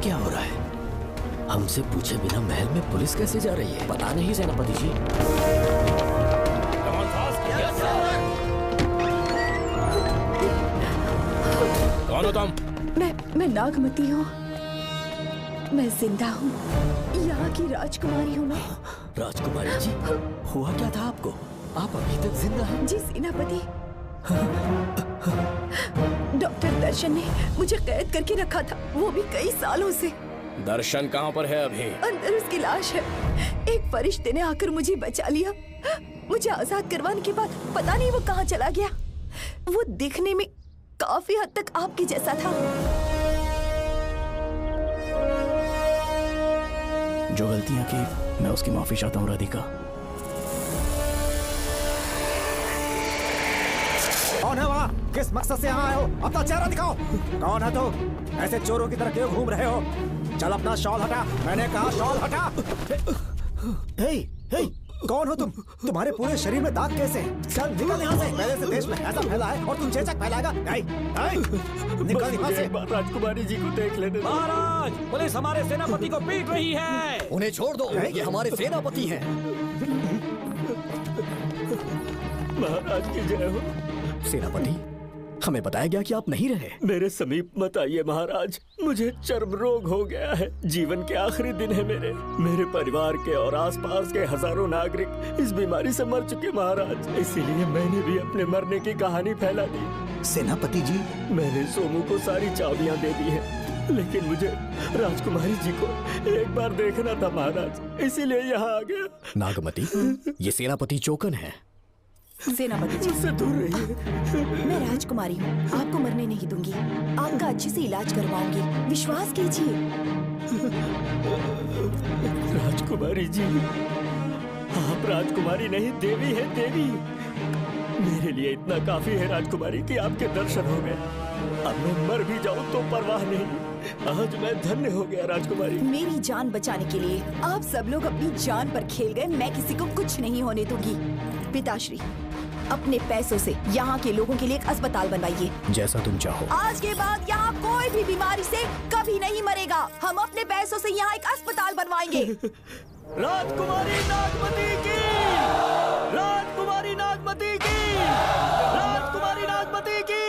क्या हो रहा है? हमसे पूछे बिना महल में पुलिस कैसे जा रही है? पता नहीं सेनापति जी। कौन हो तुम? मैं नागमती हूँ। मैं जिंदा हूँ। यहाँ की राजकुमारी हूँ मैं। राजकुमारी जी, हुआ क्या था आपको? आप अभी तक जिंदा हैं? जी सेनापति। डॉक्टर दर्शन ने मुझे कैद करके रखा था, वो भी कई सालों से। दर्शन कहाँ पर है अभी? अंदर उसकी लाश है। एक फरिश्ते ने आकर मुझे बचा लिया। मुझे आजाद करवाने के बाद पता नहीं वो कहाँ चला गया। वो दिखने में काफी हद तक आपके जैसा था। जो गलतियां की मैं उसकी माफी चाहता हूँ राधिका। कौन है वहाँ? किस मकसद से यहाँ आए हो? अपना चेहरा दिखाओ। कौन है तो? ऐसे चोरों की तरह क्यों घूम रहे हो? चल अपना शॉल हटा। मैंने कहा शॉल हटा। हे, हे, कौन हो तुम? तुम्हारे पूरे शरीर में दाग कैसे हैं? चल निकल यहाँ से। पहले से देश में ऐसा फैला है और तुम चेचक फैलाएगा? निकल यहाँ से। राजकुमारी जी को देख लेने। महाराज, पुलिस हमारे सेनापति को पीट रही है। उन्हें छोड़ दो, ये हमारे सेनापति हैं। महाराज की जय हो। सेनापति, हमें बताया गया कि आप नहीं रहे। मेरे समीप मत आइए महाराज, मुझे चर्म रोग हो गया है। जीवन के आखिरी दिन है मेरे परिवार के और आसपास के हजारों नागरिक इस बीमारी से मर चुके महाराज। इसीलिए मैंने भी अपने मरने की कहानी फैला दी। सेनापति जी, मैंने सोमू को सारी चाबियां दे दी है, लेकिन मुझे राजकुमारी जी को एक बार देखना था महाराज, इसीलिए यहाँ आ गया। नागमती, ये सेनापति चोकन है। सेनापति जी, मुझसे दूर रहिए। मैं राजकुमारी हूँ, आपको मरने नहीं दूंगी। आपका अच्छे से इलाज करवाऊंगी, विश्वास कीजिए। राजकुमारी जी, आप राजकुमारी नहीं देवी है, देवी। मेरे लिए इतना काफी है राजकुमारी कि आपके दर्शन हो गए। अब मैं मर भी जाऊं तो परवाह नहीं। आज मैं धन्य हो गया राजकुमारी। मेरी जान बचाने के लिए आप सब लोग अपनी जान पर खेल गए। मैं किसी को कुछ नहीं होने दूंगी। पिताश्री, अपने पैसों से यहाँ के लोगों के लिए एक अस्पताल बनवाइए। जैसा तुम चाहो। आज के बाद यहाँ कोई भी बीमारी से कभी नहीं मरेगा। हम अपने पैसों से यहाँ एक अस्पताल बनवाएंगे। राजकुमारी नागमती की, राजकुमारी नागमती की, राजकुमारी नागमती की।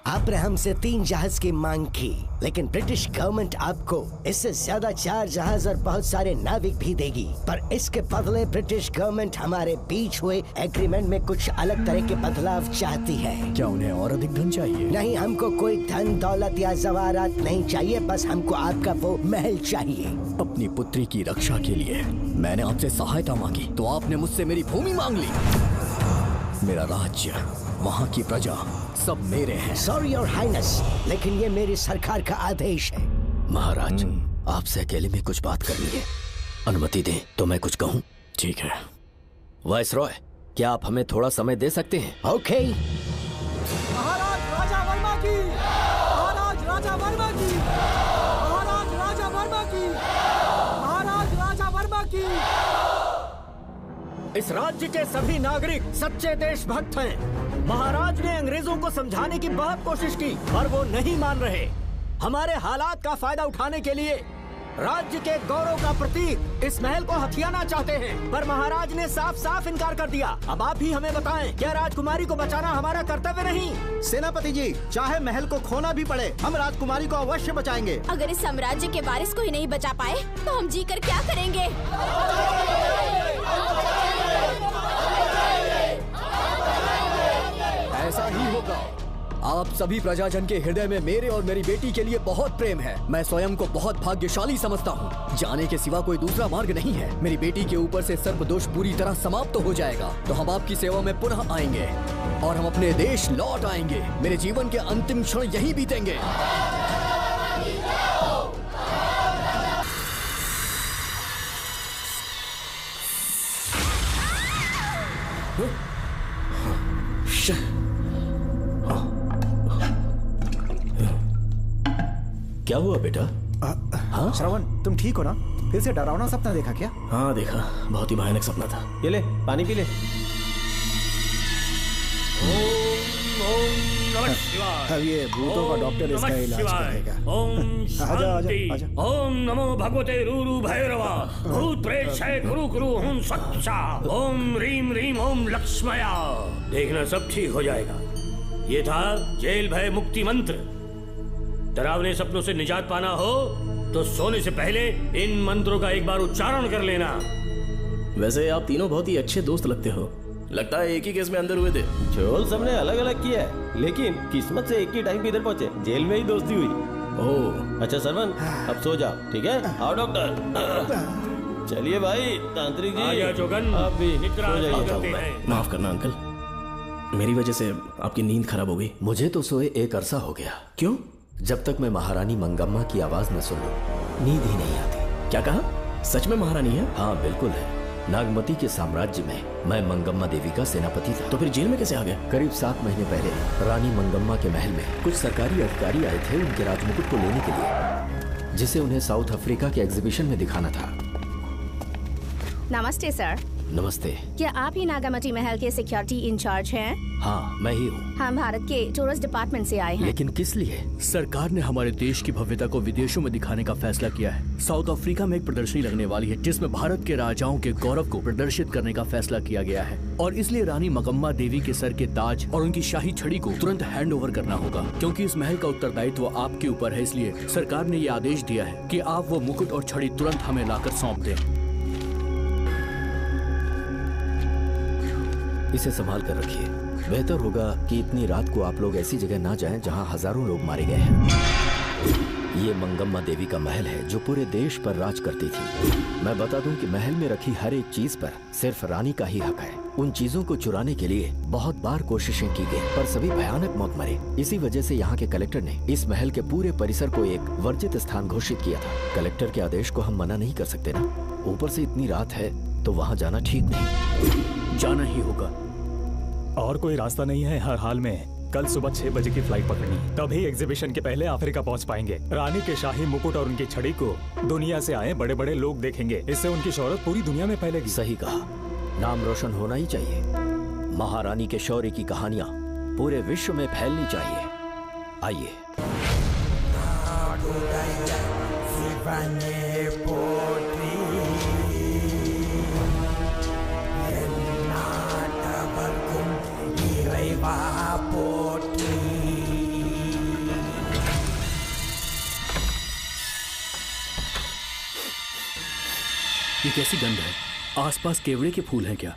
आपने हमसे 3 जहाज की मांग की, लेकिन ब्रिटिश गवर्नमेंट आपको इससे ज्यादा 4 जहाज और बहुत सारे नाविक भी देगी। पर इसके बदले ब्रिटिश गवर्नमेंट हमारे बीच हुए एग्रीमेंट में कुछ अलग तरह के बदलाव चाहती है। क्या उन्हें और अधिक धन चाहिए? नहीं, हमको कोई धन दौलत या जवाहरात नहीं चाहिए, बस हमको आपका वो महल चाहिए। अपनी पुत्री की रक्षा के लिए मैंने आपसे सहायता मांगी तो आपने मुझसे मेरी भूमि मांग ली। मेरा राज्य, वहाँ की प्रजा सब मेरे हैं। सॉरी योर हाइनेस, लेकिन ये मेरी सरकार का आदेश है। महाराज, आपसे अकेले में कुछ बात करनी है। अनुमति दें तो मैं कुछ कहूँ? ठीक है। वाइसरॉय, क्या आप हमें थोड़ा समय दे सकते हैं? ओके। महाराज राजा वर्मा की, महाराज राजा वर्मा की, महाराज राजा वर्मा की, महाराज राजा वर्मा की। इस राज्य के सभी नागरिक सच्चे देशभक्त हैं। महाराज ने अंग्रेजों को समझाने की बहुत कोशिश की, पर वो नहीं मान रहे। हमारे हालात का फायदा उठाने के लिए राज्य के गौरव का प्रतीक इस महल को हथियाना चाहते हैं, पर महाराज ने साफ साफ इनकार कर दिया। अब आप ही हमें बताएं, क्या राजकुमारी को बचाना हमारा कर्तव्य नहीं? सेनापति जी, चाहे महल को खोना भी पड़े, हम राजकुमारी को अवश्य बचाएंगे। अगर इस साम्राज्य के वारिस को ही नहीं बचा पाए तो हम जीकर क्या करेंगे? ऐसा ही होगा। आप सभी प्रजाजन के हृदय में मेरे और मेरी बेटी के लिए बहुत प्रेम है। मैं स्वयं को बहुत भाग्यशाली समझता हूँ। जाने के सिवा कोई दूसरा मार्ग नहीं है। मेरी बेटी के ऊपर से सर्प दोष पूरी तरह समाप्त हो जाएगा तो हम आपकी सेवा में पुनः आएंगे और हम अपने देश लौट आएंगे। मेरे जीवन के अंतिम क्षण यहीं बीतेंगे। क्या हुआ बेटा? हाँ श्रवण, तुम ठीक हो ना? फिर से डरावना सपना देखा क्या? हाँ देखा, बहुत ही भयानक सपना था। ये ले पानी पी ले। अब ये भूतों का डॉक्टर इसका इलाज करेगा। ओम शांति। आजा। ओम नमो भगवते रूरू भैरवा भूत प्रेत शय गुरु गुरु हुं सच्चा। ओम रीम रीम ओम लक्ष्मया। देखना सब ठीक हो जाएगा। ये था जेल भय मुक्ति मंत्र। डरावने सपनों से निजात पाना हो तो सोने से पहले इन मंत्रों का एक बार उच्चारण कर लेना। वैसे आप तीनों बहुत ही अच्छे दोस्त लगते हो। लगता है एक ही केस में अंदर हुए थे। झोल सबने अलग अलग किया है, लेकिन किस्मत से एक ही टाइम पे इधर पहुंचे। जेल में ही दोस्ती हुई। ओह अच्छा सरवन, अब सो जाओ, ठीक है? आओ डॉक्टर। चलिए भाई तांत्रिक जी। आजा जोगन, अब भी निद्रा सो जाइए। करते हैं। माफ करना अंकल, मेरी वजह से आपकी नींद खराब हो गई। मुझे तो सोए एक अरसा हो गया। क्यों? जब तक मैं महारानी मंगम्मा की आवाज न सुन लूं नींद ही नहीं आती। क्या कहा? सच में महारानी है? हाँ बिल्कुल है। नागमती के साम्राज्य में मैं मंगम्मा देवी का सेनापति था। तो फिर जेल में कैसे आ गए? करीब 7 महीने पहले रानी मंगम्मा के महल में कुछ सरकारी अधिकारी आए थे उनके राजमुकुट को लेने के लिए, जिसे उन्हें साउथ अफ्रीका के एग्जीबिशन में दिखाना था। नमस्ते सर। नमस्ते। क्या आप ही नागामती महल के सिक्योरिटी इंचार्ज हैं? हाँ मैं ही हूँ। हम भारत के टूरिस्ट डिपार्टमेंट से आए हैं। लेकिन किस लिए? सरकार ने हमारे देश की भव्यता को विदेशों में दिखाने का फैसला किया है। साउथ अफ्रीका में एक प्रदर्शनी लगने वाली है जिसमें भारत के राजाओं के गौरव को प्रदर्शित करने का फैसला किया गया है और इसलिए रानी मंगम्मा देवी के सर के ताज और उनकी शाही छड़ी को तुरंत हैंड ओवर करना होगा। क्योंकि इस महल का उत्तरदायित्व आपके ऊपर है, इसलिए सरकार ने ये आदेश दिया है कि आप वो मुकुट और छड़ी तुरंत हमें लाकर सौंप दें। इसे संभाल कर रखिए। बेहतर होगा कि इतनी रात को आप लोग ऐसी जगह ना जाएं जहां हजारों लोग मारे गए हैं। ये मंगम्मा देवी का महल है जो पूरे देश पर राज करती थी। मैं बता दूं कि महल में रखी हर एक चीज पर सिर्फ रानी का ही हक है। उन चीजों को चुराने के लिए बहुत बार कोशिशें की गई पर सभी भयानक मौत मरे। इसी वजह से यहाँ के कलेक्टर ने इस महल के पूरे परिसर को एक वर्जित स्थान घोषित किया था। कलेक्टर के आदेश को हम मना नहीं कर सकते ना। ऊपर से इतनी रात है तो वहाँ जाना ठीक नहीं। जाना ही होगा। और कोई रास्ता नहीं है। हर हाल में कल सुबह 6 बजे की फ्लाइट पकड़नी, तभी एग्जीबिशन के पहले अफ्रीका पहुंच पाएंगे। रानी के शाही मुकुट और उनकी छड़ी को दुनिया से आए बड़े बड़े लोग देखेंगे। इससे उनकी शोहरत पूरी दुनिया में फैलेगी। सही कहा, नाम रोशन होना ही चाहिए। महारानी के शौर्य की कहानियां पूरे विश्व में फैलनी चाहिए। आइए। ये कैसी गंध है? आसपास केवड़े के फूल हैं क्या?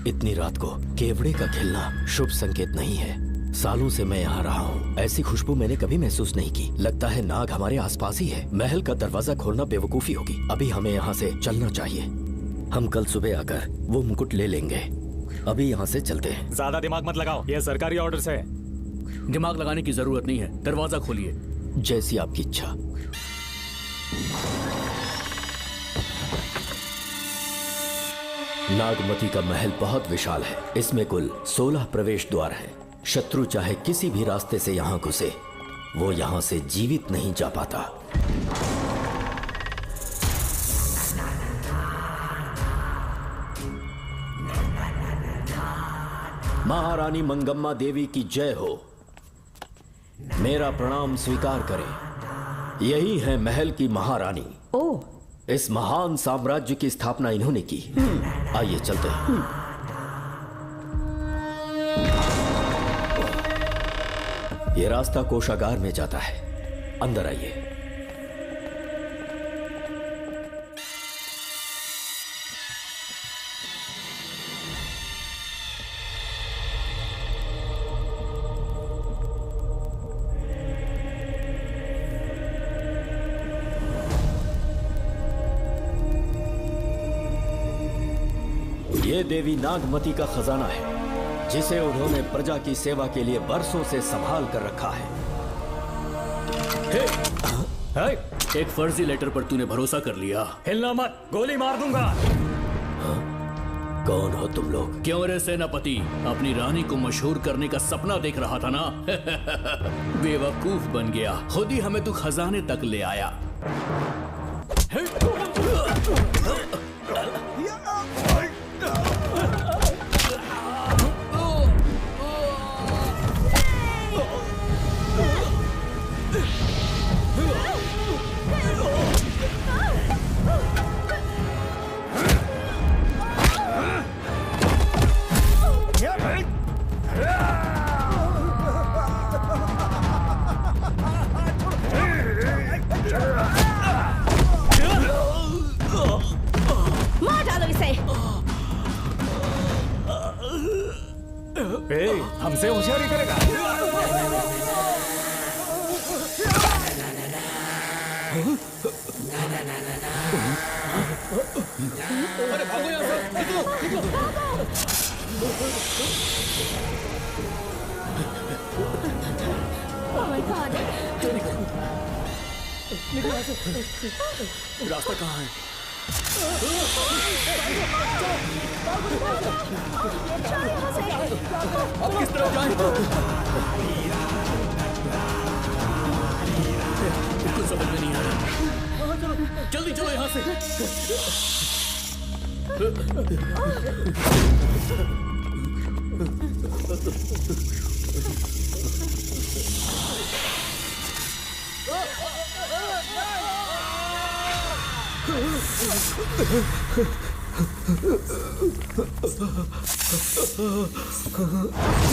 इतनी रात को केवड़े का खिलना शुभ संकेत नहीं है। सालों से मैं यहाँ रहा हूँ, ऐसी खुशबू मैंने कभी महसूस नहीं की। लगता है नाग हमारे आसपास ही है। महल का दरवाजा खोलना बेवकूफी होगी। अभी हमें यहाँ से चलना चाहिए। हम कल सुबह आकर वो मुकुट ले लेंगे। अभी यहाँ से चलते हैं। ज्यादा दिमाग मत लगाओ, ये सरकारी ऑर्डर्स है। दिमाग लगाने की जरूरत नहीं है। दरवाजा खोलिए। जैसी आपकी इच्छा। नागमती का महल बहुत विशाल है। इसमें कुल 16 प्रवेश द्वार हैं। शत्रु चाहे किसी भी रास्ते से यहाँ घुसे, वो यहाँ से जीवित नहीं जा पाता। महारानी मंगम्मा देवी की जय हो। मेरा प्रणाम स्वीकार करें। यही है महल की महारानी। ओह, इस महान साम्राज्य की स्थापना इन्होंने की। आइए चलते हैं। ये रास्ता कोषागार में जाता है। अंदर आइए। ये देवी नागमती का खजाना है जिसे उन्होंने प्रजा की सेवा के लिए बरसों से संभाल कर रखा है। एक फर्जी लेटर पर तूने भरोसा कर लिया। हिलना मत, गोली मार दूंगा। कौन हो तुम लोग? क्यों रे सेनापति, अपनी रानी को मशहूर करने का सपना देख रहा था ना? बेवकूफ बन गया, खुद ही हमें तू खजाने तक ले आया। मार डालो इसे। हमसे होशियारी करेगा। अरे भागो यहाँ से, निकलो, Oh my God! रास्ता कहाँ है? अब किस तरफ जाएं? कुछ समझ में नहीं आ रहा। जल्दी चलो यहाँ से।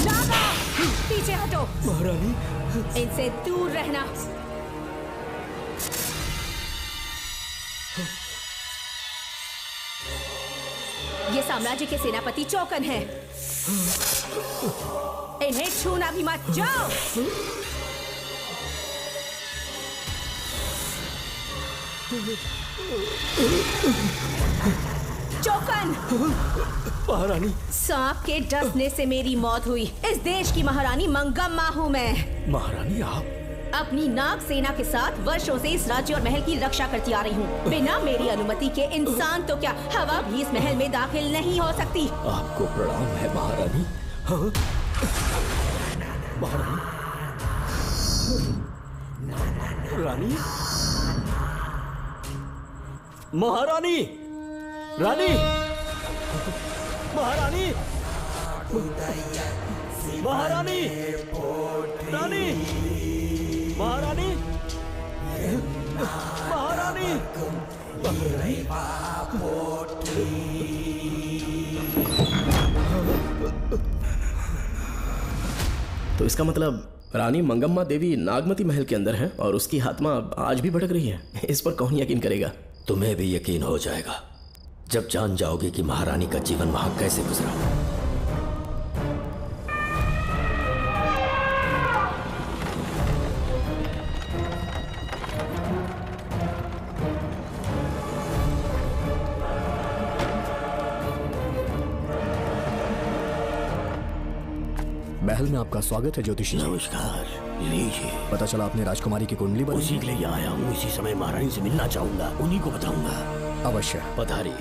नागा, पीछे हटो। महारानी, इनसे दूर रहना। ये साम्राज्य के सेनापति चौकन हैं। इन्हें छूना भी मत। जाओ। चौकन। महारानी, सांप के डसने से मेरी मौत हुई। इस देश की महारानी मंगम्मा हूँ मैं। महारानी आप अपनी नाग सेना के साथ वर्षों से इस राज्य और महल की रक्षा करती आ रही हूँ। बिना मेरी अनुमति के इंसान तो क्या, हवा भी इस महल में दाखिल नहीं हो सकती। आपको प्रणाम है महारानी। हाँ? महारानी, रानी, महारानी, रानी, महारानी, महारानी, रानी, महारानी, महारानी, तो इसका मतलब रानी मंगम्मा देवी नागमती महल के अंदर है और उसकी आत्मा आज भी भटक रही है। इस पर कौन यकीन करेगा? तुम्हें भी यकीन हो जाएगा जब जान जाओगे कि महारानी का जीवन वहां कैसे गुजरा। महल में आपका स्वागत है ज्योतिषी जी। नमस्कार, लीजिए। पता चला आपने राजकुमारी की कुंडली बनाई। उसी के लिए आया हूँ। इसी समय महारानी से मिलना चाहूंगा, उन्हीं को बताऊंगा। अवश्य। पधारिए।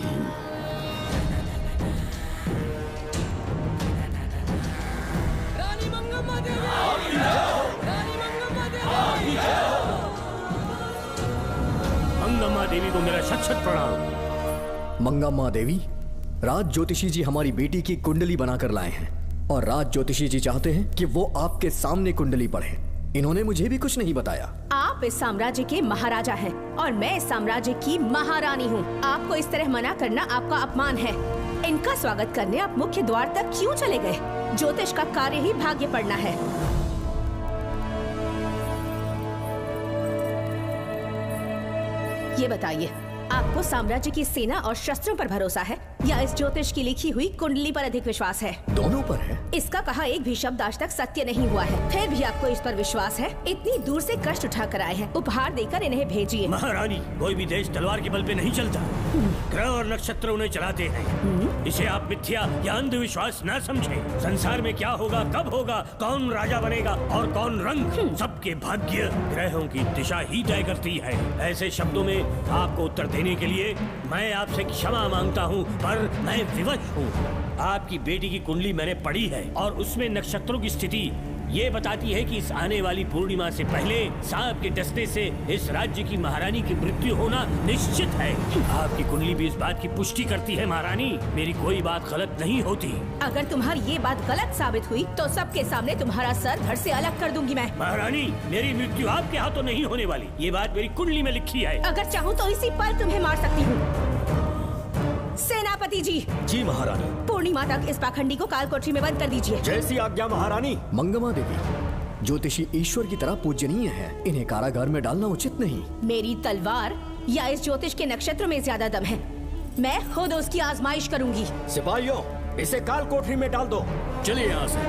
रानी मंगम्मा देवी, रानी मंगम्मा देवी। मंगम्मा देवी को मेरा शत शत प्रणाम। मंगम्मा देवी, राज ज्योतिषी जी हमारी बेटी की कुंडली बनाकर लाए हैं और राज ज्योतिषी जी चाहते हैं कि वो आपके सामने कुंडली पढ़े। इन्होंने मुझे भी कुछ नहीं बताया। आप इस साम्राज्य के महाराजा हैं और मैं इस साम्राज्य की महारानी हूँ। आपको इस तरह मना करना आपका अपमान है। इनका स्वागत करने आप मुख्य द्वार तक क्यों चले गए? ज्योतिष का कार्य ही भाग्य पढ़ना है। ये बताइए, आपको साम्राज्य की सेना और शस्त्रों पर भरोसा है या इस ज्योतिष की लिखी हुई कुंडली पर अधिक विश्वास है? दोनों पर है। इसका कहा एक भी शब्द आज तक सत्य नहीं हुआ है, फिर भी आपको इस पर विश्वास है? इतनी दूर से कष्ट उठा कर आए हैं, उपहार देकर इन्हें भेजिए। महारानी, कोई भी देश तलवार के बल पे नहीं चलता, ग्रह और नक्षत्र उन्हें चलाते हैं। इसे आप मिथ्या या अंधविश्वास न समझें। संसार में क्या होगा, कब होगा, कौन राजा बनेगा और कौन रंग, सबके भाग्य ग्रहों की दिशा ही तय करती है। ऐसे शब्दों में आपको उत्तर देने के लिए मैं आपसे क्षमा मांगता हूँ, पर मैं विवश हूँ। आपकी बेटी की कुंडली मैंने पढ़ी है और उसमें नक्षत्रों की स्थिति ये बताती है कि इस आने वाली पूर्णिमा से पहले सांप के डसने से इस राज्य की महारानी की मृत्यु होना निश्चित है। आपकी कुंडली भी इस बात की पुष्टि करती है। महारानी, मेरी कोई बात गलत नहीं होती। अगर तुम्हारी ये बात गलत साबित हुई तो सबके सामने तुम्हारा सर धड़ से अलग कर दूंगी मैं। महारानी, मेरी मृत्यु आपके हाथों नहीं होने वाली, ये बात मेरी कुंडली में लिखी है। अगर चाहूँ तो इसी पल तुम्हें मार सकती हूँ। सेनापति जी। जी महारानी। पूर्णिमा तक इस पाखंडी को कालकोठरी में बंद कर दीजिए। जैसी आज्ञा महारानी। मंगम्मा देवी, ज्योतिषी ईश्वर की तरह पूजनीय है, इन्हें कारागार में डालना उचित नहीं। मेरी तलवार या इस ज्योतिष के नक्षत्रों में ज्यादा दम है, मैं खुद उसकी आजमाइश करूंगी। सिपाहियों, इसे कालकोठरी में डाल दो। चलिए यहाँ से।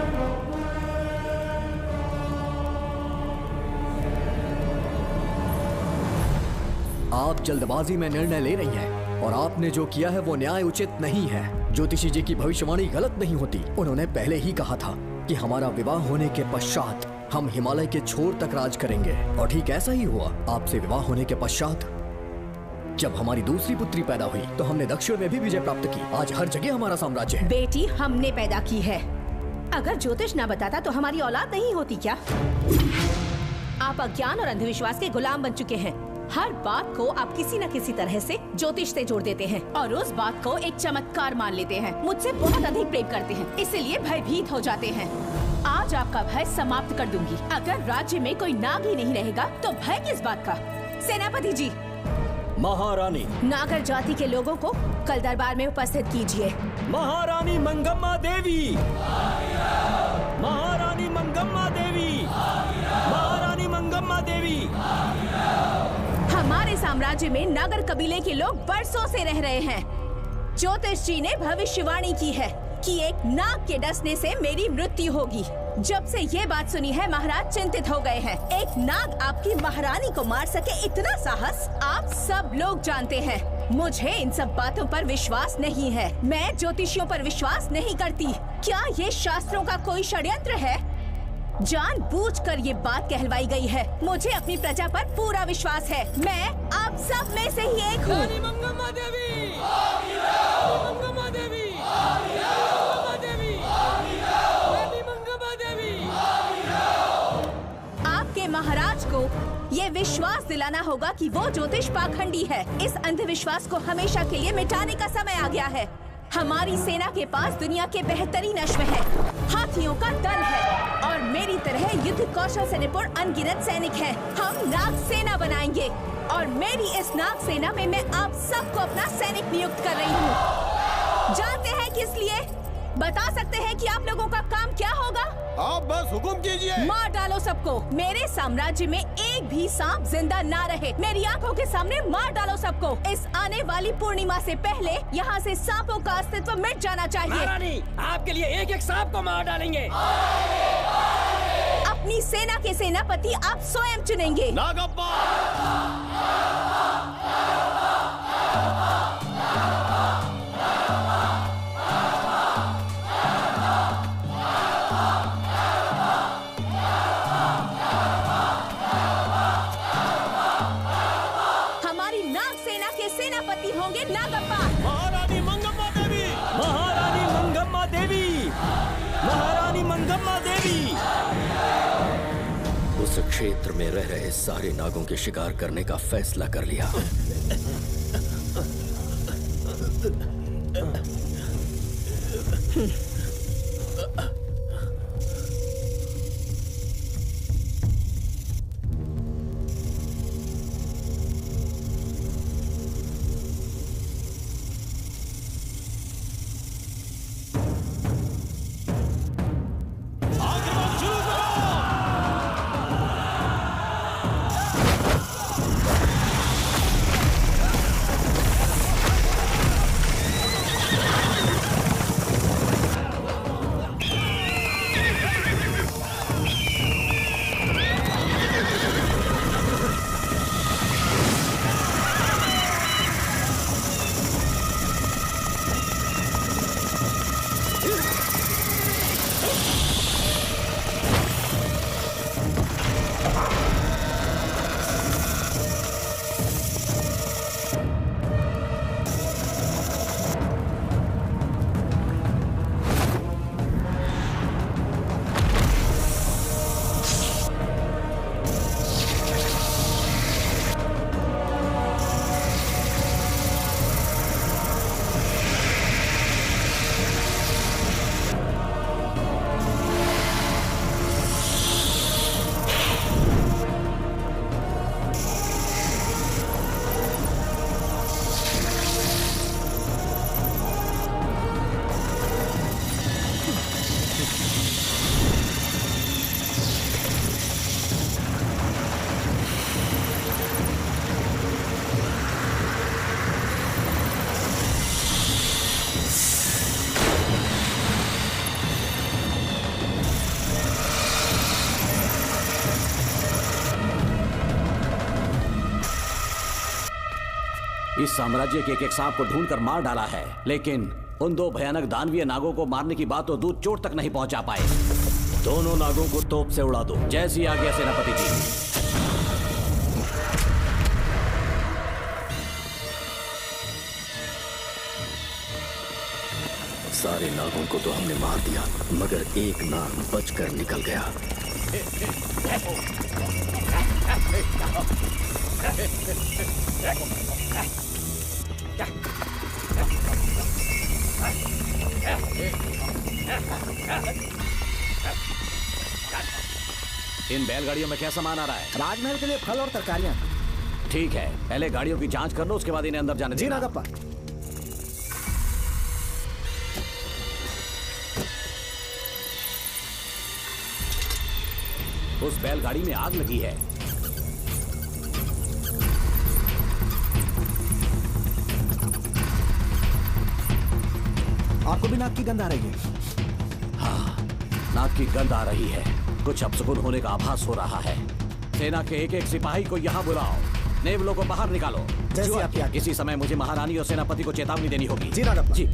आप जल्दबाजी में निर्णय ले रही हैं और आपने जो किया है वो न्याय उचित नहीं है। ज्योतिषी जी की भविष्यवाणी गलत नहीं होती। उन्होंने पहले ही कहा था कि हमारा विवाह होने के पश्चात हम हिमालय के छोर तक राज करेंगे, और ठीक ऐसा ही हुआ। आपसे विवाह होने के पश्चात जब हमारी दूसरी पुत्री पैदा हुई तो हमने दक्षिण में भी विजय प्राप्त की। आज हर जगह हमारा साम्राज्य है। बेटी हमने पैदा की है, अगर ज्योतिष न बताता तो हमारी औलाद नहीं होती क्या? आप अज्ञान और अंधविश्वास के गुलाम बन चुके हैं। हर बात को आप किसी न किसी तरह से ज्योतिष से जोड़ देते हैं और उस बात को एक चमत्कार मान लेते हैं। मुझसे बहुत अधिक प्रेम करते हैं, इसीलिए भयभीत हो जाते हैं। आज आपका भय समाप्त कर दूंगी। अगर राज्य में कोई नाग ही नहीं रहेगा तो भय किस बात का? सेनापति जी। महारानी। नागर जाति के लोगों को कल दरबार में उपस्थित कीजिए। महारानी मंगम्मा देवी। महारानी मंगम्मा देवी। महारानी मंगम्मा देवी। हमारे साम्राज्य में नागर कबीले के लोग बरसों से रह रहे हैं। ज्योतिष जी ने भविष्यवाणी की है कि एक नाग के डसने से मेरी मृत्यु होगी। जब से ये बात सुनी है महाराज चिंतित हो गए हैं। एक नाग आपकी महारानी को मार सके, इतना साहस आप सब लोग जानते हैं। मुझे इन सब बातों पर विश्वास नहीं है। मैं ज्योतिषियों पर विश्वास नहीं करती। क्या ये शास्त्रों का कोई षड्यंत्र है? जानबूझकर ये बात कहलवाई गई है। मुझे अपनी प्रजा पर पूरा विश्वास है। मैं आप सब में से ही एक हूँ। रानी मंगम्मा देवी। रानी मंगम्मा देवी। मंगम्मा देवी। रानी मंगम्मा देवी। आपके महाराज को ये विश्वास दिलाना होगा कि वो ज्योतिष पाखंडी है। इस अंधविश्वास को हमेशा के लिए मिटाने का समय आ गया है। हमारी सेना के पास दुनिया के बेहतरीन अश्व है, हाथियों का दल है और मेरी तरह युद्ध कौशल से निपुण अनगिनत सैनिक हैं। हम नाग सेना बनाएंगे और मेरी इस नाग सेना में मैं आप सबको अपना सैनिक नियुक्त कर रही हूँ। जानते हैं किस लिए? बता सकते हैं कि आप लोगों का काम क्या होगा? आप बस हुक्म कीजिए। मार डालो सबको। मेरे साम्राज्य में एक भी सांप जिंदा ना रहे। मेरी आंखों के सामने मार डालो सबको। इस आने वाली पूर्णिमा से पहले यहाँ से सांपों का अस्तित्व मिट जाना चाहिए। महारानी, आपके लिए एक एक सांप को मार डालेंगे। अपनी सेना के सेनापति आप स्वयं चुनेंगे। नागप्पा। सेनापति होंगे नागप्पा। महारानी मंगम्मा देवी। महारानी मंगम्मा देवी। महारानी मंगम्मा देवी। उस क्षेत्र में रह रहे सारे नागों के शिकार करने का फैसला कर लिया। इस साम्राज्य के एक सांप को ढूंढकर मार डाला है, लेकिन उन 2 भयानक दानवीय नागों को मारने की बात तो दूध चोट तक नहीं पहुंचा पाए। दोनों नागों को तोप से उड़ा दो। जैसी आज्ञा सेनापति जी। सारे नागों को तो हमने मार दिया, मगर एक नाग बचकर निकल गया। इन बैलगाड़ियों में क्या सामान आ रहा है? राजमहल के लिए फल और तरकारियां। ठीक है, पहले गाड़ियों की जांच कर लो, उसके बाद इन्हें अंदर जाने जी देना। नागप्पा। उस बैलगाड़ी में आग लगी है। आपको भी नाक की गंध आ रही है? हाँ, नाक की गंध आ रही है। कुछ अपशकुन होने का आभास हो रहा है। सेना के एक सिपाही को यहाँ बुलाओ, नेवलों को बाहर निकालो। जैसी आपकी आज्ञा। इसी समय मुझे महारानी और सेनापति को चेतावनी देनी होगी। जी नागप्पा। जी।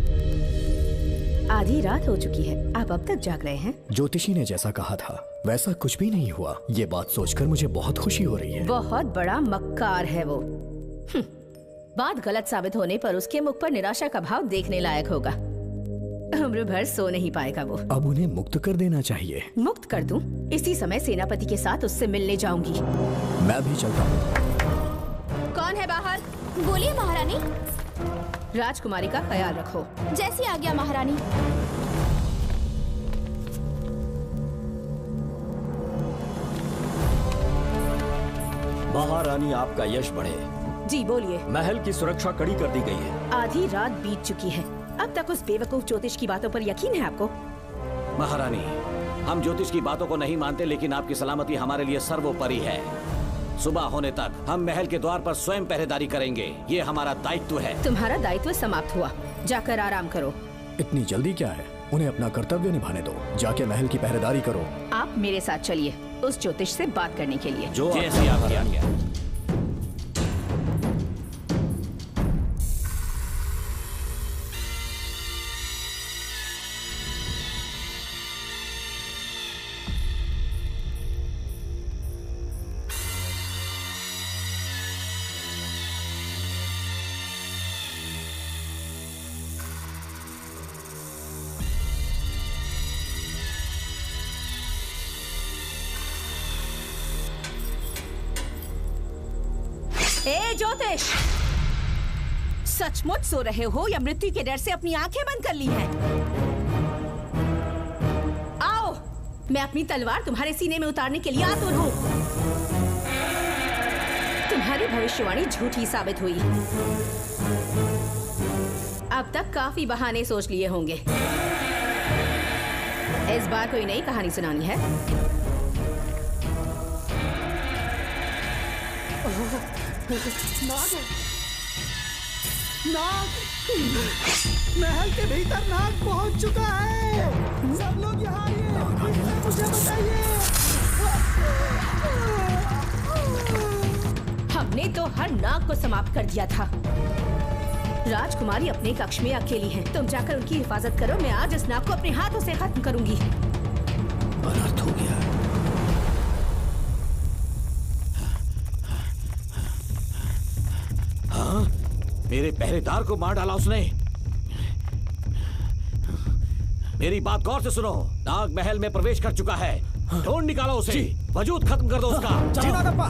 आधी रात हो चुकी है, आप अब तक जाग रहे हैं? ज्योतिषी ने जैसा कहा था वैसा कुछ भी नहीं हुआ। ये बात सोचकर मुझे बहुत खुशी हो रही है। बहुत बड़ा मक्कार है वो। बात गलत साबित होने पर उसके मुख पर निराशा का भाव देखने लायक होगा। उम्र भर सो नहीं पाएगा वो। अब उन्हें मुक्त कर देना चाहिए। मुक्त कर दूं? इसी समय सेनापति के साथ उससे मिलने जाऊंगी। मैं भी चलता हूँ। कौन है बाहर? बोलिए महारानी। राजकुमारी का ख्याल रखो। जैसी आज्ञा महारानी। महारानी, आपका यश बढ़े। जी बोलिए। महल की सुरक्षा कड़ी कर दी गई है। आधी रात बीत चुकी है, अब तक उस बेवकूफ ज्योतिष की बातों पर यकीन है आपको? महारानी, हम ज्योतिष की बातों को नहीं मानते, लेकिन आपकी सलामती हमारे लिए सर्वोपरि है। सुबह होने तक हम महल के द्वार पर स्वयं पहरेदारी करेंगे, ये हमारा दायित्व है। तुम्हारा दायित्व समाप्त हुआ, जाकर आराम करो। इतनी जल्दी क्या है? उन्हें अपना कर्तव्य निभाने दो। जाके महल की पहरेदारी करो। आप मेरे साथ चलिए उस ज्योतिष से बात करने के लिए। जो जैसी आपकी आज्ञा। ए ज्योतिष, सचमुच सो रहे हो या मृत्यु के डर से अपनी आंखें बंद कर ली हैं? आओ, मैं अपनी तलवार तुम्हारे सीने में उतारने के लिए आतुर हूं। तुम्हारी भविष्यवाणी झूठी साबित हुई। अब तक काफी बहाने सोच लिए होंगे। इस बार कोई नई कहानी सुनानी है? नाग है। नाग! महल के भीतर नाग पहुंच चुका है। सब लोग यहाँ आइए, मुझे बताइए। हमने तो हर नाग को समाप्त कर दिया था। राजकुमारी अपने कक्ष में अकेली है, तुम जाकर उनकी हिफाजत करो। मैं आज इस नाग को अपने हाथों से खत्म करूंगी। अनर्थ हो गया। हाँ? मेरे पहरेदार को मार डाला उसने। मेरी बात गौर से सुनो। नाग महल में प्रवेश कर चुका है। ढूंढ निकालो उसे, वजूद खत्म कर दो उसका। जी नागप्पा।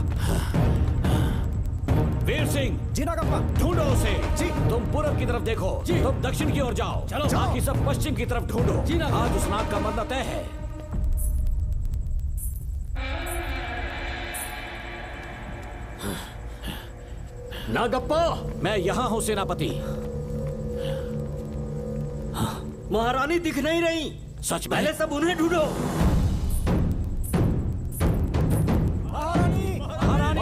वीर सिंह, जी नागप्पा। ढूंढो उसे। जी। तुम पूरब की तरफ देखो, तुम दक्षिण की ओर जाओ। चलो। बाकी सब पश्चिम की तरफ ढूंढो। जी नागप्पा। आज उस नाग का मरना तय है। नागप्पा, मैं यहाँ हूँ सेनापति। महारानी दिख नहीं रही। सच में? पहले सब उन्हें ढूंढो। महारानी! महारानी!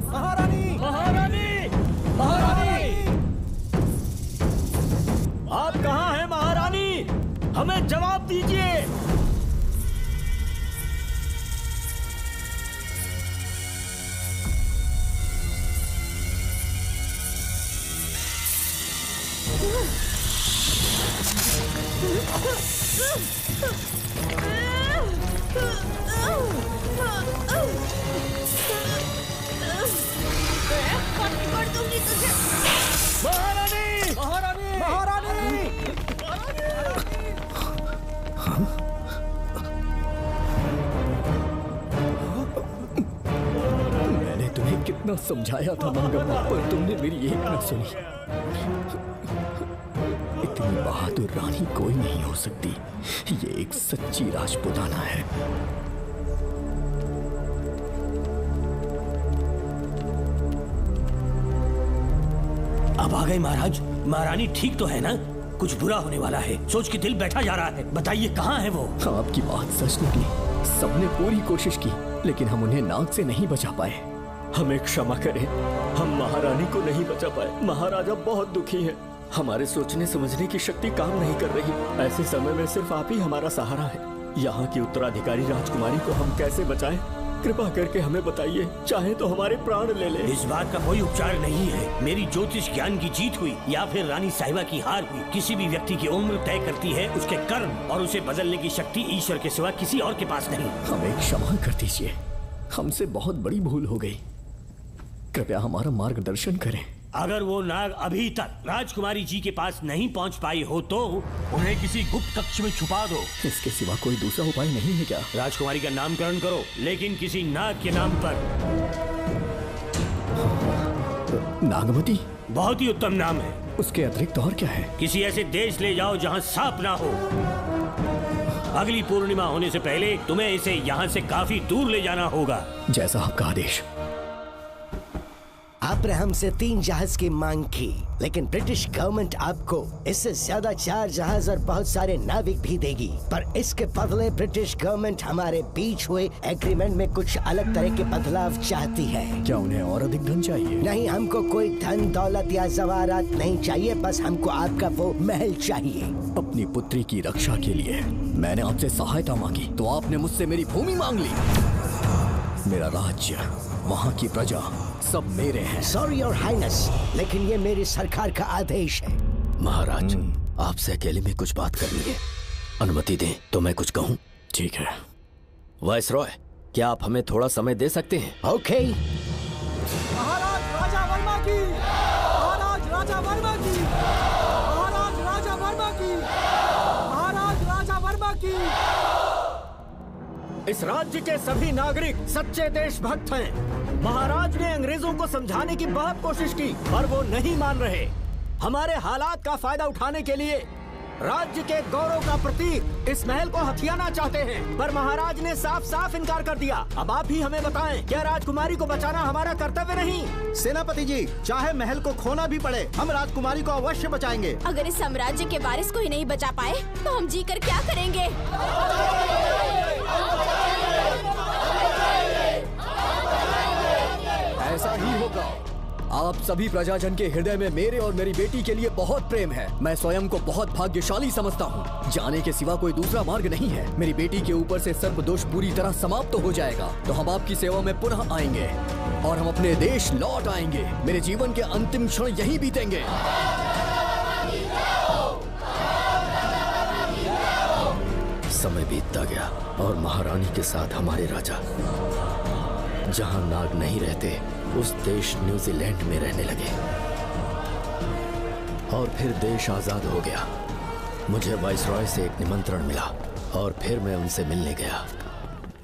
महारानी! महारानी! महारानी! आप कहाँ हैं महारानी? हमें जवाब दीजिए। महारानी! महारानी! महारानी! मैंने तुम्हें कितना समझाया था मंगम्मा, पर तुमने मेरी एक न सुनी। इतनी बहादुर रानी कोई नहीं हो सकती। ये एक सच्ची राजपुताना है। अब आ गए महाराज। महारानी ठीक तो है ना? कुछ बुरा होने वाला है, सोच के दिल बैठा जा रहा है। बताइए कहाँ है वो? आपकी बात सच निकली। सबने पूरी कोशिश की, लेकिन हम उन्हें नाग से नहीं बचा पाए। हमें क्षमा करें, हम महारानी को नहीं बचा पाए। महाराजा बहुत दुखी है। हमारे सोचने समझने की शक्ति काम नहीं कर रही। ऐसे समय में सिर्फ आप ही हमारा सहारा है। यहाँ की उत्तराधिकारी राजकुमारी को हम कैसे बचाएं? कृपा करके हमें बताइए, चाहे तो हमारे प्राण ले ले। इस बात का कोई उपचार नहीं है। मेरी ज्योतिष ज्ञान की जीत हुई या फिर रानी साहिबा की हार हुई। किसी भी व्यक्ति की उम्र तय करती है उसके कर्म, और उसे बदलने की शक्ति ईश्वर के सिवा किसी और के पास नहीं। हमें क्षमा कर दीजिए, हमसे बहुत बड़ी भूल हो गई। कृपया हमारा मार्गदर्शन करें। अगर वो नाग अभी तक राजकुमारी जी के पास नहीं पहुंच पाई हो तो उन्हें किसी गुप्त कक्ष में छुपा दो। इसके सिवा कोई दूसरा उपाय नहीं है क्या? राजकुमारी का नामकरण करो, लेकिन किसी नाग के नाम पर। नागमती बहुत ही उत्तम नाम है। उसके अतिरिक्त और क्या है? किसी ऐसे देश ले जाओ जहाँ सांप ना हो। अगली पूर्णिमा होने से पहले तुम्हें इसे यहाँ से काफी दूर ले जाना होगा। जैसा आपका आदेश। आपने हमसे 3 जहाज की मांग की, लेकिन ब्रिटिश गवर्नमेंट आपको इससे ज्यादा 4 जहाज और बहुत सारे नाविक भी देगी। पर इसके बदले ब्रिटिश गवर्नमेंट हमारे बीच हुए एग्रीमेंट में कुछ अलग तरह के बदलाव चाहती है। क्या उन्हें और अधिक धन चाहिए? नहीं, हमको कोई धन दौलत या जवाहरात नहीं चाहिए, बस हमको आपका वो महल चाहिए। अपनी पुत्री की रक्षा के लिए मैंने आपसे सहायता मांगी, तो आपने मुझसे मेरी भूमि मांग ली। मेरा राज्य, वहाँ की प्रजा सब मेरे हैं। सॉरी योर हाइनेस, लेकिन ये मेरी सरकार का आदेश है। महाराज, आपसे अकेले में कुछ बात करनी है। अनुमति दें तो मैं कुछ कहूँ? ठीक है। वाइसरॉय, क्या आप हमें थोड़ा समय दे सकते हैं? ओके। महाराज राजा वर्मा की, महाराज राजा वर्मा की, महाराज राजा वर्मा की, महाराज राजा वर्मा की। इस राज्य के सभी नागरिक सच्चे देशभक्त हैं। महाराज ने अंग्रेजों को समझाने की बहुत कोशिश की, पर वो नहीं मान रहे। हमारे हालात का फायदा उठाने के लिए राज्य के गौरव का प्रतीक इस महल को हथियाना चाहते हैं, पर महाराज ने साफ साफ इनकार कर दिया। अब आप ही हमें बताएं, क्या राजकुमारी को बचाना हमारा कर्तव्य नहीं? सेनापति जी, चाहे महल को खोना भी पड़े, हम राजकुमारी को अवश्य बचाएंगे। अगर इस साम्राज्य के वारिस को ही नहीं बचा पाए तो हम जी कर क्या करेंगे? ऐसा ही होगा। आप सभी प्रजाजन के हृदय में मेरे और मेरी बेटी के लिए बहुत प्रेम है। मैं स्वयं को बहुत भाग्यशाली समझता हूँ। जाने के सिवा कोई दूसरा मार्ग नहीं है। मेरी बेटी के ऊपर से सर्प दोष पूरी तरह समाप्त हो जाएगा, तो हम आपकी सेवा में पुनः आएंगे और हम अपने देश लौट आएंगे। मेरे जीवन के अंतिम क्षण यहीं बीतेंगे। समय बीतता गया और महारानी के साथ हमारे राजा जहां नाग नहीं रहते उस देश न्यूजीलैंड में रहने लगे और फिर देश आजाद हो गया। मुझे वाइसरॉय से एक निमंत्रण मिला और फिर मैं उनसे मिलने गया।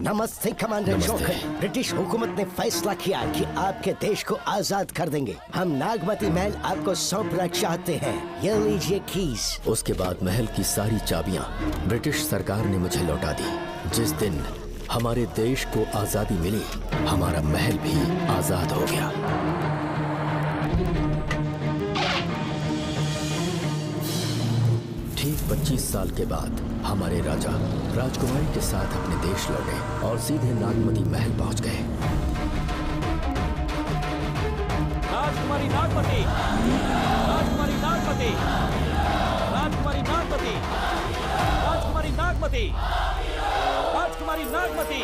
नमस्ते कमांडर जोकर। ब्रिटिश हुकूमत ने फैसला किया कि आपके देश को आजाद कर देंगे। हम नागमती महल आपको सौंपना चाहते हैं। ये लीजिए कीज। उसके बाद महल की सारी चाबियां ब्रिटिश सरकार ने मुझे लौटा दी। जिस दिन हमारे देश को आजादी मिली, हमारा महल भी आजाद हो गया। ठीक 25 साल के बाद हमारे राजा राजकुमारी के साथ अपने देश लौटे और सीधे नागमती महल पहुंच गए। राजकुमारी नागमती, राजकुमारी नागमती, राजकुमारी नागमती, राजकुमारी नागमती, राजकुमारी नागमती,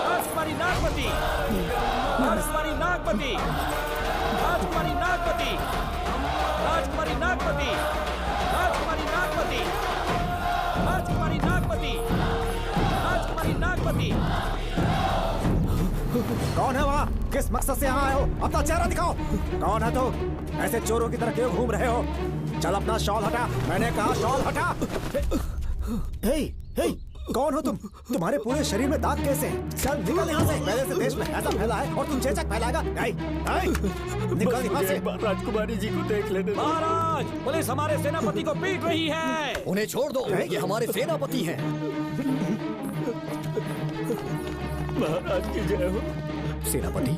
राजकुमारी नागमती, राजकुमारी नागमती, राजकुमारी नागमती, राजकुमारी नागमती, राजकुमारी नागमती, किस मकसद से यहाँ आए हो? अपना चेहरा दिखाओ। कौन है तू? ऐसे चोरों की तरह क्यों घूम रहे हो? चल अपना शॉल हटा, मैंने कहा शॉल हटा। हे, हे, कौन हो तुम? तुम्हारे पूरे शरीर में दाग कैसे हैं? चल निकल यहाँ से। पहले से देश में ऐसा फैला है और तुम चेचक फैलाएगा? निकल यहाँ से। राजकुमारी जी को देख लेने दो। महाराज, पुलिस हमारे सेनापति को पीट रही है। उन्हें छोड़ दो, ये हमारे सेनापति हैं। महाराज की जय हो। सेनापति,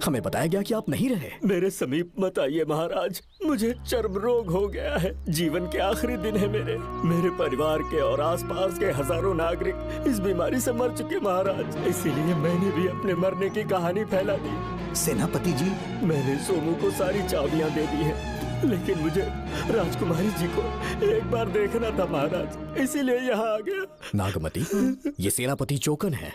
हमें बताया गया कि आप नहीं रहे। मेरे समीप मत आइए महाराज, मुझे चर्म रोग हो गया है। जीवन के आखिरी दिन है मेरे परिवार के और आसपास के हजारों नागरिक इस बीमारी से मर चुके महाराज। इसीलिए मैंने भी अपने मरने की कहानी फैला दी। सेनापति जी, मैंने सोमू को सारी चाबियां दे दी है, लेकिन मुझे राजकुमारी जी को एक बार देखना था महाराज, इसीलिए यहाँ आ गया। नागमती, ये सेनापति चोकन है।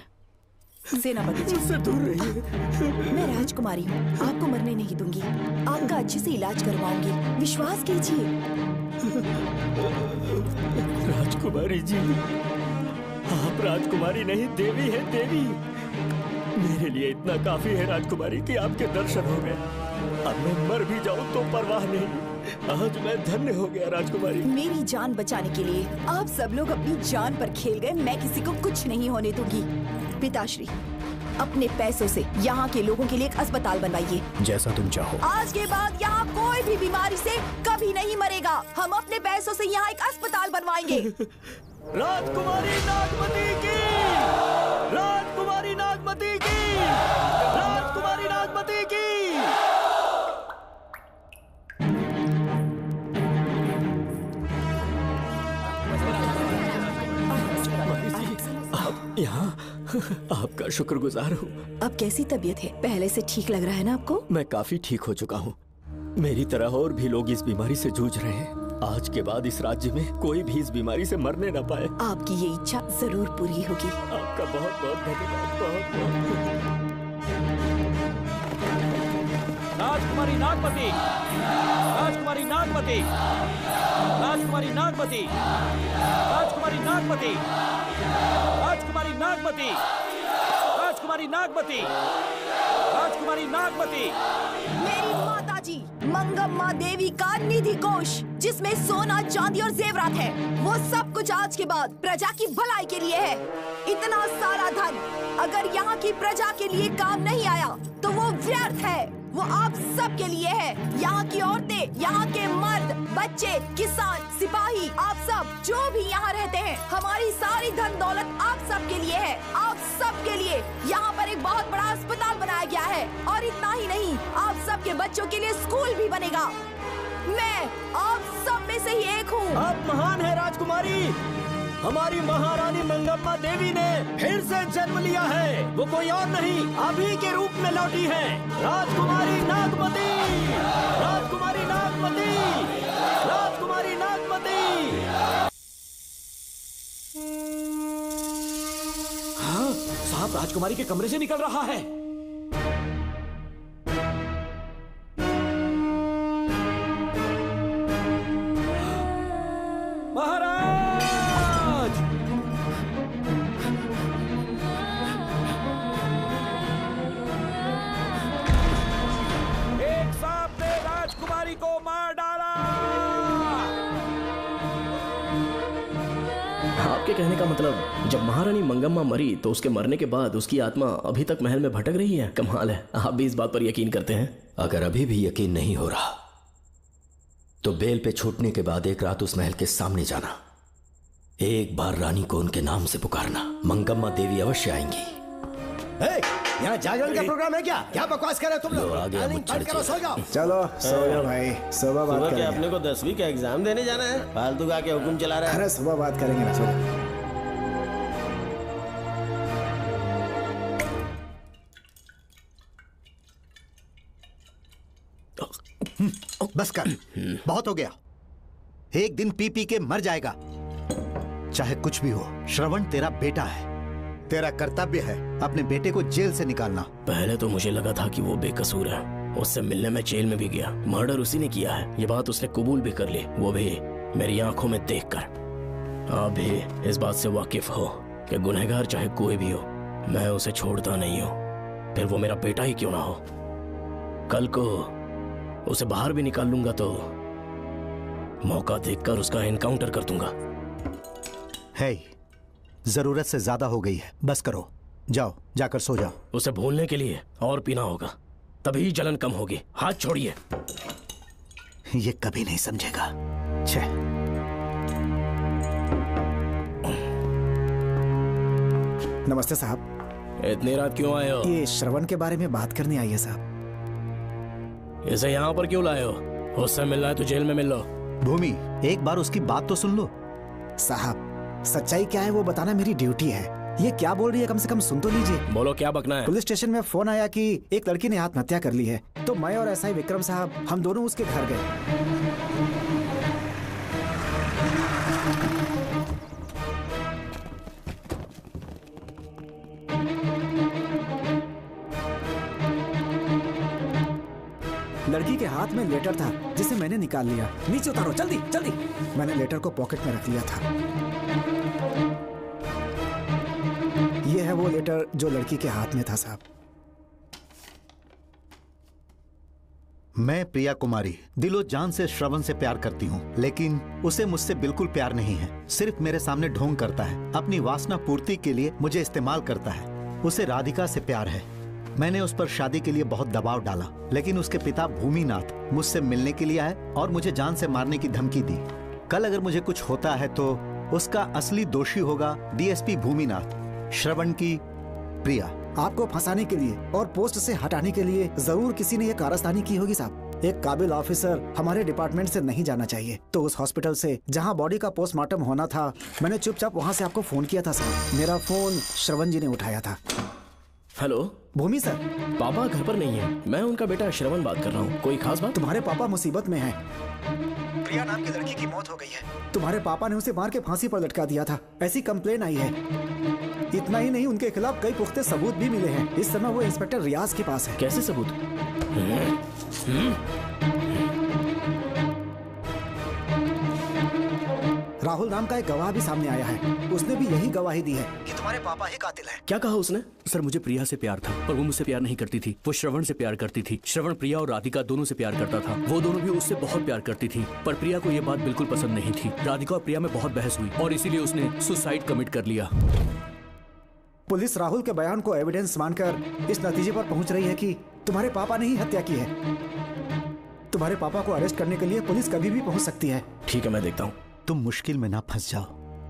सेनापति जी, मुझसे दूर रहिए। मैं राजकुमारी हूँ, आपको मरने नहीं दूंगी। आपका अच्छे से इलाज करवाऊंगी, विश्वास कीजिए। राजकुमारी जी, आप राजकुमारी नहीं देवी है, देवी। मेरे लिए इतना काफी है राजकुमारी कि आपके दर्शन हो गए। अब मैं मर भी जाऊं तो परवाह नहीं। आज मैं धन्य हो गया राजकुमारी। मेरी जान बचाने के लिए आप सब लोग अपनी जान पर खेल गए। मैं किसी को कुछ नहीं होने दूंगी। पिताश्री, अपने पैसों से यहाँ के लोगों के लिए एक अस्पताल बनवाइए। जैसा तुम चाहो। आज के बाद यहाँ कोई भी बीमारी से कभी नहीं मरेगा। हम अपने पैसों से यहाँ एक अस्पताल बनवाएंगे। राजकुमारी नागमती की, राजकुमारी नागमती की, राजकुमारी नागमती की। यहाँ आपका शुक्रगुजार हूँ। अब कैसी तबीयत है? पहले से ठीक लग रहा है ना आपको? मैं काफी ठीक हो चुका हूँ। मेरी तरह और भी लोग इस बीमारी से जूझ रहे हैं। आज के बाद इस राज्य में कोई भी इस बीमारी से मरने न पाए। आपकी ये इच्छा जरूर पूरी होगी। आपका बहुत बहुत धन्यवाद। बहुत बहुत। राजकुमारी नागमती, राजकुमारी नागमती, राजकुमारी नागमती, राजकुमारी नागमती, राजकुमारी नागमती, राजकुमारी नागमती, राजकुमारी नागमती। मेरी माताजी मंगम्मा देवी का निधि कोष, जिसमें सोना, चांदी और जेवरात है, वो सब कुछ आज के बाद प्रजा की भलाई के लिए है। इतना सारा धन अगर यहाँ की प्रजा के लिए काम नहीं आया तो वो व्यर्थ है। वो आप सब के लिए है। यहाँ की औरतें, यहाँ के मर्द, बच्चे, किसान, सिपाही, आप सब जो भी यहाँ रहते हैं, हमारी सारी धन दौलत आप सब के लिए है। आप सब के लिए यहाँ पर एक बहुत बड़ा अस्पताल बनाया गया है। और इतना ही नहीं, आप सब के बच्चों के लिए स्कूल भी बनेगा। मैं आप सब में से ही एक हूँ। आप महान है राजकुमारी। हमारी महारानी मंगम्मा देवी ने फिर से जन्म लिया है। वो कोई और नहीं, अभी के रूप में लौटी है। राजकुमारी नागमती, राजकुमारी नागमती, राजकुमारी नागमती। हाँ, साहब राजकुमारी के कमरे से निकल रहा है। को मार डाला। आपके कहने का मतलब जब महारानी मंगम्मा मरी तो उसके मरने के बाद उसकी आत्मा अभी तक महल में भटक रही है? कमाल है, आप भी इस बात पर यकीन करते हैं? अगर अभी भी यकीन नहीं हो रहा तो बेल पे छूटने के बाद एक रात उस महल के सामने जाना, एक बार रानी को उनके नाम से पुकारना। मंगम्मा देवी अवश्य आएंगी। यहाँ जागरण का प्रोग्राम है क्या? क्या बकवास कर रहे हो तुम लोग? सो जाओ। चलो सो जाओ भाई, सुबह बात करेंगे। अपने को 10वीं का एग्जाम देने जाना है, फालतू का के हुक्म चला रहा है। अरे सुबह बात करेंगे ना, सो बस कर, बहुत हो गया। एक दिन पी पी के मर जाएगा, चाहे कुछ भी हो। श्रवण तेरा बेटा है, तेरा कर्तव्य है अपने बेटे को जेल से निकालना। पहले तो मुझे लगा था कि वो बेकसूर है, उससे मिलने में जेल में भी गया। मर्डर उसी ने किया है, ये बात उसने कबूल भी कर ली, वो भी मेरी आंखों में देखकर। आप भी इस बात से वाकिफ हो कि गुनहगार चाहे कोई भी हो, मैं उसे छोड़ता नहीं हूँ। फिर वो मेरा बेटा ही क्यों ना हो। कल को उसे बाहर भी निकाल लूंगा तो मौका देखकर उसका एनकाउंटर कर दूंगा। है, जरूरत से ज्यादा हो गई है, बस करो, जाओ जाकर सो जाओ। उसे भूलने के लिए और पीना होगा, तभी जलन कम होगी। हाथ छोड़िए। ये कभी नहीं समझेगा। छे। नमस्ते साहब। इतनी रात क्यों आए हो? ये श्रवण के बारे में बात करनी आई है साहब। इसे यहाँ पर क्यों लाए हो? उससे मिलना है तो जेल में मिल लो। भूमि, एक बार उसकी बात तो सुन लो। साहब, सच्चाई क्या है वो बताना मेरी ड्यूटी है। ये क्या बोल रही है, कम से कम सुन तो लीजिए। बोलो, क्या बकना है? पुलिस स्टेशन में फोन आया कि एक लड़की ने आत्महत्या कर ली है, तो मैं और एसआई विक्रम साहब हम दोनों उसके घर गए। लड़की के हाथ में लेटर था जिसे मैंने निकाल लिया। नीचे उतारो, जल्दी जल्दी। मैंने लेटर को पॉकेट में रख लिया था। ये है वो लेटर जो लड़की के हाथ में था साहब। मैं प्रिया कुमारी दिलो जान से श्रवण से प्यार करती हूँ, लेकिन उसे मुझसे बिल्कुल प्यार नहीं है। सिर्फ मेरे सामने ढोंग करता है, अपनी वासना पूर्ति के लिए मुझे इस्तेमाल करता है। उसे राधिका से प्यार है। मैंने उस पर शादी के लिए बहुत दबाव डाला, लेकिन उसके पिता भूमिनाथ मुझसे मिलने के लिए आए और मुझे जान से मारने की धमकी दी। कल अगर मुझे कुछ होता है तो उसका असली दोषी होगा डीएसपी भूमिनाथ। श्रवण की प्रिया। आपको फंसाने के लिए और पोस्ट से हटाने के लिए जरूर किसी ने ये कारस्तानी की होगी साहब। एक काबिल ऑफिसर हमारे डिपार्टमेंट से नहीं जाना चाहिए। तो उस हॉस्पिटल से जहां बॉडी का पोस्टमार्टम होना था, मैंने चुपचाप वहां से आपको फोन किया था साहब। मेरा फोन श्रवण जी ने उठाया था। हेलो भूमि सर। पापा घर पर नहीं है, मैं उनका बेटा श्रवण बात कर रहा हूँ। कोई खास बात? तुम्हारे पापा मुसीबत में हैं। प्रिया नाम की लड़की की मौत हो गई है। तुम्हारे पापा ने उसे मार के फांसी पर लटका दिया था, ऐसी कंप्लेन आई है। इतना ही नहीं, उनके खिलाफ कई पुख्ते सबूत भी मिले हैं। इस समय वो इंस्पेक्टर रियाज के पास है। कैसे सबूत? राहुल नाम का एक गवाह भी सामने आया है। उसने भी यही गवाही दी है कि तुम्हारे पापा ही कातिल हैं। क्या कहा उसने? सर, मुझे प्रिया से प्यार था, पर वो मुझसे प्यार नहीं करती थी। वो श्रवण से प्यार करती थी। श्रवण प्रिया और राधिका दोनों से प्यार करता था। वो दोनों भी उससे बहुत प्यार करती थी, पर प्रिया को ये बात बिल्कुल पसंद नहीं थी। राधिका और प्रिया में बहुत बहस हुई और इसीलिए उसने सुसाइड कमिट कर लिया। पुलिस राहुल के बयान को एविडेंस मानकर इस नतीजे पर पहुंच रही है कि तुम्हारे पापा ने ही हत्या की है। तुम्हारे पापा को अरेस्ट करने के लिए पुलिस कभी भी पहुंच सकती है। ठीक है, मैं देखता हूँ। तुम मुश्किल में ना फंस जाओ,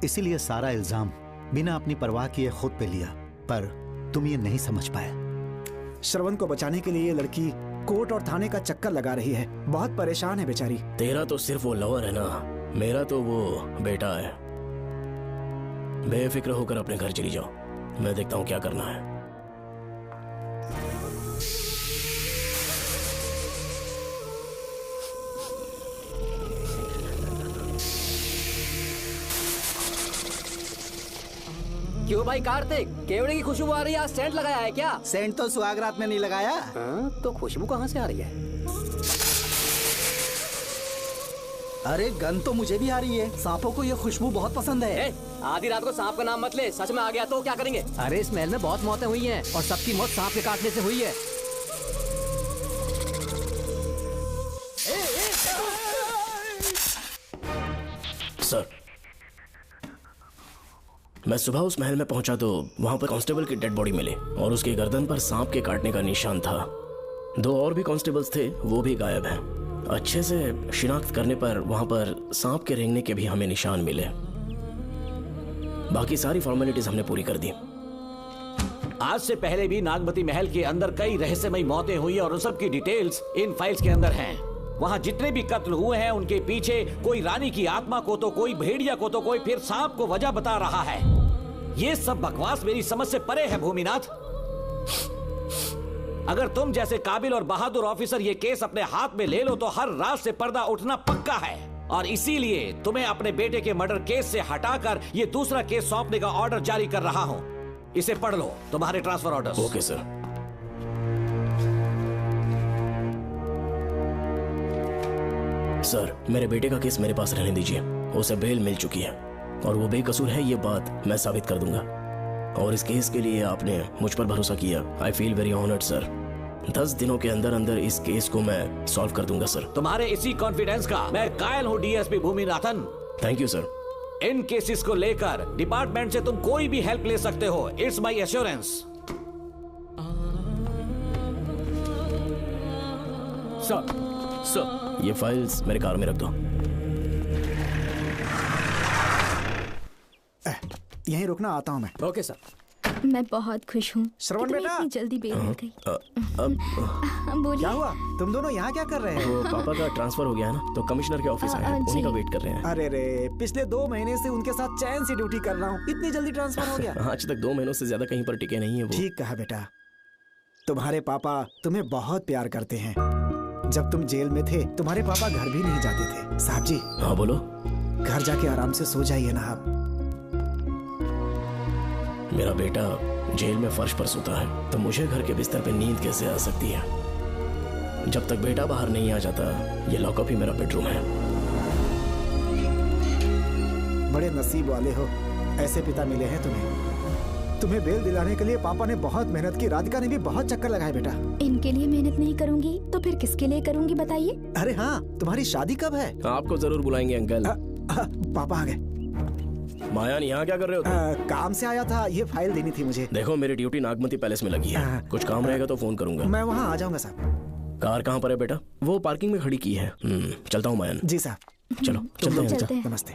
इसीलिए सारा इल्जाम बिना अपनी परवाह किए खुद पे लिया, पर तुम ये नहीं समझ पाए। श्रवण को बचाने के लिए ये लड़की कोर्ट और थाने का चक्कर लगा रही है। बहुत परेशान है बेचारी। तेरा तो सिर्फ वो लवर है ना, मेरा तो वो बेटा है। बेफिक्र होकर अपने घर चली जाओ, मैं देखता हूँ क्या करना है। क्यों भाई कार्तिक, केवड़े की खुशबू आ रही है, आज सेंट लगाया है क्या? सेंट तो सुहागरात में नहीं लगाया। तो खुशबू कहाँ से आ रही है? अरे गन तो मुझे भी आ रही है। सांपों को ये खुशबू बहुत पसंद है। आधी रात को सांप का नाम मत ले, सच में आ गया तो क्या करेंगे? अरे इस महल में बहुत मौतें हुई हैं और सबकी मौत सांप के काटने से हुई है। सर, मैं सुबह उस महल में पहुंचा तो वहां पर कांस्टेबल की डेड बॉडी मिली और उसकी गर्दन पर सांप के काटने का निशान था। 2 और भी कांस्टेबल्स थे, वो भी गायब हैं। अच्छे से शिनाख्त करने पर वहां पर सांप के रेंगने के भी हमें निशान मिले। बाकी सारी फॉर्मेलिटीज हमने पूरी कर दी। आज से पहले भी नागमती महल के अंदर कई रहस्यमयी मौतें हुई और उन सब की डिटेल्स इन फाइल्स के अंदर हैं। वहाँ जितने भी कत्ल हुए हैं उनके पीछे कोई रानी की आत्मा को तो कोई भेड़िया को तो कोई फिर सांप को वजह बता रहा है। ये सब बकवास मेरी समझ से परे है भूमिनाथ। अगर तुम जैसे काबिल और बहादुर ऑफिसर ये केस अपने हाथ में ले लो तो हर रात से पर्दा उठना पक्का है, और इसीलिए तुम्हें अपने बेटे के मर्डर केस से हटाकर ये दूसरा केस सौंपने का ऑर्डर जारी कर रहा हूं। इसे पढ़ लो, तुम्हारे transfer order. Okay sir. Sir, मेरे बेटे का केस मेरे पास रहने दीजिए। उसे बेल मिल चुकी है और वो बेकसूर है, ये बात मैं साबित कर दूंगा। और इस केस के लिए आपने मुझ पर भरोसा किया। I feel very honoured sir. 10 दिनों के अंदर अंदर इस केस को मैं सॉल्व कर दूंगा सर। तुम्हारे इसी कॉन्फिडेंस का मैं कायल हूँ DSP Bhuminathan. Thank you sir. In cases को लेकर डिपार्टमेंट से तुम कोई भी हेल्प ले सकते हो। It's my assurance. सर ये फाइल्स मेरे कार में रख दो। यहीं रुकना, आता हूँ मैं। Okay sir. मैं बहुत खुश हूँ। श्रवण बेटा, इतनी जल्दी बेल मिल गई। बोलिए। क्या हुआ? तुम दोनों यहाँ क्या कर रहे हो? वो पापा का ट्रांसफर हो गया है ना, तो कमिश्नर के ऑफिस आए हैं, उन्हीं का वेट कर रहे हैं। अरे रे, पिछले 2 महीने से उनके साथ चैन से ड्यूटी कर रहा हूँ, इतनी जल्दी ट्रांसफर हो गया? आज तक 2 महीनों से ज्यादा कहीं पर टिके नहीं है वो। ठीक कहा बेटा। तुम्हारे पापा तुम्हें बहुत प्यार करते हैं। जब तुम जेल में थे तुम्हारे पापा घर भी नहीं जाते थे। साहब जी। हाँ बोलो। घर जाके आराम से सो जाइए ना आप। मेरा बेटा जेल में फर्श पर सोता है तो मुझे घर के बिस्तर पे नींद कैसे आ सकती है? जब तक बेटा बाहर नहीं आ जाता, ये लॉकअप ही मेरा बेडरूम है। बड़े नसीब वाले हो, ऐसे पिता मिले हैं तुम्हें। तुम्हें बेल दिलाने के लिए पापा ने बहुत मेहनत की, राधिका ने भी बहुत चक्कर लगाए बेटा। इनके लिए मेहनत नहीं करूंगी तो फिर किसके लिए करूंगी बताइए? अरे हाँ, तुम्हारी शादी कब है? आपको जरूर बुलाएंगे अंकल। पापा आ गए। मायान, यहाँ क्या कर रहे हो तुम? काम से आया था, ये फाइल देनी थी मुझे। देखो मेरी ड्यूटी नागमती पैलेस में लगी है, कुछ काम रहेगा तो फोन करूंगा। मैं वहाँ आ जाऊंगा साहब। कार कहाँ पर है बेटा? वो पार्किंग में खड़ी की है। चलता हूँ मायान। जी साहब। चलो चलते हैं। नमस्ते।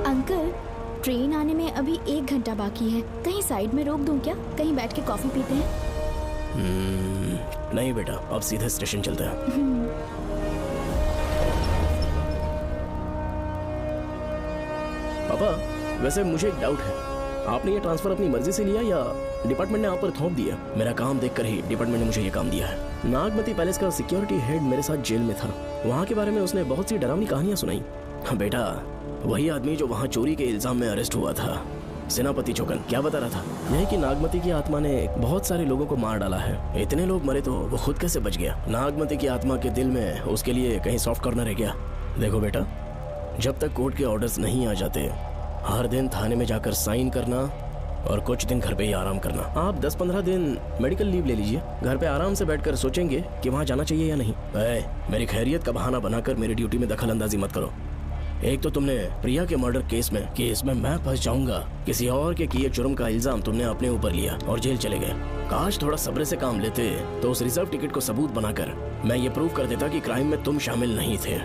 अंकल, ट्रेन आने में अभी 1 घंटा बाकी है। कहीं साइड में रोक दूं क्या? कहीं बैठ के कॉफी पीते हैं? नहीं बेटा, अब सीधे स्टेशन चलते हैं। पापा, वैसे मुझे एक डाउट है। आपने ये ट्रांसफर अपनी मर्जी से लिया या डिपार्टमेंट ने आप पर थोप दिया? मेरा काम देखकर ही डिपार्टमेंट ने मुझे ये काम दिया है। नागमती पैलेस का सिक्योरिटी हेड मेरे साथ जेल में था। वहाँ के बारे में उसने बहुत सी डरावनी कहानियां सुनाई। हाँ बेटा, वही आदमी जो वहाँ चोरी के इल्जाम में अरेस्ट हुआ था, सेनापति चौकन, क्या बता रहा था? यही कि नागमती की आत्मा ने बहुत सारे लोगों को मार डाला है। इतने लोग मरे तो वो खुद कैसे बच गया? नागमती की आत्मा के दिल में उसके लिए कहीं सॉफ्ट कॉर्नर है क्या? देखो बेटा, जब तक कोर्ट के ऑर्डर्स नहीं आ जाते, हर दिन थाने में जाकर साइन करना और कुछ दिन घर पे ही आराम करना। आप 10-15 दिन मेडिकल लीव ले लीजिए। घर पे आराम से बैठकर सोचेंगे कि वहाँ जाना चाहिए या नहीं। मेरी खैरियत का बहाना बनाकर मेरी ड्यूटी में दखल अंदाजी मत करो। एक तो तुमने प्रिया के मर्डर केस में कि इसमें मैं फंस जाऊंगा, किसी और के किए जुर्म का इल्जाम तुमने अपने ऊपर लिया और जेल चले गए। काश थोड़ा सब्र से काम लेते तो उस रिजर्व टिकट को सबूत बनाकर मैं ये प्रूव कर देता कि क्राइम में तुम शामिल नहीं थे।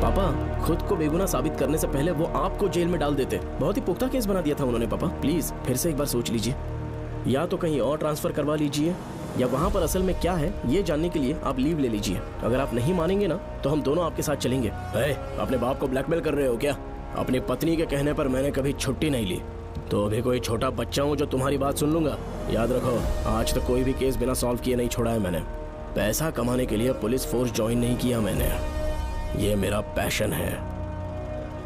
पापा, खुद को बेगुनाह साबित करने से पहले वो आपको जेल में डाल देते। बहुत ही पुख्ता केस बना दिया था उन्होंने। पापा प्लीज फिर से एक बार सोच लीजिए। या तो कहीं और ट्रांसफर करवा लीजिए या वहाँ पर असल में क्या है ये जानने के लिए आप लीव ले लीजिए। अगर आप नहीं मानेंगे ना तो हम दोनों आपके साथ चलेंगे। अपने बाप को ब्लैकमेल कर रहे हो क्या? अपनी पत्नी के कहने पर मैंने कभी छुट्टी नहीं ली, तो अभी कोई छोटा बच्चा हूँ जो तुम्हारी बात सुन लूंगा? याद रखो, आज तक कोई भी केस बिना सॉल्व किए नहीं छोड़ा है मैंने। पैसा कमाने के लिए पुलिस फोर्स ज्वाइन नहीं किया मैंने, ये मेरा पैशन है।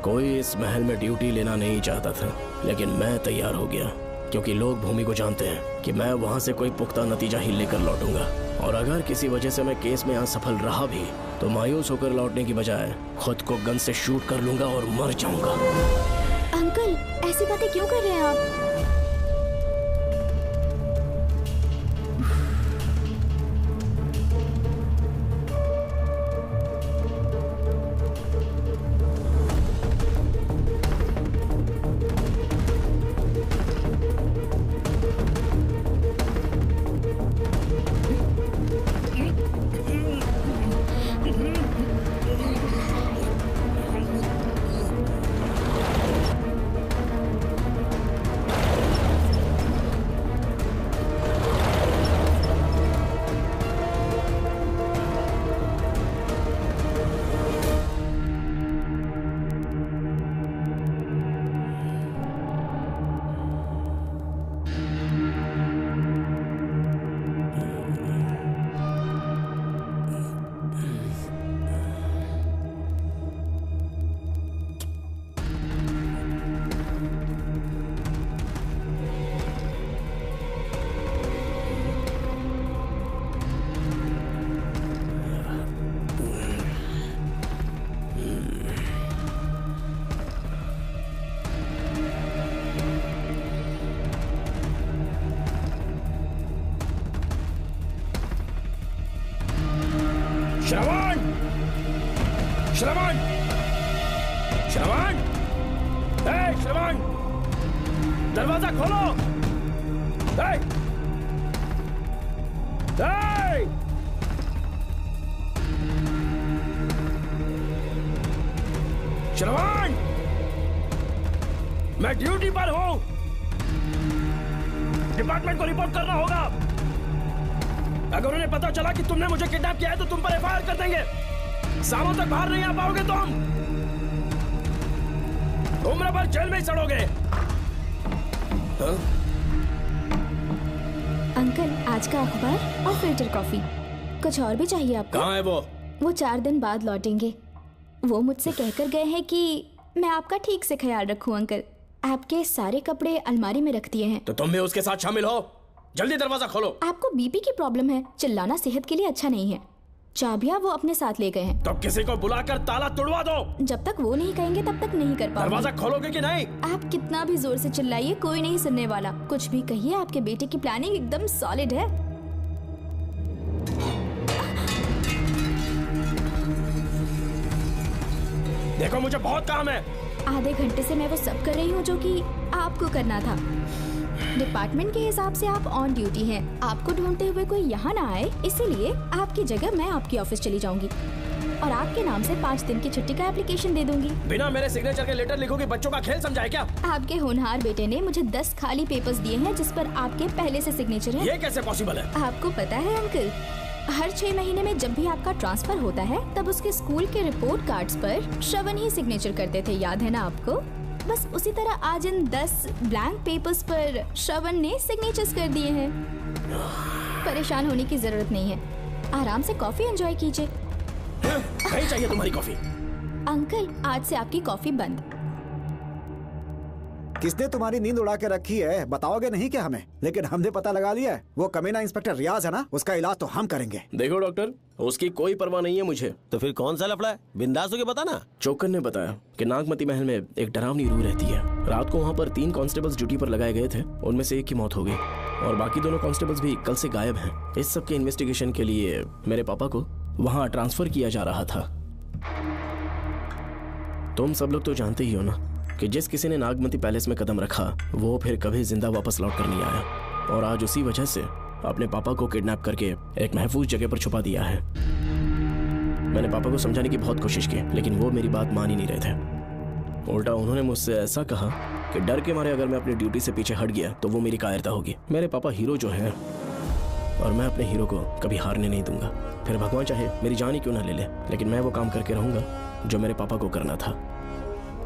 कोई इस महल में ड्यूटी लेना नहीं चाहता था, लेकिन मैं तैयार हो गया क्योंकि लोग भूमि को जानते हैं कि मैं वहां से कोई पुख्ता नतीजा ही लेकर लौटूंगा। और अगर किसी वजह से मैं केस में असफल रहा भी तो मायूस होकर लौटने की बजाय खुद को गन से शूट कर लूंगा और मर जाऊंगा। अंकल, ऐसी बातें क्यों कर रहे हैं आप? श्रवण, श्रवण, श्रवण, ए श्रवण, दरवाजा खोलो। ए, ए, श्रवण, मैं ड्यूटी पर हूं। डिपार्टमेंट को रिपोर्ट करना होगा। अगर उन्हें पता चला कि तुमने मुझे किडनैप किया है तो तुम पर एफआईआर कर देंगे। सालों तक बाहर नहीं आ पाओगे तुम। उम्र भर जेल में ही सड़ोगे। अंकल, आज का अखबार और फिल्टर कॉफी। कुछ और भी चाहिए आपको? कहाँ है वो? वो 4 दिन बाद लौटेंगे। वो मुझसे कहकर गए हैं कि मैं आपका ठीक से ख्याल रखूं अंकल। आपके सारे कपड़े अलमारी में रख दिए हैं। तो तुम भी उसके साथ शामिल हो। जल्दी दरवाजा खोलो। आपको बीपी की प्रॉब्लम है, चिल्लाना सेहत के लिए अच्छा नहीं है। चाबियां वो अपने साथ ले गए हैं। तो किसी को बुलाकर ताला तोड़वा दो। जब तक वो नहीं कहेंगे तब तक नहीं कर पाऊंगी। दरवाजा खोलोगे कि नहीं? आप कितना भी जोर से चिल्लाइए, कोई नहीं सुनने वाला। कुछ भी कहिए, आपके बेटे की प्लानिंग एकदम सॉलिड है। देखो मुझे बहुत काम है। आधे घंटे से मैं वो सब कर रही हूँ जो कि आपको करना था। डिपार्टमेंट के हिसाब से आप ऑन ड्यूटी हैं। आपको ढूंढते हुए कोई यहाँ ना आए, इसीलिए आपकी जगह मैं आपकी ऑफिस चली जाऊंगी और आपके नाम से 5 दिन की छुट्टी का एप्लीकेशन दे दूंगी। बिना मेरे सिग्नेचर के लेटर लिखोगे? बच्चों का खेल समझा है क्या? आपके होनहार बेटे ने मुझे 10 खाली पेपर्स दिए हैं जिस पर आपके पहले से सिग्नेचर है। ये कैसे पॉसिबल है? आपको पता है अंकल, हर 6 महीने में जब भी आपका ट्रांसफर होता है तब उसके स्कूल के रिपोर्ट कार्ड्स पर श्रवण ही सिग्नेचर करते थे, याद है ना आपको? बस उसी तरह आज इन 10 ब्लैंक पेपर्स पर श्रवण ने सिग्नेचर्स कर दिए हैं। परेशान होने की जरूरत नहीं है, आराम से कॉफी एंजॉय कीजिए। नहीं चाहिए तुम्हारी कॉफी। अंकल, आज से आपकी कॉफी बंद। किसने तुम्हारी नींद उड़ा के रखी है? बताओगे नहीं क्या हमें? लेकिन हमने पता लगा लिया है। वो कमीना इंस्पेक्टर रियाज है ना, उसका इलाज तो हम करेंगे। देखो डॉक्टर, उसकी कोई परवाह नहीं है मुझे। तो फिर कौन सा लफड़ा है? बिंदास होके बता ना। चोकर ने बताया कि नागमती महल में एक डरावनी रूह रहती है। रात को वहाँ पर 3 कांस्टेबल्स ड्यूटी पर लगाए गए थे। उनमें से एक की मौत हो गई और बाकी दोनों कांस्टेबल्स भी कल से गायब हैं। इस सब के इन्वेस्टिगेशन के लिए मेरे पापा को वहाँ ट्रांसफर किया जा रहा था। तुम सब लोग तो जानते ही हो ना कि जिस किसी ने नागमती पैलेस में कदम रखा वो फिर कभी जिंदा वापस लौट कर नहीं आया। और आज उसी वजह से अपने पापा को किडनैप करके एक महफूज जगह पर छुपा दिया है। मैंने पापा को समझाने की बहुत कोशिश की, लेकिन वो मेरी बात मान ही नहीं रहे थे। उल्टा उन्होंने मुझसे ऐसा कहा कि डर के मारे अगर मैं अपनी ड्यूटी से पीछे हट गया तो वो मेरी कायरता होगी। मेरे पापा हीरो जो है और मैं अपने हीरो को कभी हारने नहीं दूंगा। फिर भगवान चाहे मेरी जान ही क्यों ना ले ले, लेकिन मैं वो काम करके रहूंगा जो मेरे पापा को करना था।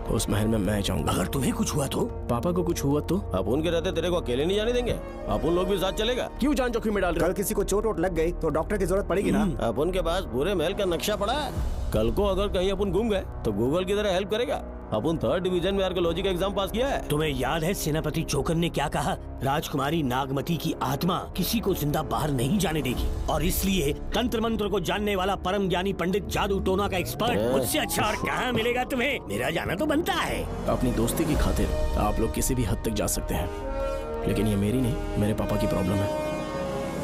उस महल में मैं जाऊंगा। अगर तुम्हें कुछ हुआ तो? पापा को कुछ हुआ तो? अपुन के रहते तेरे को अकेले नहीं जाने देंगे। अपुन लोग भी साथ चलेगा। क्यों जान जोखिम में डाल रहे? कल किसी को चोट वोट लग गई तो डॉक्टर की जरूरत पड़ेगी ना। अपुन के पास पूरे महल का नक्शा पड़ा है। कल को अगर कहीं अपन गुम गए तो गूगल की तरह हेल्प करेगा। अपन 3rd डिवीजन में आर्कियोलॉजी का एग्जाम पास किया है। तुम्हें याद है सेनापति चोकर ने क्या कहा? राजकुमारी नागमती की आत्मा किसी को जिंदा बाहर नहीं जाने देगी और इसलिए तंत्र मंत्र को जानने वाला परम ज्ञानी पंडित जादू टोना का एक्सपर्ट मुझसे अच्छा और कहाँ मिलेगा तुम्हें? मेरा जाना तो बनता है। अपनी दोस्ती की खातिर आप लोग किसी भी हद तक जा सकते हैं, लेकिन ये मेरी नहीं, मेरे पापा की प्रॉब्लम है।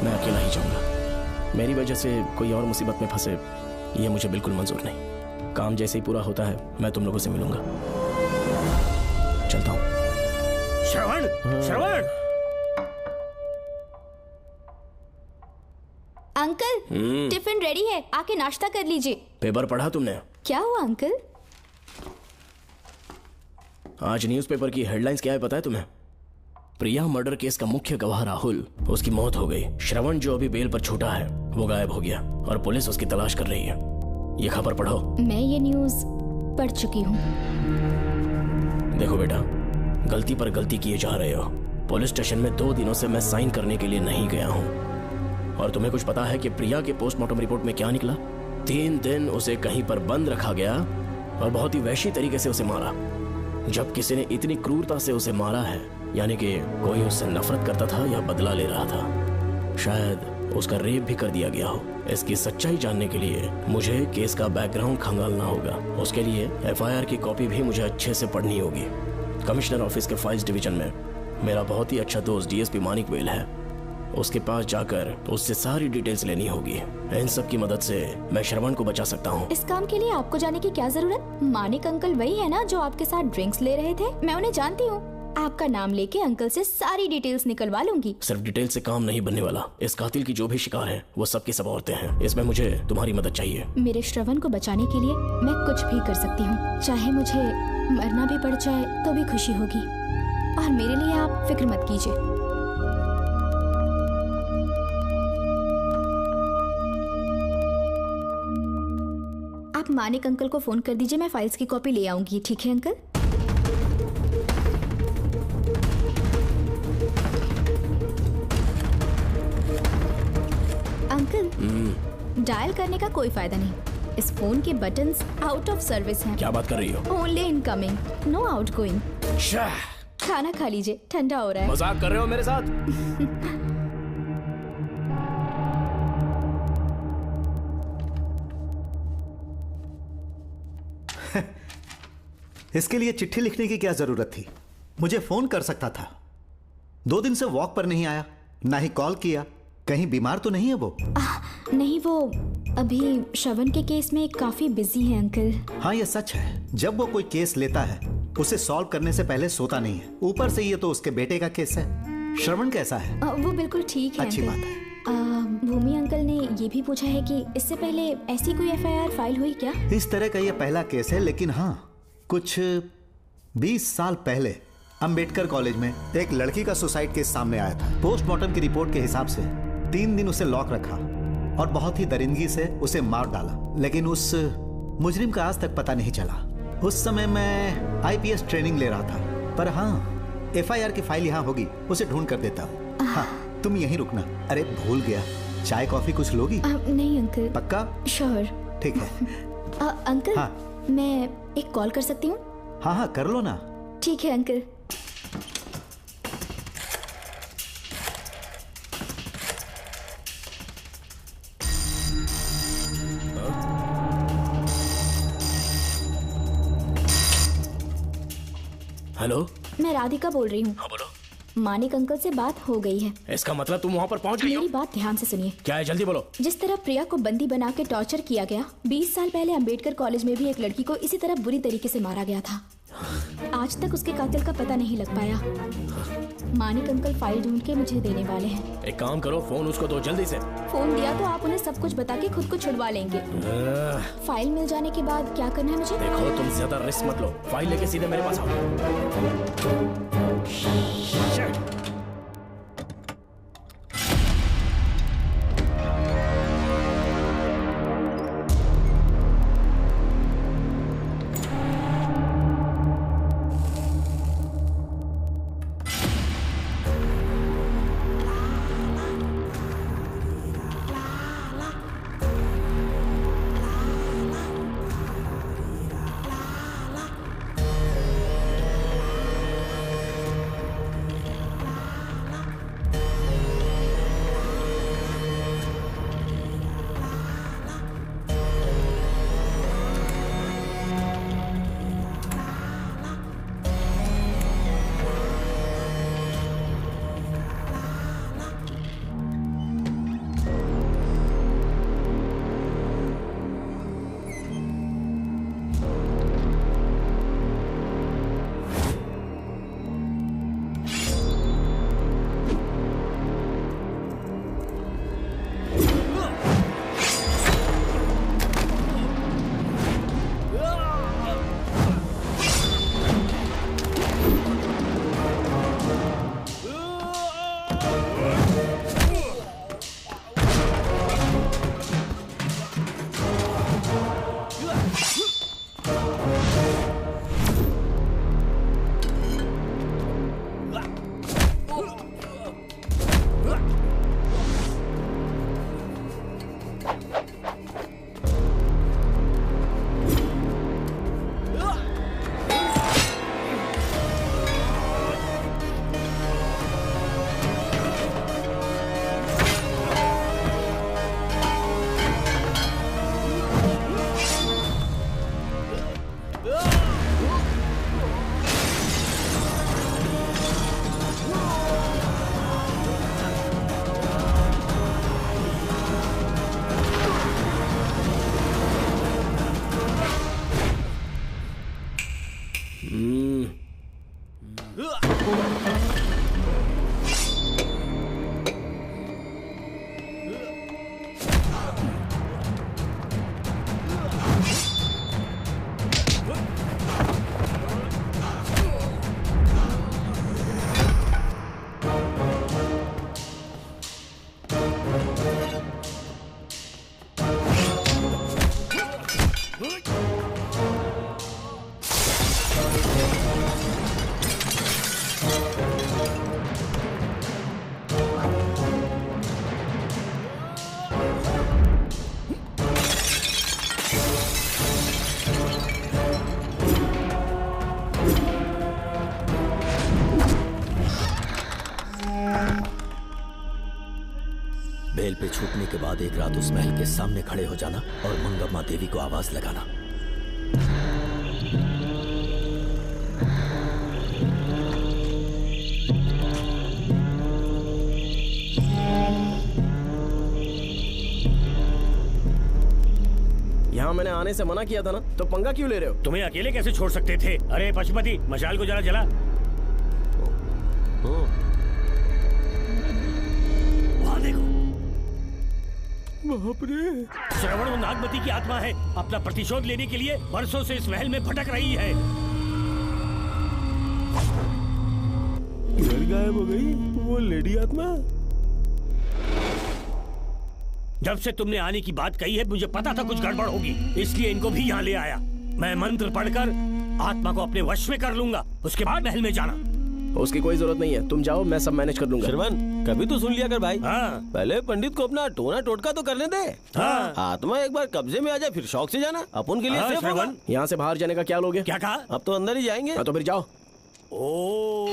मैं अकेला ही जाऊंगा। मेरी वजह से कोई और मुसीबत में फंसे ये मुझे बिल्कुल मंजूर नहीं। काम जैसे ही पूरा होता है मैं तुम लोगों से मिलूंगा। चलता हूँ। श्रवण, श्रवण। अंकल, टिफिन रेडी है, आके नाश्ता कर लीजिए। पेपर पढ़ा तुमने? क्या हुआ अंकल? आज न्यूज़पेपर की हेडलाइंस क्या है पता है तुम्हें? प्रिया मर्डर केस का मुख्य गवाह राहुल, उसकी मौत हो गई। श्रवण जो अभी बेल पर छूटा है वो गायब हो गया और पुलिस उसकी तलाश कर रही है। ये खबर पढ़ो। मैं ये न्यूज़ पढ़ चुकी हूँ। देखो बेटा, गलती पर गलती किए जा रहे हो। पुलिस स्टेशन में 2 दिनों से मैं साइन करने के लिए नहीं गया हूँ। और तुम्हें कुछ पता है कि प्रिया के पोस्टमार्टम रिपोर्ट में क्या निकला? 3 दिन उसे कहीं पर बंद रखा गया और बहुत ही वैश्य तरीके से उसे मारा। जब किसी ने इतनी क्रूरता से उसे मारा है, यानी कि कोई उससे नफरत करता था या बदला ले रहा था। शायद उसका रेप भी कर दिया गया हो। इसकी सच्चाई जानने के लिए मुझे केस का बैकग्राउंड खंगालना होगा। उसके लिए एफआईआर की कॉपी भी मुझे अच्छे से पढ़नी होगी। कमिश्नर ऑफिस के फाइल्स डिवीजन में मेरा बहुत ही अच्छा दोस्त डीएसपी मानिक वेल है। उसके पास जाकर उससे सारी डिटेल्स लेनी होगी। इन सब की मदद से मैं श्रवण को बचा सकता हूँ। इस काम के लिए आपको जाने की क्या जरूरत? मानिक अंकल वही है ना जो आपके साथ ड्रिंक्स ले रहे थे? मैं उन्हें जानती हूँ। आपका नाम लेके अंकल से सारी डिटेल्स निकलवा लूंगी। सिर्फ डिटेल से काम नहीं बनने वाला। इस कातिल की जो भी शिकार है वो सबकी सब औरतें हैं। इसमें मुझे तुम्हारी मदद चाहिए। मेरे श्रवण को बचाने के लिए मैं कुछ भी कर सकती हूँ। चाहे मुझे मरना भी पड़ जाए तो भी खुशी होगी। और मेरे लिए आप फिक्र मत कीजिए। आप मानिक अंकल को फोन कर दीजिए, मैं फाइल्स की कॉपी ले आऊंगी। ठीक है अंकल? अंकल, डायल करने का कोई फायदा नहीं। इस फोन के बटन्स आउट ऑफ सर्विस हैं। क्या बात कर रही हो? Only incoming, no outgoing. खाना खा लीजिए, ठंडा हो रहा है। मजाक कर रहे हो मेरे साथ? इसके लिए चिट्ठी लिखने की क्या जरूरत थी? मुझे फोन कर सकता था। 2 दिन से वॉक पर नहीं आया, ना ही कॉल किया। कहीं बीमार तो नहीं है वो? नहीं, वो अभी श्रवण के केस में काफी बिजी है अंकल। हाँ, ये सच है। जब वो कोई केस लेता है उसे सॉल्व करने से पहले सोता नहीं है। ऊपर से ये तो उसके बेटे का केस है। श्रवण कैसा है? वो बिल्कुल ठीक है। अच्छी अंकल। बात है। भूमि अंकल ने ये भी पूछा है कि इससे पहले ऐसी कोई FIR फाइल हुई क्या? इस तरह का ये पहला केस है, लेकिन हाँ, कुछ 20 साल पहले अंबेडकर कॉलेज में एक लड़की का सुसाइड केस सामने आया था। पोस्टमार्टम की रिपोर्ट के हिसाब से 3 दिन उसे लॉक रखा और बहुत ही दरिंदगी से उसे मार डाला। लेकिन उस मुजरिम का आज तक पता नहीं चला। उस समय मैं IPS ट्रेनिंग ले रहा था। पर हाँ, FIR की फाइल यहाँ होगी, उसे ढूंढ कर देता हूँ। हाँ, तुम यहीं रुकना। अरे भूल गया, चाय कॉफी कुछ लोगी? नहीं अंकल। पक्का? श्योर। ठीक है। अंकल, हाँ। मैं एक कॉल कर सकती हूँ? हाँ हाँ, कर लो ना। ठीक है अंकल। हेलो, मैं राधिका बोल रही हूँ। हाँ बोलो। मानिक अंकल से बात हो गई है। इसका मतलब तुम वहाँ पर पहुँच गई हो? मेरी बात ध्यान से सुनिए। क्या है, जल्दी बोलो। जिस तरह प्रिया को बंदी बना के टॉर्चर किया गया, 20 साल पहले अंबेडकर कॉलेज में भी एक लड़की को इसी तरह बुरी तरीके से मारा गया था। आज तक उसके कातिल का पता नहीं लग पाया। मानिक अंकल फाइल ढूंढ के मुझे देने वाले हैं। एक काम करो, फोन उसको दो जल्दी से। फोन दिया तो आप उन्हें सब कुछ बता के खुद को छुड़वा लेंगे। फाइल मिल जाने के बाद क्या करना है मुझे? देखो, तुम ज्यादा रिस्क मत लो। फाइल लेके सीधे मेरे पास आओ। के बाद एक रात उस महल के सामने खड़े हो जाना और मंगम्मा देवी को आवाज लगाना। यहाँ मैंने आने से मना किया था ना, तो पंगा क्यों ले रहे हो? तुम्हें अकेले कैसे छोड़ सकते थे? अरे पशुपति, मशाल को जरा जला। वहाँ देखो। बाप रे! श्रवण वो नागमती की आत्मा है, अपना प्रतिशोध लेने के लिए वर्षों से इस महल में भटक रही है। गायब हो गई वो लेडी आत्मा। जब से तुमने आने की बात कही है मुझे पता था कुछ गड़बड़ होगी, इसलिए इनको भी यहाँ ले आया। मैं मंत्र पढ़कर आत्मा को अपने वश में कर लूंगा, उसके बाद महल में जाना। उसकी कोई जरूरत नहीं है, तुम जाओ, मैं सब मैनेज कर लूंगा। श्रवण, कभी तो सुन लिया कर भाई। हाँ। पहले पंडित को अपना टोना टोटका तो करने दे। हाँ। आत्मा एक बार कब्जे में आ जाए फिर शौक से जाना, अपन के लिए हाँ, सेफ होगा। यहाँ से बाहर जाने का क्या लोगे? क्या कहा? अब तो अंदर ही जाएंगे। हाँ, तो फिर जाओ। ओम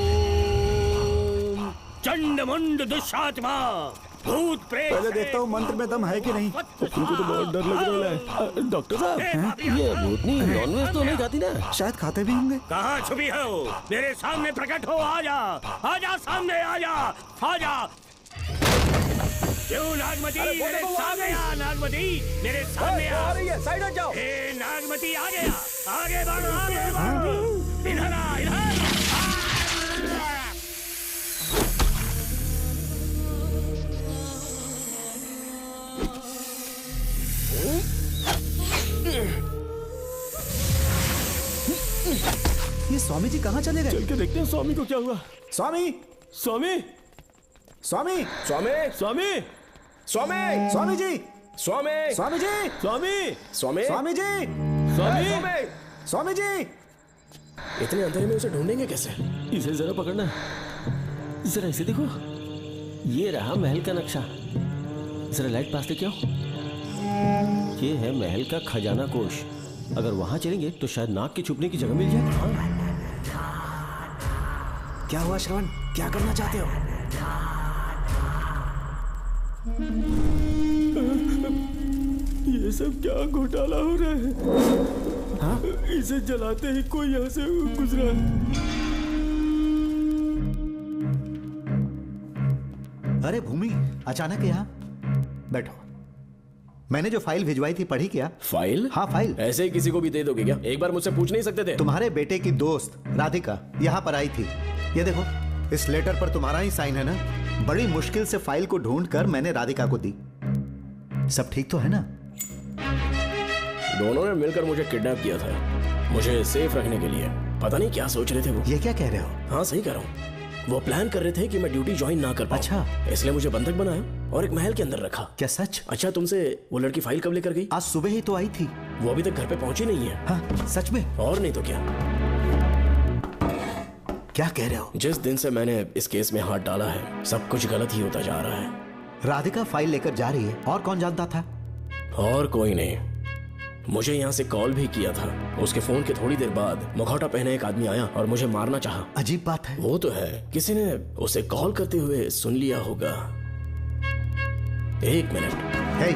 चंडमुंड दुष्टात्मा भूत प्रेत। पहले देखता हूँ मंत्र में दम है कि नहीं। तुमको तो बहुत डर लग रहा है। डॉक्टर साहब, ये भूतनी नॉनवेज तो नहीं खाती ना? शायद खाते भी होंगे। कहाँ छुपी हो? मेरे सामने प्रकट हो, आजा, आजा सामने, आजा, आजा। क्यों नागमती मेरे सामने आ, नागमती मेरे सामने आ रही है, साइड हट जाओ। ए नागमती आ गया, आगे बढ़, आगे बढ़, इधर आ, इधर। ये स्वामी जी कहाँ चले गए? चल के देखते हैं स्वामी को क्या हुआ। स्वामी, स्वामी, स्वामी, स्वामी, स्वामी, स्वामी, स्वामी जी, स्वामी, स्वामी जी, स्वामी, स्वामी, स्वामी जी, स्वामी, स्वामी जी। इतने अंधेरे में उसे ढूंढेंगे कैसे? इसे जरा पकड़ना, जरा इसे देखो, ये रहा महल का नक्शा। जरा लाइट पास लेके आओ। ये है महल का खजाना कोष। अगर वहां चलेंगे तो शायद नाग के छुपने की जगह मिल जाए। क्या हुआ श्रवण, क्या करना चाहते हो? ये सब क्या घोटाला हो रहा है? हाँ? इसे जलाते ही कोई यहाँ से गुजरा है। अरे भूमि, अचानक यहाँ? बैठो। मैंने जो फाइल भिजवाई थी पढ़ी क्या? फाइल? हाँ फाइल। ऐसे ही किसी को भी दे दोगे क्या? एक बार मुझसे पूछ नहीं सकते थे? तुम्हारे बेटे की दोस्त राधिका यहाँ पर आई थी। ये देखो, इस लेटर पर तुम्हारा ही साइन है ना? बड़ी मुश्किल से फाइल को ढूंढकर मैंने राधिका को दी। सब ठीक तो है ना? दोनों ने मिलकर मुझे किडनैप किया था, मुझे सेफ रखने के लिए। पता नहीं क्या सोच रहे थे वो। ये क्या कह रहे हो? हाँ सही कह रहा हूँ। वो प्लान कर रहे थे कि मैं ड्यूटी ज्वाइन ना कर पाऊं। अच्छा। इसलिए मुझे बंधक बनाया और एक महल के अंदर रखा। क्या सच? अच्छा, तुमसे वो लड़की फाइल कब लेकर गई? आज सुबह ही तो आई थी। वो अभी तक घर पे पहुंची नहीं है। हाँ, सच में? और नहीं तो क्या। क्या कह रहे हो? जिस दिन से मैंने इस केस में हाथ डाला है सब कुछ गलत ही होता जा रहा है। राधिका फाइल लेकर जा रही है, और कौन जानता था? और कोई नहीं। मुझे यहाँ से कॉल भी किया था। उसके फोन के थोड़ी देर बाद मुखौटा पहने एक आदमी आया और मुझे मारना चाहा। अजीब बात है। वो तो है, किसी ने उसे कॉल करते हुए सुन लिया होगा। एक मिनट। हे,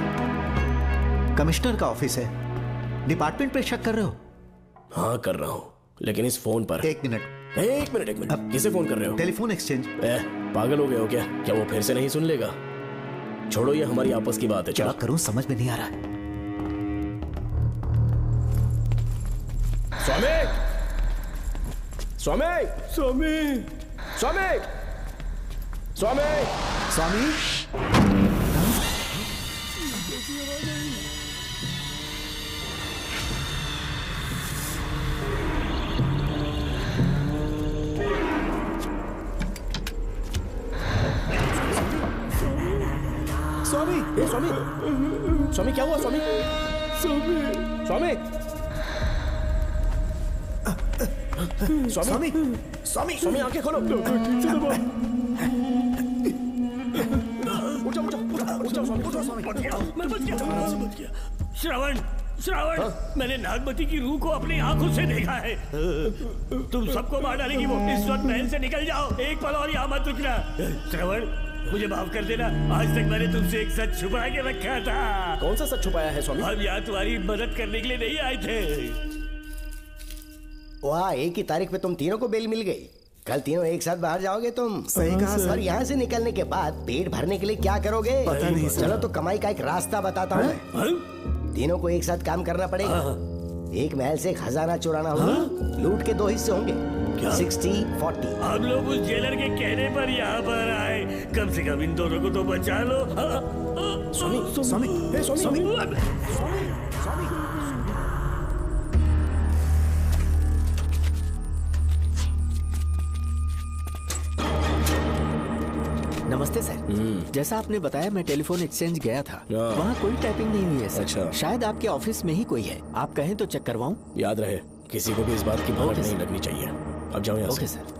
कमिश्नर का ऑफिस है, डिपार्टमेंट पे शक कर रहे हो? हाँ कर रहा हूँ, लेकिन इस फोन पर। एक मिनट। अब किसे फोन कर रहे हो? Telephone exchange. पागल हो गए हो क्या? क्या वो फिर से नहीं सुन लेगा? छोड़ो, ये हमारी आपस की बात है। क्या करूं समझ में नहीं आ रहा है। स्वामी, स्वामी, स्वामी, स्वामी, स्वामी, स्वामी। स्वामी, ए स्वामी, स्वामी क्या हुआ? स्वामी, स्वामी, स्वामी, स्वामी, स्वामी, स्वामी आंखें खोलो। उठो, उठो, उठो, स्वामी, उठो, स्वामी। मैं बच गया। श्रवण, श्रवण, मैंने नागमती की रूह को अपनी आंखों से देखा है। तुम सबको मार डालेगी वो। इस वक्त महल से निकल जाओ, एक पल और यहाँ मत रुकना। श्रवण, मुझे माफ कर देना। आज तक मैंने तुमसे एक सच छुपा के रखा था। कौन सा सच छुपाया है स्वामी? हम यहाँ तुम्हारी मदद करने के लिए नहीं आए थे। वाह, एक ही तारीख पे तुम तीनों को बेल मिल गई। कल तीनों एक साथ बाहर जाओगे तुम। सही कहा सर। और यहाँ से निकलने के बाद पेट भरने के लिए क्या करोगे? पता नहीं सर। चलो तो कमाई का एक रास्ता बताता हूँ मैं। तीनों को एक साथ काम करना पड़ेगा। एक महल से खजाना चुराना होगा। लूट के 2 हिस्से होंगे, 60-40। हम लोग उस जेलर के कहने पर यहाँ पर आए। कम से कम इन दोनों को तो बचा लो। स्वामी, स्वामी, हे स्वामी, नमस्ते सर। जैसा आपने बताया मैं टेलीफोन एक्सचेंज गया था, वहाँ कोई टाइपिंग नहीं हुई है सर। अच्छा। शायद आपके ऑफिस में ही कोई है, आप कहें तो चेक करवाऊं? याद रहे किसी को भी इस बात की भनक नहीं लगनी चाहिए। अब जाओ यहाँ ओके से। सर।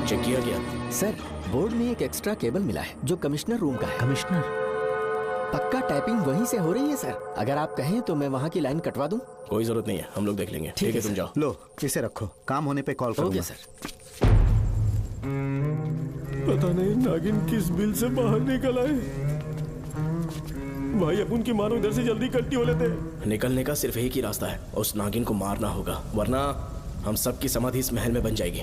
चेक किया गया सर। बोर्ड में एक एक्स्ट्रा केबल मिला है जो कमिश्नर रूम का है। कमिश्नर? पक्का टाइपिंग वहीं से हो रही है सर। अगर आप कहें तो मैं वहाँ की लाइन कटवा दूं? कोई जरूरत नहीं है, हम लोग देख लेंगे। ठीक है, तुम जाओ। लो इसे रखो, काम होने पे कॉल करूंगा। Okay sir. पता नहीं नागिन किस बिल से बाहर निकल आए। भाई अपन की मानो इधर से जल्दी कट्टी हो लेते। निकलने का सिर्फ एक ही रास्ता है, उस नागिन को मारना होगा, वरना हम सबकी समाधि इस महल में बन जाएगी।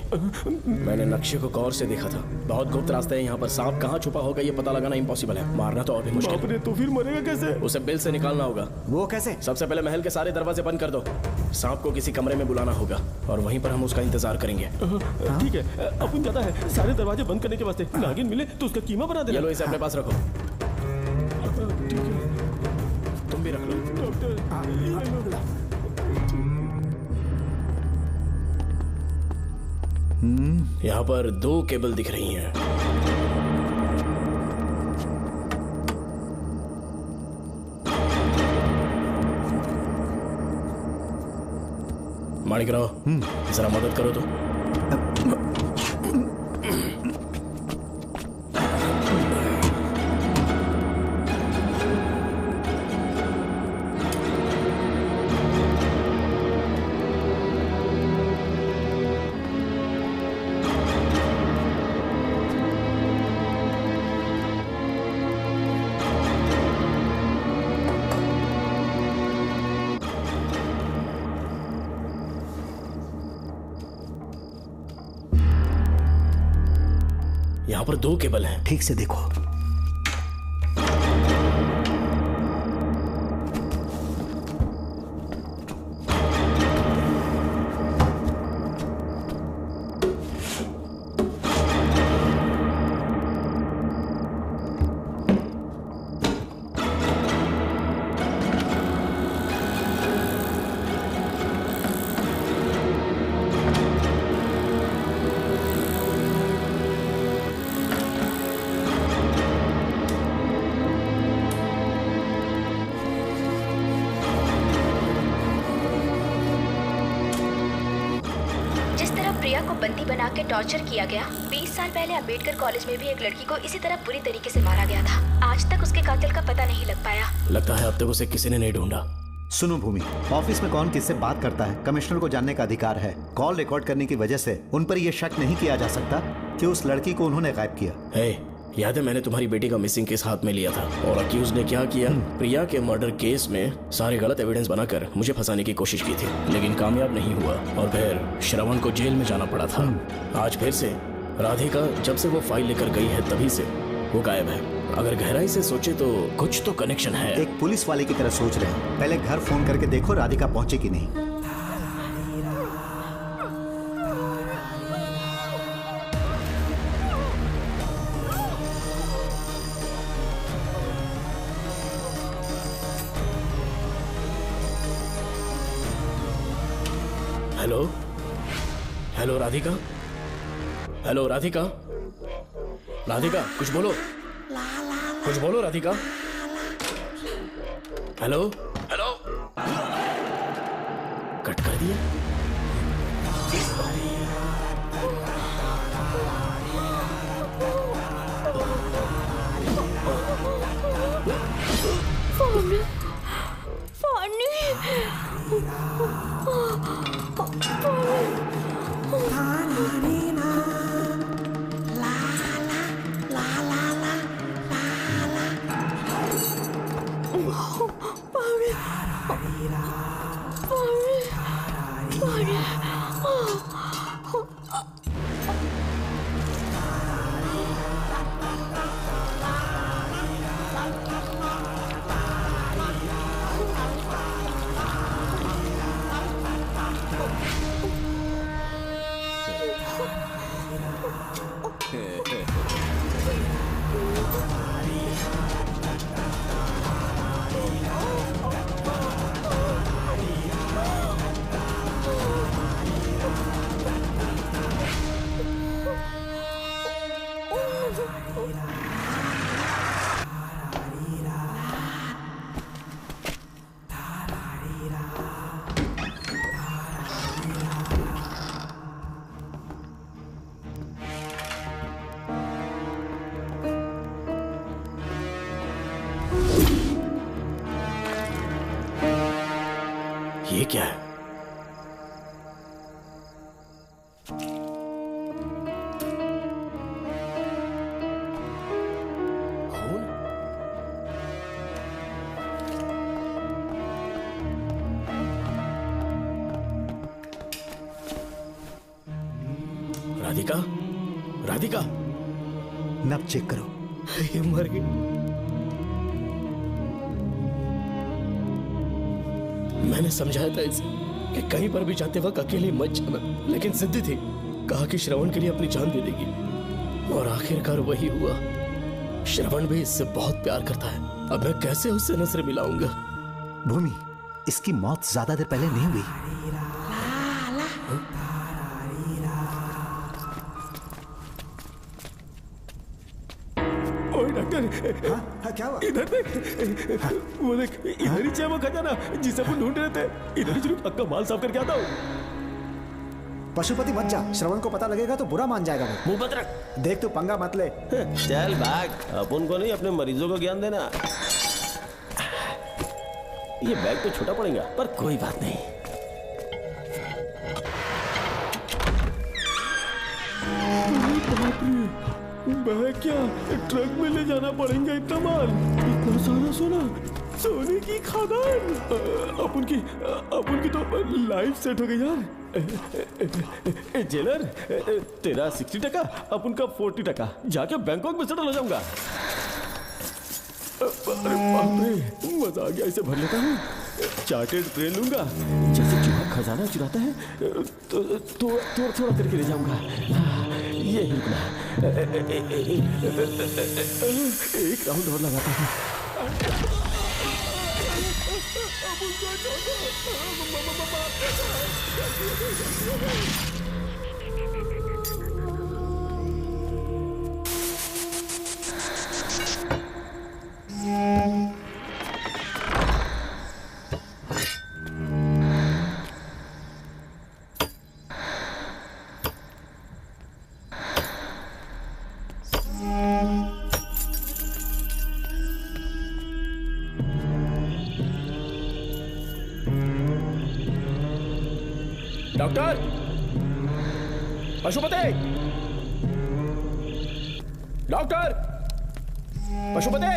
मैंने नक्शे को गौर से देखा था, बहुत गुप्त रास्ता है यहाँ पर। सांप कहाँ छुपा होगा ये पता लगाना इम्पॉसिबल है, मारना तो और भी मुश्किल। बाप रे, तो फिर मरेगा कैसे? उसे बिल से निकालना होगा। वो कैसे? सबसे पहले महल के सारे दरवाजे बंद कर दो। सांप को किसी कमरे में बुलाना होगा और वहीं पर हम उसका इंतजार करेंगे। ठीक है, अपन जाता है सारे दरवाजे बंद करने के वास्ते। नागिन मिले तो उसका कीमा बना देना। ये लो, इसे अपने पास रखो। तुम भी रख लो। यहाँ पर 2 केबल दिख रही हैं। माणिकराव, जरा मदद करो तो। यहाँ पर 2 केबल हैं। ठीक से देखो। प्रिया को बंदी बना के टॉर्चर किया गया। 20 साल पहले अंबेडकर कॉलेज में भी एक लड़की को इसी तरह बुरी तरीके से मारा गया था। आज तक उसके कातिल का पता नहीं लग पाया। लगता है अब तक उसे किसी ने नहीं ढूंढा। सुनो भूमि, ऑफिस में कौन किससे बात करता है कमिश्नर को जानने का अधिकार है। कॉल रिकॉर्ड करने की वजह से उन पर यह शक नहीं किया जा सकता कि उस लड़की को उन्होंने गायब किया। याद है मैंने तुम्हारी बेटी का मिसिंग केस हाथ में लिया था और अक्यूज ने क्या किया, प्रिया के मर्डर केस में सारे गलत एविडेंस बनाकर मुझे फंसाने की कोशिश की थी, लेकिन कामयाब नहीं हुआ और फिर श्रवण को जेल में जाना पड़ा था। आज फिर से राधिका जब से वो फाइल लेकर गई है तभी से वो गायब है। अगर गहराई से सोचे तो कुछ तो कनेक्शन है। एक पुलिस वाले की तरह सोच रहे हैं। पहले घर फोन करके देखो राधिका पहुंचे कि नहीं। Hello hello Radhika, hello Radhika, Radhika कुछ बोलो, कुछ बोलो राधिका। हेलो हेलो, कट कर कर दिया। फानी, फानी, ये क्या है? राधिका, राधिका, नब चेक करो। ये मर गई। मैंने समझाया था इसे कि कहीं पर भी जाते वक्त अकेले मत जाना, लेकिन जिद्दी थी। कहा कि श्रवण के लिए अपनी जान दे देगी, और आखिरकार वही हुआ। श्रवण भी इससे बहुत प्यार करता है। अब मैं कैसे उससे नजर मिलाऊंगा? भूमि, इसकी मौत ज्यादा देर पहले नहीं हुई। डॉक्टर, हाँ, क्या हुआ? इधर देख, वो देख, इधर ही है वो खजाना जिसे अपन ढूंढ रहे थे। इधर ही चलो, पक्का माल साफ करके आता हूँ। पशुपति मत जा, श्रवण को पता लगेगा तो बुरा मान जाएगा वो। मुंह बंद रख। देख तू पंगा मत ले। चल भाग, अपन को नहीं अपने मरीजों को ज्ञान देना। ये बैग तो छोटा पड़ेगा, पर कोई बात नहीं। बैग क्या ट्रक में ले जाना पड़ेगा? इतना माल, इतना सारा सोना, सोने की खादान। अपन की तो लाइफ सेट हो गई यार। जेलर, तेरा 60%, अपन का 40%। जाके बैंकॉक में सेटल हो जाऊंगा। अरे बाप रे, मजा आ गया। इसे भर लेता हूँ। चार्टेड ट्रेन लूंगा। जैसे चूहा खजाना चुराता है तो थोड़ा थोड़ा करके ले जाऊंगा। ये ही रुकना। एक राउंड और लगाता हूँ। Doctor, Pashupati, doctor, Pashupati,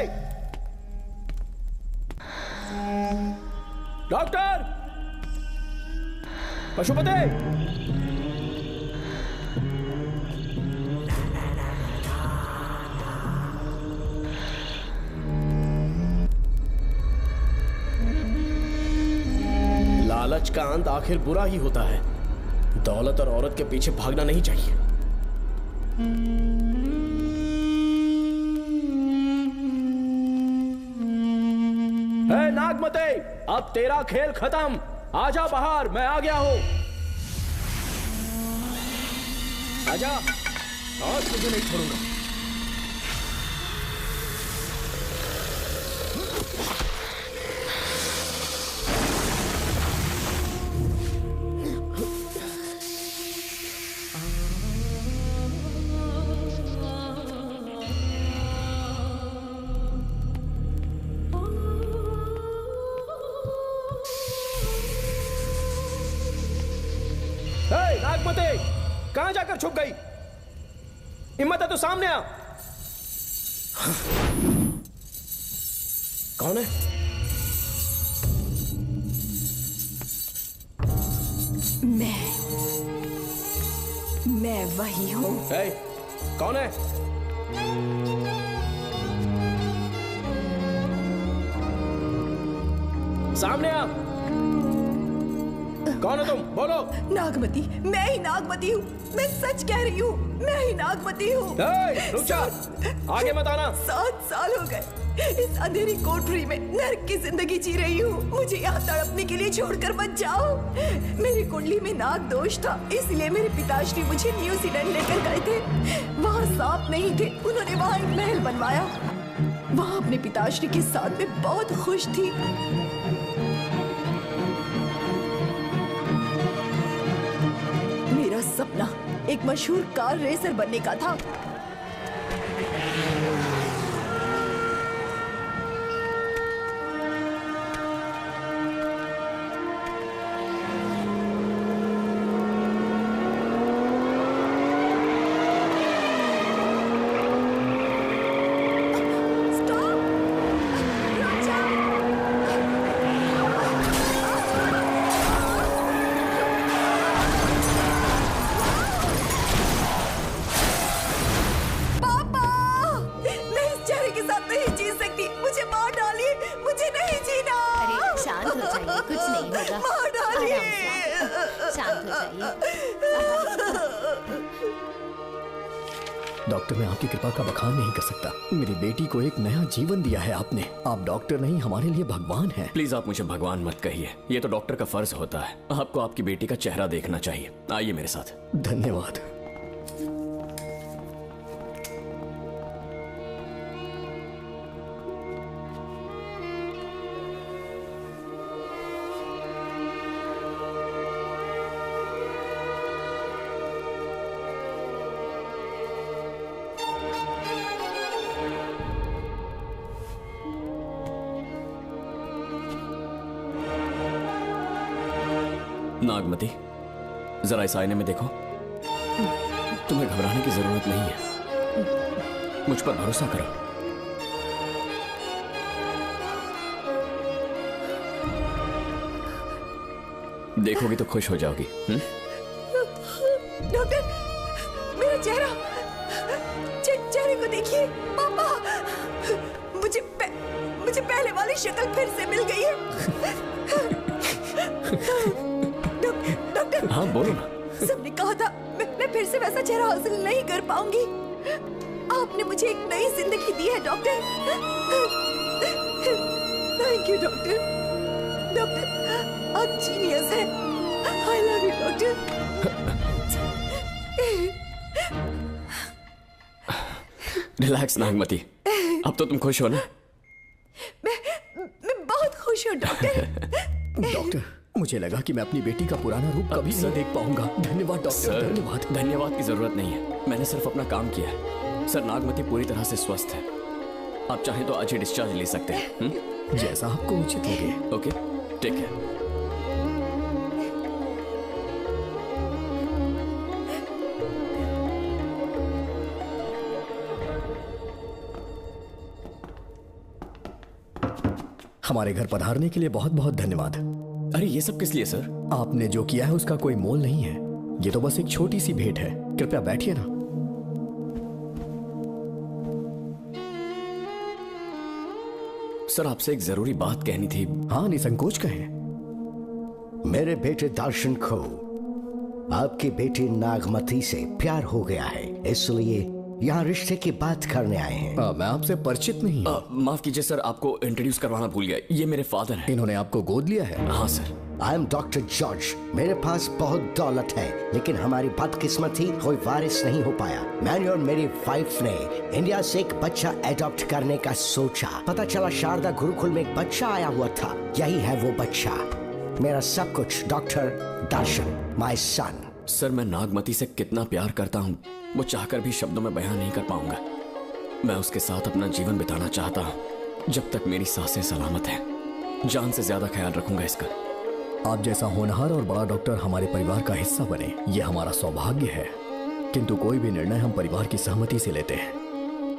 doctor, Pashupati. लालच का अंत आखिर बुरा ही होता है। दौलत और औरत के पीछे भागना नहीं चाहिए। हे नागमते, अब तेरा खेल खत्म। आजा बाहर, मैं आ गया हूं। आजा, आज तुझे नहीं छोड़ूंगा। कहां जाकर छुप गई? हिम्मत है तो सामने आ। कौन है? मैं वही हूँ। कौन है? सामने आ। कौन हो तुम? बोलो। नागमती, मैं ही नागमती हूँ। मैं सच कह रही हूँ, मैं ही नागमती हूँ। रुक जा, आगे मत आना। 7 साल हो गए इस अंधेरी कोठरी में नर्क की जिंदगी जी रही हूँ। मुझे यहाँ तड़पने के लिए छोड़कर मत जाओ। मेरी कुंडली में नाग दोष था, इसलिए मेरे पिताश्री मुझे न्यूजीलैंड लेकर गए थे। वहाँ सांप नहीं थे, उन्होंने वहाँ एक महल बनवाया। वहाँ अपने पिताश्री के साथ में बहुत खुश थी। मेरा सपना एक मशहूर कार रेसर बनने का था। डॉक्टर, मैं आपकी कृपा का बखान नहीं कर सकता। मेरी बेटी को एक नया जीवन दिया है आपने। आप डॉक्टर नहीं, हमारे लिए भगवान हैं। प्लीज आप मुझे भगवान मत कहिए, ये तो डॉक्टर का फर्ज होता है। आपको आपकी बेटी का चेहरा देखना चाहिए। आइए मेरे साथ। धन्यवाद। नागमती, जरा इस आईने में देखो। तुम्हें घबराने की जरूरत नहीं है, मुझ पर भरोसा करो। देखोगी तो खुश हो जाओगी। डॉक्टर, मेरा चेहरा, चेहरे को देखिए। पापा, मुझे पहले वाली शक्ल फिर से मिल गई है। डॉक्टर, हाँ बोलो ना। सबने कहा था मैं फिर से वैसा चेहरा हासिल नहीं कर पाऊंगी। आपने मुझे एक नई जिंदगी दी है doctor. Thank you doctor. Doctor, आप जीनियस हैं। I love you doctor. Relax Nagmati, अब तो तुम खुश हो ना? मैं बहुत खुश हूँ डॉक्टर। डॉक्टर, मुझे लगा कि मैं अपनी बेटी का पुराना रूप कभी नहीं देख पाऊंगा। धन्यवाद डॉक्टर, धन्यवाद। धन्यवाद की जरूरत नहीं है, मैंने सिर्फ अपना काम किया है। सर, नागमती पूरी तरह से स्वस्थ है। आप चाहें तो आज ही डिस्चार्ज ले सकते हैं। जैसा आपको उचित लगे। Okay, take care. हमारे घर पधारने के लिए बहुत बहुत धन्यवाद। अरे ये सब किस लिए सर? आपने जो किया है उसका कोई मोल नहीं है। ये तो बस एक छोटी सी भेंट है। कृपया बैठिए ना। सर, आपसे एक जरूरी बात कहनी थी। हाँ, निसंकोच कहें। मेरे बेटे दर्शन को आपकी बेटी नागमती से प्यार हो गया है, इसलिए यहाँ रिश्ते की बात करने आए हैं। मैं आपसे परिचित नहीं। माफ कीजिए सर, आपको इंट्रोड्यूस करवाना भूल गया। ये मेरे फादर हैं। इन्होंने आपको गोद लिया है? हाँ sir. I am doctor George. मेरे पास बहुत दौलत है, लेकिन हमारी बदकिस्मती कोई वारिस नहीं हो पाया। मैंने और मेरी वाइफ ने इंडिया से एक बच्चा एडॉप्ट करने का सोचा। पता चला शारदा गुरुकुल में एक बच्चा आया हुआ था। यही है वो बच्चा, मेरा सब कुछ। Doctor Darshan, my son. Sir, मैं नागमती से कितना प्यार करता हूँ वो चाहकर भी शब्दों में बयान नहीं कर पाऊंगा। मैं उसके साथ अपना जीवन बिताना चाहता हूँ जब तक मेरी सांसें सलामत हैं। जान से ज्यादा ख्याल रखूंगा इसका। आप जैसा होनहार और बड़ा डॉक्टर हमारे परिवार का हिस्सा बने, ये हमारा सौभाग्य है। किंतु कोई भी निर्णय हम परिवार की सहमति से लेते हैं,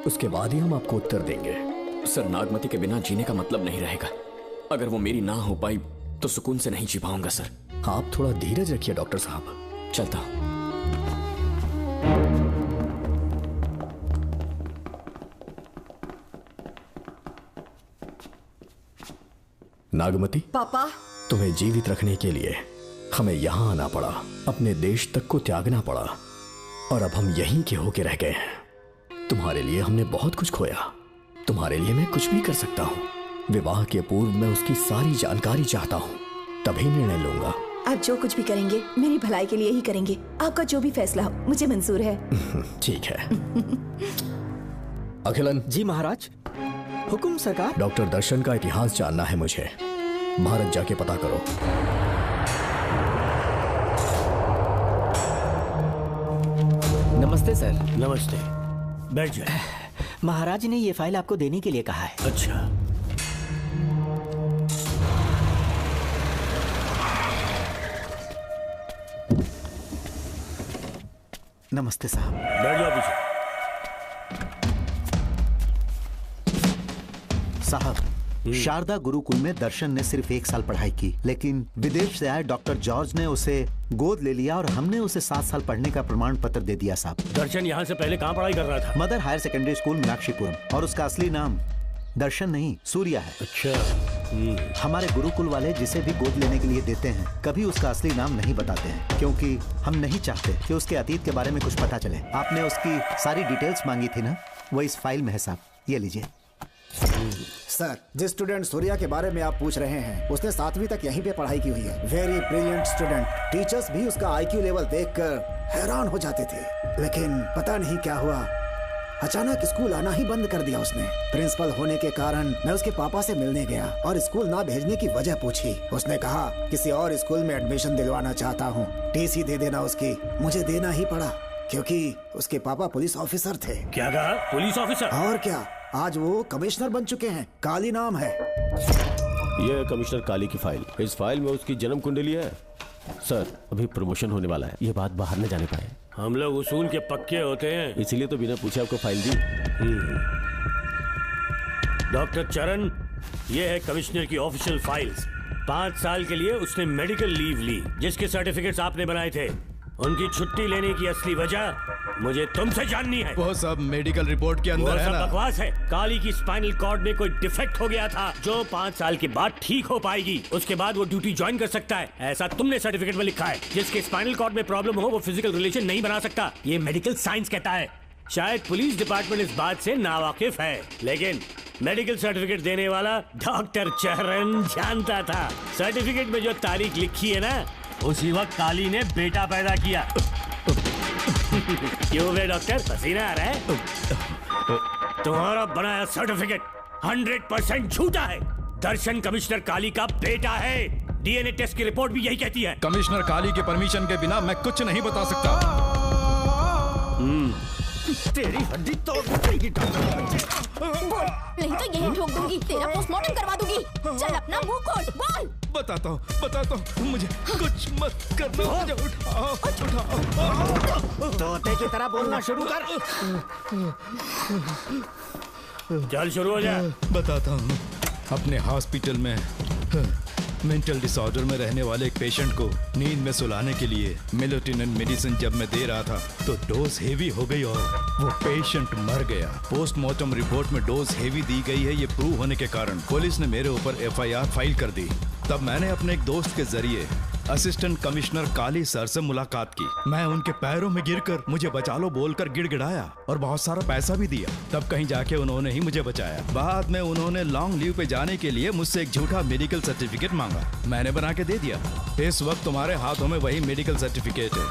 उसके बाद ही हम आपको उत्तर देंगे। सर, नागमती के बिना जीने का मतलब नहीं रहेगा। अगर वो मेरी ना हो पाई तो सुकून से नहीं जी पाऊंगा सर। आप थोड़ा धीरज रखिए डॉक्टर साहब। चलता हूं। नागमती, पापा, तुम्हें जीवित रखने के लिए हमें यहाँ आना पड़ा, अपने देश तक को त्यागना पड़ा, और अब हम यहीं के होके रह गए हैं। तुम्हारे लिए हमने बहुत कुछ खोया, तुम्हारे लिए मैं कुछ भी कर सकता हूँ। विवाह के पूर्व मैं उसकी सारी जानकारी चाहता हूँ, तभी निर्णय लूंगा। आप जो कुछ भी करेंगे मेरी भलाई के लिए ही करेंगे। आपका जो भी फैसला हो मुझे मंजूर है। ठीक है। अखिलन। जी महाराज। हुकुम सरकार। डॉक्टर दर्शन का इतिहास जानना है मुझे, भारत जाके पता करो। नमस्ते सर। नमस्ते, बैठ जाए। महाराज ने ये फाइल आपको देने के लिए कहा है। अच्छा। नमस्ते साहब। बैठ जाओ पीछे। साहब, शारदा गुरुकुल में दर्शन ने सिर्फ 1 साल पढ़ाई की, लेकिन विदेश से आए डॉक्टर जॉर्ज ने उसे गोद ले लिया और हमने उसे 7 साल पढ़ने का प्रमाण पत्र दे दिया साहब। दर्शन यहाँ से पहले कहाँ पढ़ाई कर रहा था? Mother Higher Secondary School Meenakshipuram, और उसका असली नाम दर्शन नहीं सूर्या है। अच्छा। हमारे गुरुकुल वाले जिसे भी गोद लेने के लिए देते हैं कभी उसका असली नाम नहीं बताते हैं, क्योंकि हम नहीं चाहते कि उसके अतीत के बारे में कुछ पता चले। आपने उसकी सारी डिटेल्स मांगी थी ना, वो इस फाइल में है साहब, ये लीजिए। सर, जिस स्टूडेंट सूर्या के बारे में आप पूछ रहे हैं उसने 7वीं तक यहीं पे पढ़ाई की हुई है। Very brilliant student. टीचर्स भी उसका IQ लेवल देखकर हैरान हो जाते थे, लेकिन पता नहीं क्या हुआ, अचानक स्कूल आना ही बंद कर दिया उसने। प्रिंसिपल होने के कारण मैं उसके पापा से मिलने गया और स्कूल ना भेजने की वजह पूछी। उसने कहा किसी और स्कूल में एडमिशन दिलवाना चाहता हूँ, TC दे देना उसकी। मुझे देना ही पड़ा क्योंकि उसके पापा पुलिस ऑफिसर थे। क्या कहा? Police officer? और क्या, आज वो कमिश्नर बन चुके हैं। काली नाम है। यह है कमिश्नर काली की फाइल। इस फाइल में उसकी जन्म कुंडली है। सर, अभी प्रमोशन होने वाला है, ये बात बाहर न जाने पाए। हम लोग उसूल के पक्के होते हैं, इसीलिए तो बिना पूछे आपको फाइल दी। डॉक्टर चरण, ये है कमिश्नर की ऑफिशियल फाइल्स। 5 साल के लिए उसने मेडिकल लीव ली, जिसके सर्टिफिकेट्स आपने बनाए थे। उनकी छुट्टी लेने की असली वजह मुझे तुमसे जाननी है। वो सब मेडिकल रिपोर्ट के अंदर है ना? बकवास है। काली की स्पाइनल कॉर्ड में कोई डिफेक्ट हो गया था जो 5 साल के बाद ठीक हो पाएगी। उसके बाद वो ड्यूटी ज्वाइन कर सकता है, ऐसा तुमने सर्टिफिकेट में लिखा है। जिसके स्पाइनल कॉर्ड में प्रॉब्लम हो वो फिजिकल रिलेशन नहीं बना सकता, ये मेडिकल साइंस कहता है। शायद पुलिस डिपार्टमेंट इस बात से नावाकिफ है, लेकिन मेडिकल सर्टिफिकेट देने वाला डॉक्टर चरण जानता था। सर्टिफिकेट में जो तारीख लिखी है ना, उसी वक्त काली ने बेटा पैदा किया। क्यों बे डॉक्टर, पसीना आ रहा है? तुम्हारा बनाया सर्टिफिकेट 100% झूठा है। दर्शन कमिश्नर काली का बेटा है। DNA टेस्ट की रिपोर्ट भी यही कहती है। कमिश्नर काली के परमिशन के बिना मैं कुछ नहीं बता सकता। तेरी हड्डी तोड़ देगी नहीं तो यही ठोक दूंगी, तेरा पोस्टमार्टम करवा दूंगी। चल अपना मुंह खोल, बोल। बताता हूँ, मुझे कुछ मत करना, मुझे उठाओ। तोते की तरह बोलना शुरू कर। चल शुरू हो जा। बताता हूँ, अपने हॉस्पिटल में मेंटल डिसऑर्डर में रहने वाले एक पेशेंट को नींद में सुलाने के लिए मेलेटोनिन मेडिसिन जब मैं दे रहा था तो डोज हेवी हो गई और वो पेशेंट मर गया। पोस्टमार्टम रिपोर्ट में डोज हेवी दी गई है, ये प्रूव होने के कारण पुलिस ने मेरे ऊपर FIR फाइल कर दी। तब मैंने अपने एक दोस्त के जरिए असिस्टेंट कमिश्नर काली सर से मुलाकात की। मैं उनके पैरों में गिरकर मुझे बचा लो बोलकर गिड़गिड़ाया और बहुत सारा पैसा भी दिया। तब कहीं जाके उन्होंने ही मुझे बचाया। बाद में उन्होंने लॉन्ग लीव पे जाने के लिए मुझसे एक झूठा मेडिकल सर्टिफिकेट मांगा, मैंने बना के दे दिया। इस वक्त तुम्हारे हाथों में वही मेडिकल सर्टिफिकेट है।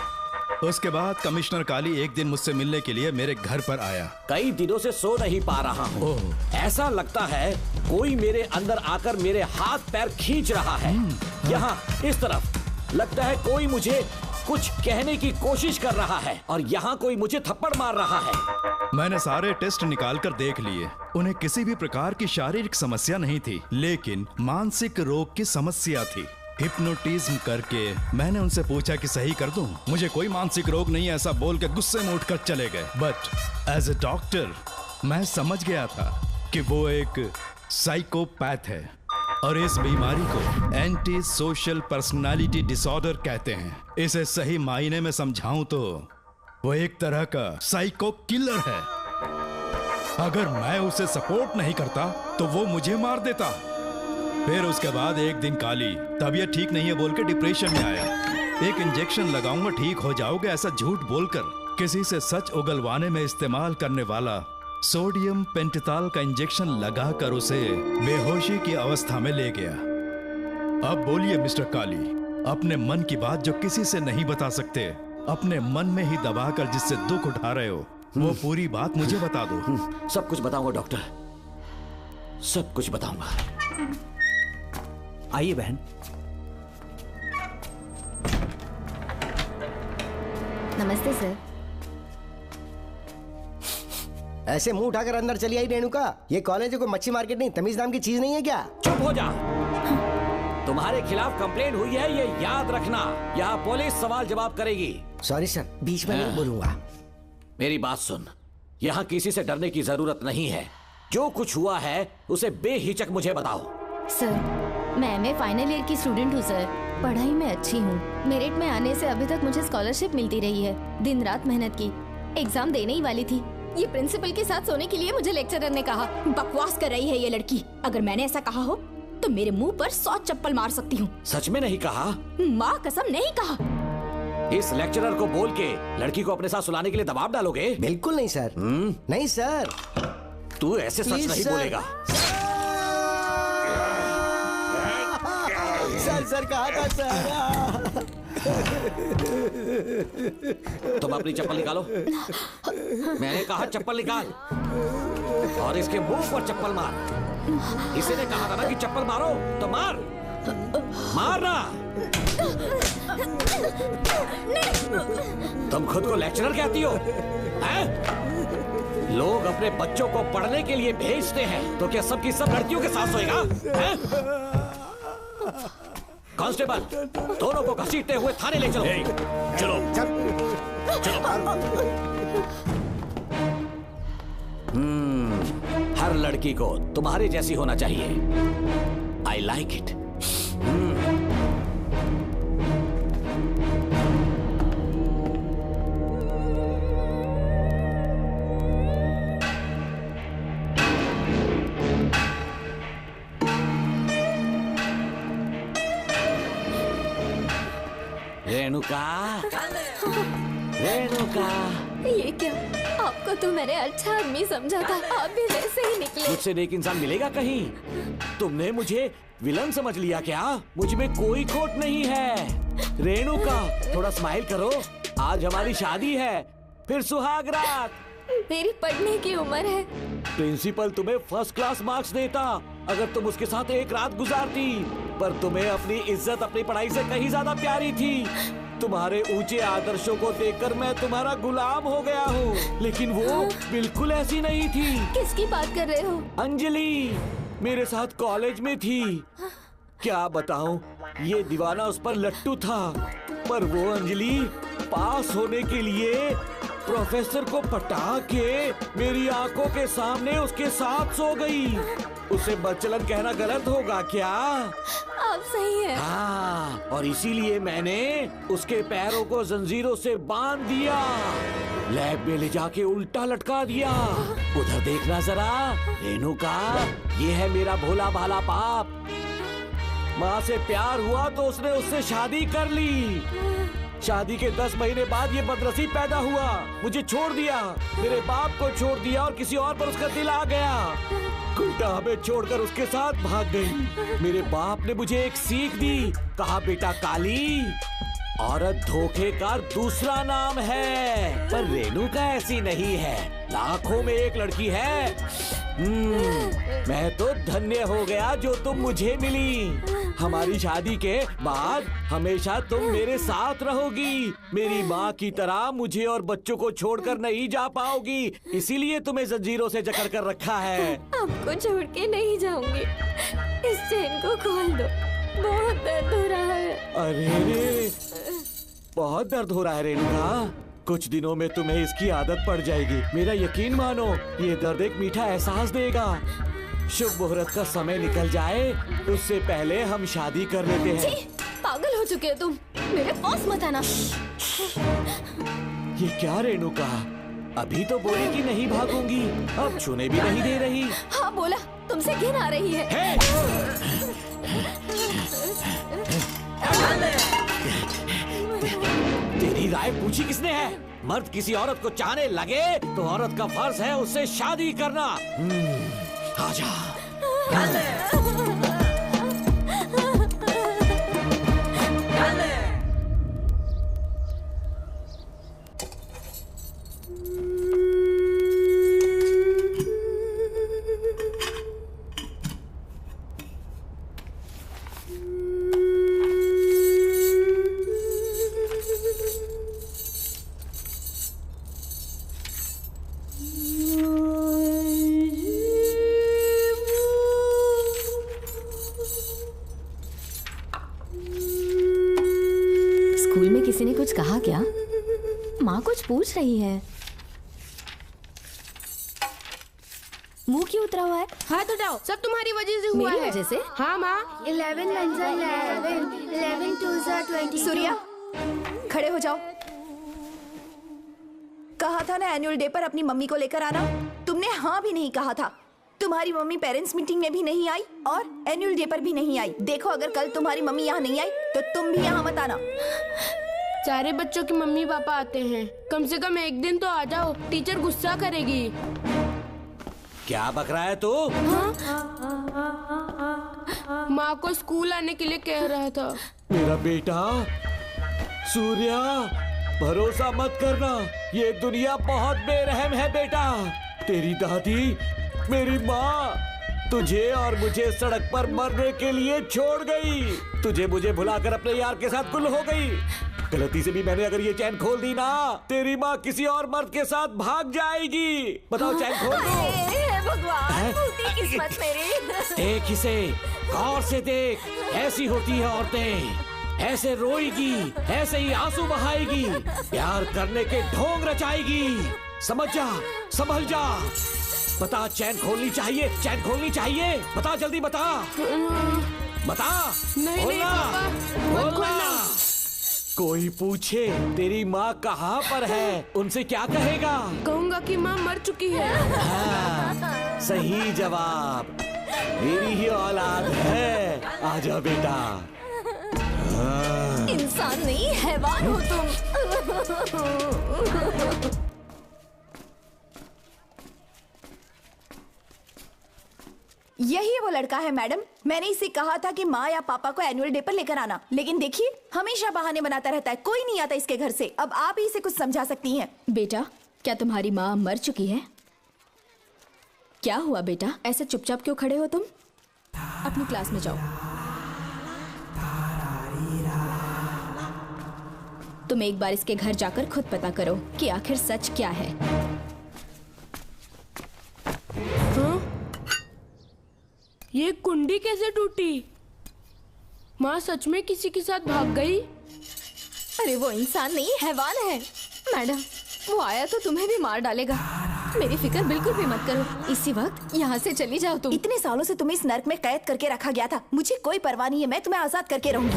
उसके बाद कमिश्नर काली एक दिन मुझसे मिलने के लिए मेरे घर पर आया। कई दिनों से सो नहीं पा रहा हूँ। ऐसा लगता है कोई मेरे अंदर आकर मेरे हाथ पैर खींच रहा है। यहाँ इस तरफ लगता है कोई मुझे कुछ कहने की कोशिश कर रहा है और यहाँ कोई मुझे थप्पड़ मार रहा है। मैंने सारे टेस्ट निकाल कर देख लिए, उन्हें किसी भी प्रकार की शारीरिक समस्या नहीं थी, लेकिन मानसिक रोग की समस्या थी। हिप्नोटिज्म करके मैंने उनसे पूछा कि सही कर दूं। मुझे कोई मानसिक रोग नहीं है ऐसा बोल के गुस्से में उठकर चले गए। बट एज ए डॉक्टर मैं समझ गया था कि वो एक साइकोपैथ है और इस बीमारी को एंटी सोशल पर्सनालिटी डिसऑर्डर कहते हैं। इसे सही मायने में समझाऊं तो वो एक तरह का साइको किलर है। अगर मैं उसे सपोर्ट नहीं करता तो वो मुझे मार देता। फिर उसके बाद एक दिन काली तबीयत ठीक नहीं है बोल के डिप्रेशन में आया। एक इंजेक्शन लगाऊंगा ठीक हो जाओगे ऐसा झूठ बोलकर किसी से सच उगलवाने में इस्तेमाल करने वाला सोडियम पेंटोथॉल का इंजेक्शन लगाकर उसे बेहोशी की अवस्था में ले गया। अब बोलिए मिस्टर काली, अपने मन की बात जो किसी से नहीं बता सकते, अपने मन में ही दबाकर जिससे दुख उठा रहे हो, वो पूरी बात मुझे बता दो। सब कुछ बताऊंगा डॉक्टर, सब कुछ बताऊंगा। आइए बहन। नमस्ते सर। ऐसे मुंह उठाकर अंदर चली आई रेणुका। ये कॉलेज है कोई मच्छी मार्केट नहीं, तमीज नाम की चीज नहीं है क्या? चुप हो जा। तुम्हारे खिलाफ कंप्लेंट हुई है ये याद रखना। यहाँ पुलिस सवाल जवाब करेगी। सॉरी सर, बीच में नहीं बोलूंगा। मेरी बात सुन, यहाँ किसी से डरने की जरूरत नहीं है। जो कुछ हुआ है उसे बेहिचक मुझे बताओ। सर मैं एमए फाइनल ईयर की स्टूडेंट हूँ सर। पढ़ाई में अच्छी हूँ। मेरिट में आने से अभी तक मुझे स्कॉलरशिप मिलती रही है। दिन रात मेहनत की, एग्जाम देने ही वाली थी। ये प्रिंसिपल के साथ सोने के लिए मुझे लेक्चरर ने कहा। बकवास कर रही है ये लड़की। अगर मैंने ऐसा कहा हो तो मेरे मुंह पर 100 चप्पल मार सकती हूँ। सच में नहीं कहा? माँ कसम नहीं कहा। इस लेक्चरर को बोल के लड़की को अपने साथ सुलाने के लिए दबाव डालोगे? बिल्कुल नहीं सर। नहीं सर। तू ऐसे सच नहीं बोलेगा। सर कहा था सर। तुम अपनी चप्पल निकालो। मैंने कहा चप्पल निकाल और इसके मुंह पर चप्पल मार। इसी ने कहा था ना कि चप्पल मारो तो मार। मारना। तुम खुद को लेक्चरर कहती हो हैं? लोग अपने बच्चों को पढ़ने के लिए भेजते हैं तो क्या सबकी सब लड़कियों के साथ सोएगा? कांस्टेबल, दोनों को घसीटते हुए थाने ले चलो। चलो चलो। हर लड़की को तुम्हारे जैसी होना चाहिए। I like it. Renuka, Renuka. ये क्या? आपको तो मैंने अच्छा आदमी समझा था, आप भी वैसे ही निकले। मुझसे नेक इंसान मिलेगा कहीं? तुमने मुझे विलन समझ लिया क्या? मुझ में कोई खोट नहीं है। रेणुका, थोड़ा स्माइल करो। आज हमारी शादी है, फिर सुहाग रात। मेरी पढ़ने की उम्र है। प्रिंसिपल तुम्हें फर्स्ट क्लास मार्क्स देता अगर तुम उसके साथ एक रात गुजारती, पर तुम्हें अपनी इज्जत अपनी पढ़ाई से कहीं ज्यादा प्यारी थी। तुम्हारे ऊंचे आदर्शों को देखकर मैं तुम्हारा गुलाम हो गया हूँ, लेकिन वो बिल्कुल ऐसी नहीं थी। किसकी बात कर रहे हो? अंजलि मेरे साथ कॉलेज में थी। क्या बताऊं, ये दीवाना उस पर लट्टू था, पर वो अंजलि पास होने के लिए प्रोफेसर को पटा के मेरी आंखों के सामने उसके साथ सो गई। उसे बदचलन कहना गलत होगा क्या? आप सही हैं। हाँ, और इसीलिए मैंने उसके पैरों को जंजीरों से बांध दिया, लैब में ले जाके उल्टा लटका दिया। उधर देखना जरा रेणुका, ये है मेरा भोला भाला पाप। माँ से प्यार हुआ तो उसने उससे शादी कर ली। शादी के 10 महीने बाद ये बदनसीब पैदा हुआ, मुझे छोड़ दिया, मेरे बाप को छोड़ दिया और किसी और पर उसका दिल आ गया। उल्टा हमें छोड़कर उसके साथ भाग गई। मेरे बाप ने मुझे एक सीख दी, कहा बेटा काली, औरत धोखे का दूसरा नाम है, पर रेणुका ऐसी नहीं है, लाखों में एक लड़की है। मैं तो धन्य हो गया जो तुम मुझे मिली। हमारी शादी के बाद हमेशा तुम मेरे साथ रहोगी। मेरी माँ की तरह मुझे और बच्चों को छोड़कर नहीं जा पाओगी, इसीलिए तुम्हें जंजीरों से जकड़ कर रखा है। आपको छोड़ के नहीं जाऊंगी। इस चेन को खोल दो। बहुत दर्द हो रहा है। अरे रे, बहुत दर्द हो रहा है रेणुका। कुछ दिनों में तुम्हें इसकी आदत पड़ जाएगी। मेरा यकीन मानो, ये दर्द एक मीठा एहसास देगा। शुभ मुहूर्त का समय निकल जाए उससे पहले हम शादी कर लेते हैं। पागल हो चुके हो तुम, मेरे पास मत आना। ये क्या रेणुका, अभी तो बोली कि नहीं भागूंगी, अब छूने भी नहीं दे रही। हाँ बोला, तुमसे घिन आ रही है। तेरी राय पूछी किसने है? मर्द किसी औरत को चाहने लगे तो औरत का फर्ज है उससे शादी करना। आजा। किसी ने कुछ कहा क्या? माँ कुछ पूछ रही है। मुंह क्यों उतरा हुआ है? हाथ उठाओ, सब तुम्हारी वजह से हुआ है। मेरी वजह से? हाँ माँ। 11 1 11 11 2 20। सूर्या, खड़े हो जाओ। कहा था ना एनुअल डे पर अपनी मम्मी को लेकर आना, तुमने हाँ भी नहीं कहा था। तुम्हारी मम्मी पेरेंट्स मीटिंग में भी नहीं आई और एनुअल डे पर भी नहीं आई। देखो, अगर कल तुम्हारी मम्मी यहाँ नहीं आई तो तुम भी यहाँ मत आना। सारे बच्चों की मम्मी पापा आते हैं, कम से कम एक दिन तो आ जाओ, टीचर गुस्सा करेगी। क्या बक रहा है तू? माँ को स्कूल आने के लिए कह रहा था। मेरा बेटा सूर्या, भरोसा मत करना, ये दुनिया बहुत बेरहम है बेटा। तेरी दादी, मेरी माँ तुझे और मुझे सड़क पर मरने के लिए छोड़ गई। तुझे मुझे भुलाकर अपने यार के साथ गुल हो गई। गलती से भी मैंने अगर ये चैन खोल दी ना, तेरी माँ किसी और मर्द के साथ भाग जाएगी। बताओ, चैन खोल दो। भगवान, फूटी किस्मत मेरी। देख इसे, गौर से देख, ऐसी होती है औरतें। ऐसे रोएगी, ऐसे ही आंसू बहाएगी, प्यार करने के ढोंग रचाएगी। समझ जा, संभल जा। बता, चैन खोलनी चाहिए, चैन खोलनी चाहिए। बता, जल्दी बता, बता। नहीं नहीं पापा, मत खोलना। कोई पूछे तेरी माँ कहाँ पर है, उनसे क्या कहेगा? कहूँगा कि माँ मर चुकी है। हाँ, सही जवाब, मेरी ही औलाद है। आजा बेटा। हाँ। इंसान नहीं, हैवान हो तुम। यही वो लड़का है मैडम। मैंने इसे कहा था कि माँ या पापा को एनुअल डे पर लेकर आना, लेकिन देखिए हमेशा बहाने बनाता रहता है, कोई नहीं आता इसके घर से। अब आप ही इसे कुछ समझा सकती हैं। बेटा, क्या तुम्हारी माँ मर चुकी है? क्या हुआ बेटा, ऐसे चुपचाप क्यों खड़े हो तुम? अपनी क्लास में जाओ। तुम एक बार इसके घर जाकर खुद पता करो कि आखिर सच क्या है। ये कुंडी कैसे टूटी? माँ सच में किसी के साथ भाग गई? अरे वो इंसान नहीं, हैवान है। मैडम, वो आया तो तुम्हें भी मार डालेगा। मेरी फिक्र बिल्कुल भी मत करो, इसी वक्त यहाँ से चली जाओ तुम। इतने सालों से तुम्हें इस नर्क में कैद करके रखा गया था, मुझे कोई परवाह नहीं है, मैं तुम्हें आजाद करके रहूंगी।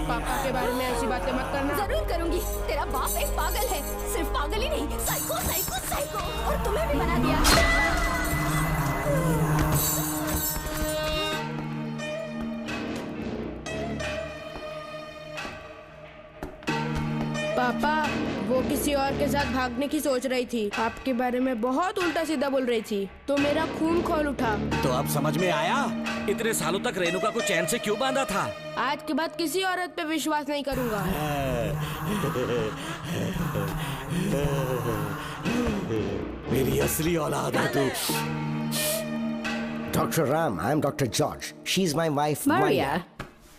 पापा के बारे में ऐसी बातें मत करना। जरूर करूंगी। तेरा बाप एक पागल है, सिर्फ पागल ही नहीं, साइको साइको साइको, और तुम्हें भी बना दिया। पापा, वो किसी और के साथ भागने की सोच रही थी, आपके बारे में बहुत उल्टा सीधा बोल रही थी, तो मेरा खून खौल उठा। तो अब समझ में आया इतने सालों तक रेणुका को चैन से क्यों बांधा था। आज के बाद किसी औरत पे विश्वास नहीं करूंगा। मेरी असली औलाद है तू। Dr. Ram, I am Dr. George. She's my wife, Maria.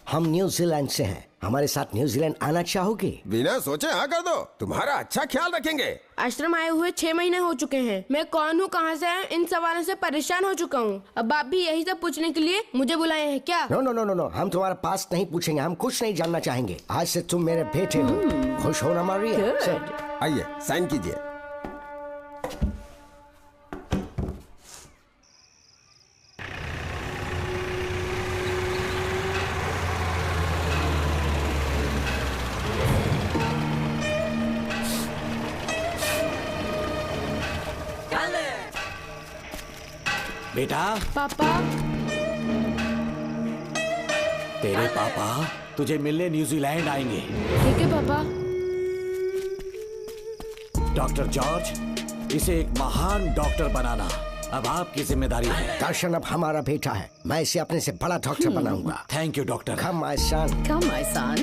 हम न्यूजीलैंड से हैं। हमारे साथ न्यूजीलैंड आना चाहोगे? बिना सोचे हाँ कर दो, तुम्हारा अच्छा ख्याल रखेंगे। आश्रम आए हुए 6 महीने हो चुके हैं। मैं कौन हूँ, कहाँ से इन सवालों से परेशान हो चुका हूँ। अब आप भी यही सब पूछने के लिए मुझे बुलाए हैं क्या? No no no no no, हम तुम्हारा पास नहीं पूछेंगे, हम कुछ नहीं जानना चाहेंगे। आज से तुम मेरे बेटे हो। खुश हो ना मारिया? आइए साइन कीजिए। बेटा। पापा। तेरे पापा तुझे मिलने न्यूजीलैंड आएंगे। ठीक है पापा। डॉक्टर जॉर्ज, इसे एक महान डॉक्टर बनाना अब आपकी जिम्मेदारी है। दर्शन अब हमारा बेटा है, मैं इसे अपने से बड़ा डॉक्टर बनाऊंगा। Thank you doctor. Come my son. Come my son.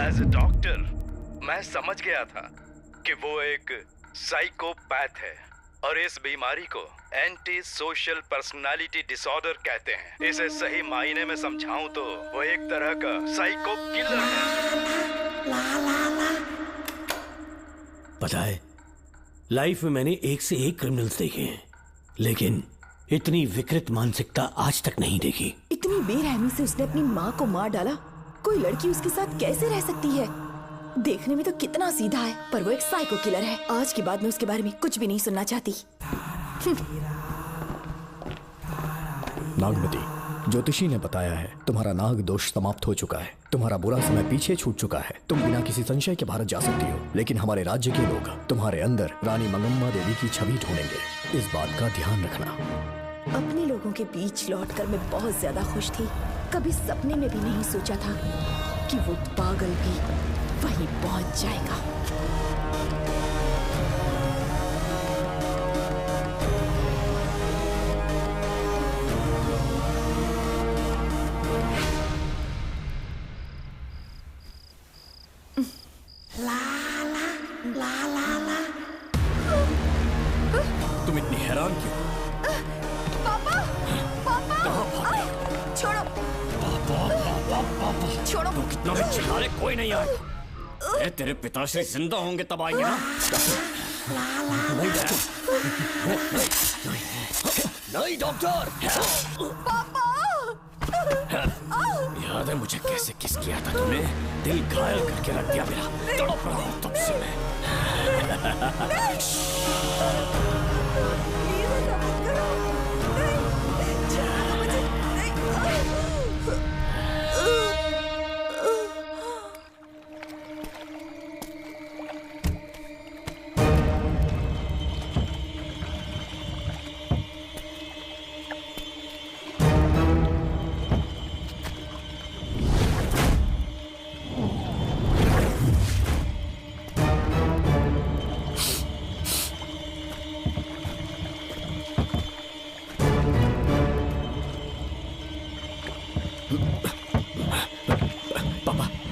As a doctor मैं समझ गया था कि वो एक साइकोपैथ है और इस बीमारी को एंटी सोशल पर्सनालिटी डिसऑर्डर कहते हैं। इसे सही मायने में समझाऊं तो वो एक तरह का साइको किलर है। पता है, लाइफ में मैंने एक से एक क्रिमिनल्स देखे हैं, लेकिन इतनी विकृत मानसिकता आज तक नहीं देखी। इतनी बेरहमी से उसने अपनी माँ को मार डाला। कोई लड़की उसके साथ कैसे रह सकती है? देखने में तो कितना सीधा है, पर वो एक साइको किलर है। आज के बाद मैं उसके बारे में कुछ भी नहीं सुनना चाहती। नागमती, ज्योतिषी ने बताया है तुम्हारा नाग दोष समाप्त हो चुका है, तुम्हारा बुरा समय पीछे छूट चुका है, तुम बिना किसी संशय के भारत जा सकती हो। लेकिन हमारे राज्य के लोग तुम्हारे अंदर रानी मंगम्मा देवी की छवि ढूंढेंगे, इस बात का ध्यान रखना। अपने लोगों के बीच लौटकर मैं बहुत ज्यादा खुश थी। कभी सपने में भी नहीं सोचा था कि वो पागल भी वहीं पहुंच जाएगा। तुम इतनी हैरान क्यों? पापा, पापा, छोड़ो, छोड़ो। तू कितना भी चिल्ला ले, कोई नहीं आएगा। तेरे पिताश्री जिंदा होंगे तब आएंगे ना। नहीं डॉक्टर। पापा, याद है मुझे कैसे किस किया था तुमने? दिल घायल करके रख दिया मेरा। तड़प रहा हूं तब से मैं।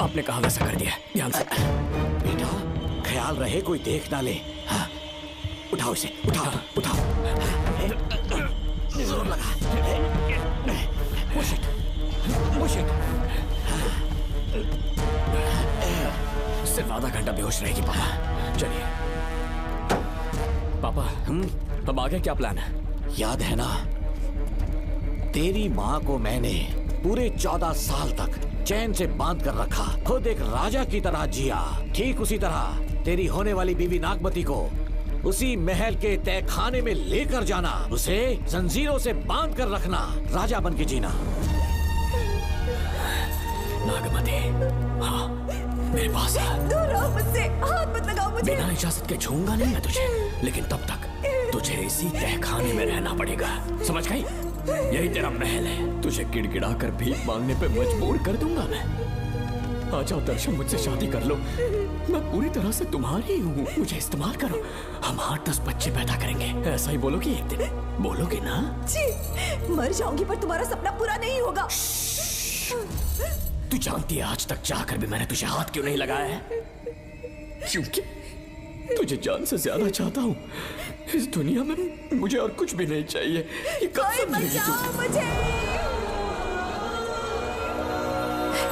आपने कहा वैसा कर दिया, ध्यान से। बेटा ख्याल रहे कोई देख ना ले। हाँ। उठाओ इसे, उठाओ उठाओ। जोर लगा। Push it, push it। सिर्फ आधा घंटा बेहोश रहेगी पापा। चलिए पापा, अब आगे क्या प्लान है? याद है ना, तेरी माँ को मैंने पूरे 14 साल तक चैन से बांध कर रखा, खुद एक राजा की तरह जिया। ठीक उसी तरह तेरी होने वाली बीवी नागमती को उसी महल के तहखाने में लेकर जाना, उसे जंजीरों से बांध कर रखना, राजा बन के जीना। नागमती, हाँ मेरे पास आ। दूर रहो मुझसे, हाथ मत लगाओ मुझे। बिना इजाजत के छूऊंगा नहीं मैं तुझे, लेकिन तब तक तुझे इसी तहखाने में रहना पड़ेगा, समझ गई? यही तेरा महल है, तुझे गिड़गिड़ा कर भीख मांगने पे मजबूर कर दूंगा मैं। आ जाओ दर्शन, मुझसे शादी कर लो, मैं पूरी तरह से तुम्हारी हूँ, मुझे इस्तेमाल करो। हम 8-10 बच्चे पैदा करेंगे, ऐसा ही बोलोगी एक दिन? बोलोगे ना? जी, मर जाऊंगी पर तुम्हारा सपना पूरा नहीं होगा। तू जानती है आज तक चाहकर भी मैंने तुझे हाथ क्यों नहीं लगाया है? क्योंकि तुझे जान से ज्यादा चाहता हूँ। इस दुनिया में मुझे और कुछ भी नहीं चाहिए। ये कब कोई समझेगी तू? बचाओ मुझे।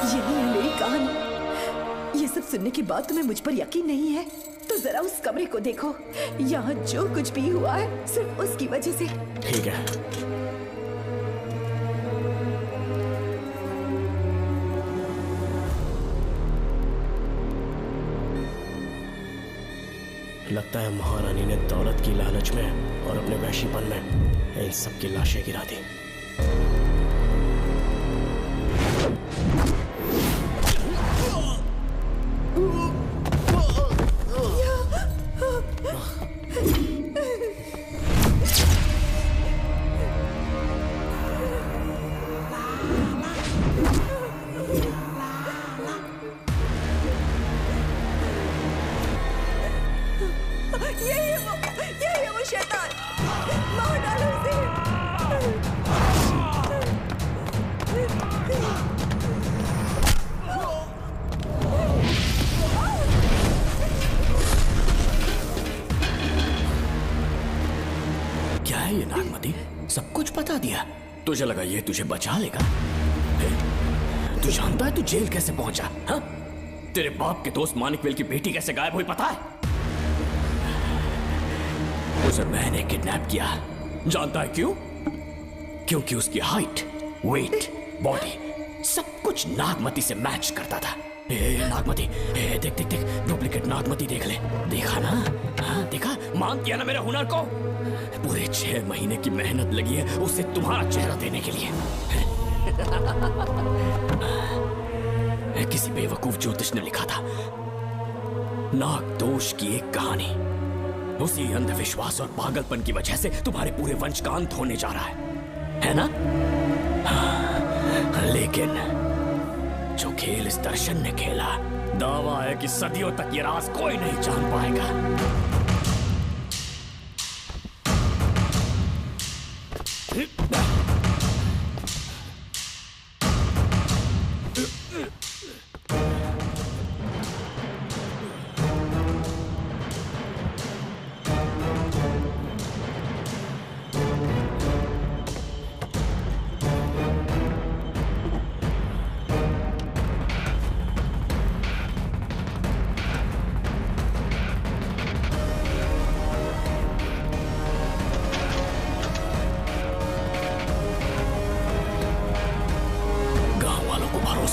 यही है मेरी कहानी। ये सब सुनने के बाद तुम्हें मुझ पर यकीन नहीं है तो जरा उस कमरे को देखो। यहाँ जो कुछ भी हुआ है सिर्फ उसकी वजह से। ठीक है, लगता है महारानी ने दौलत की लालच में और अपने वैशीपन में इन सब की लाशें गिरा दी। यही है वो शैतान। मार डालो उसे। क्या है ये नागमती? सब कुछ बता दिया। तुझे लगा ये तुझे बचा लेगा? तू जानता है तू जेल कैसे पहुंचा? हाँ? तेरे बाप के दोस्त मानिकवेल की बेटी कैसे गायब हुई पता है? उसे मैंने किडनैप किया। जानता है क्यों? क्योंकि उसकी हाइट, वेट, बॉडी सब कुछ नागमती से मैच करता था। नागमती, देख देख देख, डुप्लीकेट नागमती देख ले। देखा ना? हाँ, देखा? मान किया ना मेरे हुनर को? पूरे 6 महीने की मेहनत लगी है उसे तुम्हारा चेहरा देने के लिए। किसी बेवकूफ ज्योतिष ने लिखा था नागदोष की एक कहानी। उसी अंधविश्वास और पागलपन की वजह से तुम्हारे पूरे वंश का अंत होने जा रहा है ना? हाँ, लेकिन जो खेल इस दर्शन ने खेला, दावा है कि सदियों तक ये राज कोई नहीं जान पाएगा।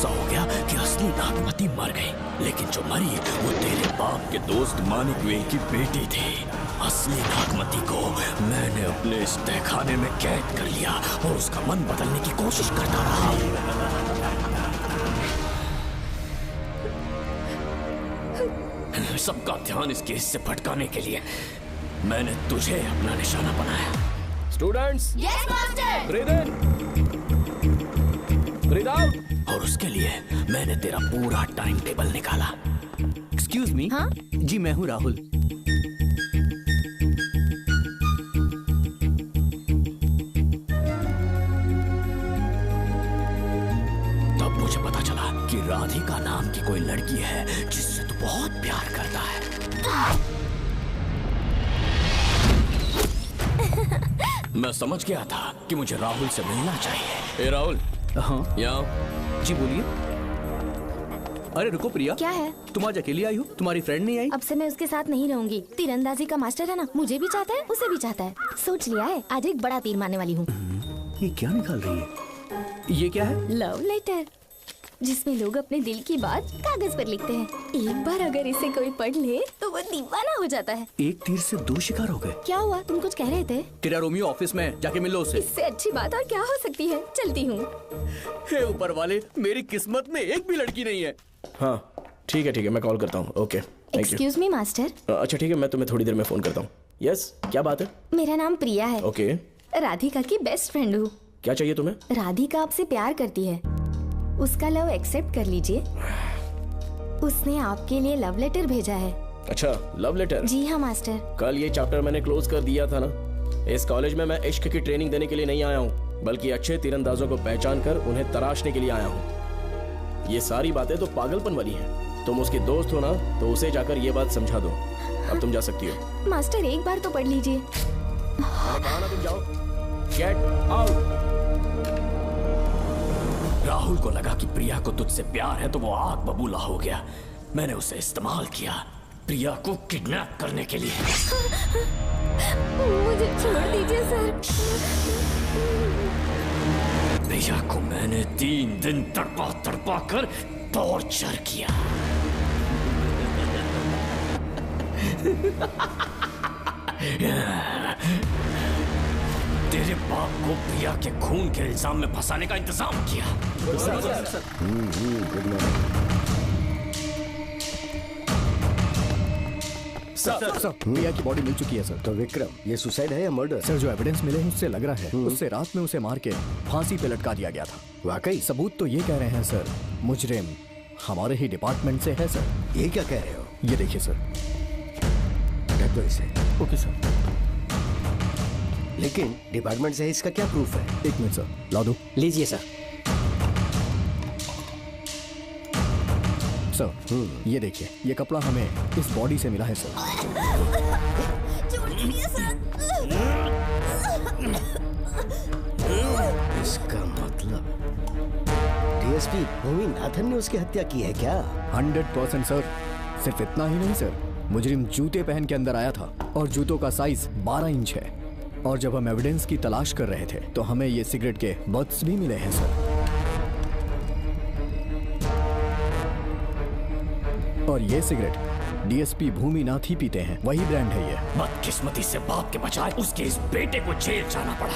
हो गया कि असली नागमती मर गई, लेकिन जो मरी वो तेरे बाप के दोस्त मानिकवेल की बेटी थी। असली नागमती को मैंने अपने इस तहखाने में कैद कर लिया और उसका मन बदलने की कोशिश करता रहा। सबका ध्यान इस केस से भटकाने के लिए मैंने तुझे अपना निशाना बनाया। Students, yes master. ब्रीथ इन, ब्रीथ आउट। और उसके लिए मैंने तेरा पूरा टाइम टेबल निकाला। Excuse me. हाँ? जी मैं हूँ राहुल। तब मुझे पता चला कि राधिका नाम की कोई लड़की है जिससे तू बहुत प्यार करता है। मैं समझ गया था कि मुझे राहुल से मिलना चाहिए। राहुल। हाँ यहाँ। जी बोलिए। अरे रुको प्रिया, क्या है? तुम आज अकेली आई हो, तुम्हारी फ्रेंड नहीं आई? अब से मैं उसके साथ नहीं रहूंगी। तीरंदाजी का मास्टर है ना, मुझे भी चाहता है उसे भी चाहता है। सोच लिया है, आज एक बड़ा तीर मारने वाली हूँ। ये क्या निकाल रही है? ये क्या है? लव लेटर, जिसमें लोग अपने दिल की बात कागज पर लिखते हैं। एक बार अगर इसे कोई पढ़ ले तो वो दीवाना हो जाता है। एक तीर से 2 शिकार हो गए। क्या हुआ? तुम कुछ कह रहे थे? तेरा रोमियो ऑफिस में, जाके मिल लो उससे। इससे अच्छी बात और क्या हो सकती है। चलती हूँ। हे ऊपर वाले, मेरी किस्मत में एक भी लड़की नहीं है। हाँ ठीक है, मैं कॉल करता हूँ। Okay, thank you. Excuse me master. अच्छा ठीक है, मैं तुम्हें थोड़ी देर में फोन करता हूँ। यस, क्या बात है? मेरा नाम प्रिया है। ओके। राधिका की बेस्ट फ्रेंड हूँ। क्या चाहिए तुम्हें? राधिका आपसे प्यार करती है, उसका लव एक्सेप्ट कर लीजिए। उसने आपके लिए लव लेटर भेजा है। अच्छा, लव लेटर? जी हाँ मास्टर। कल ये चैप्टर मैंने क्लोज कर दिया था ना। इस कॉलेज में मैं इश्क की ट्रेनिंग देने के लिए नहीं आया हूँ, बल्कि अच्छे तीरंदाजों को पहचान कर उन्हें तराशने के लिए आया हूँ। ये सारी बातें तो पागलपन वाली हैं। तुम उसके दोस्त हो ना, तो उसे जाकर ये बात समझा दो। अब तुम जा सकती हो। मास्टर एक बार तो पढ़ लीजिए। कहा ना तुम जाओ। Get out. राहुल को लगा कि प्रिया को तुझसे प्यार है तो वो आग बबूला हो गया। मैंने उसे इस्तेमाल किया प्रिया को किडनैप करने के लिए। मुझे छोड़ दीजिए सर। प्रिया को मैंने 3 दिन तड़पा कर टॉर्चर किया। तेरे बाप को प्रिया के खून के इल्जाम में फंसाने का इंतजाम किया। सर, प्रिया की बॉडी मिल चुकी है सर। तो विक्रम, ये सुसाइड है या मर्डर? सर, जो एविडेंस मिले हैं उससे लग रहा है उससे रात में उसे मार के फांसी पे लटका दिया गया था। वाकई? सबूत तो ये कह रहे हैं सर, मुजरिम हमारे ही डिपार्टमेंट से है सर। ये क्या कह रहे हो? ये देखिए सर। रख दो इसे। Okay sir. लेकिन डिपार्टमेंट से है, इसका क्या प्रूफ है? 1 मिनट सर, ला दो। लीजिए सर। सर, ये देखिए, ये कपड़ा हमें इस बॉडी से मिला है सर। इसका मतलब डीएसपी भूमिनाथन ने उसकी हत्या की है क्या? 100% सर। सिर्फ इतना ही नहीं सर, मुजरिम जूते पहन के अंदर आया था और जूतों का साइज 12 इंच है। और जब हम एविडेंस की तलाश कर रहे थे तो हमें ये सिगरेट के बट्स भी मिले हैं सर। और ये सिगरेट डीएसपी भूमिनाथ ही पीते हैं, वही ब्रांड है ये। बदकिस्मती से बाप के बजाय उसके इस बेटे को जेल जाना पड़ा।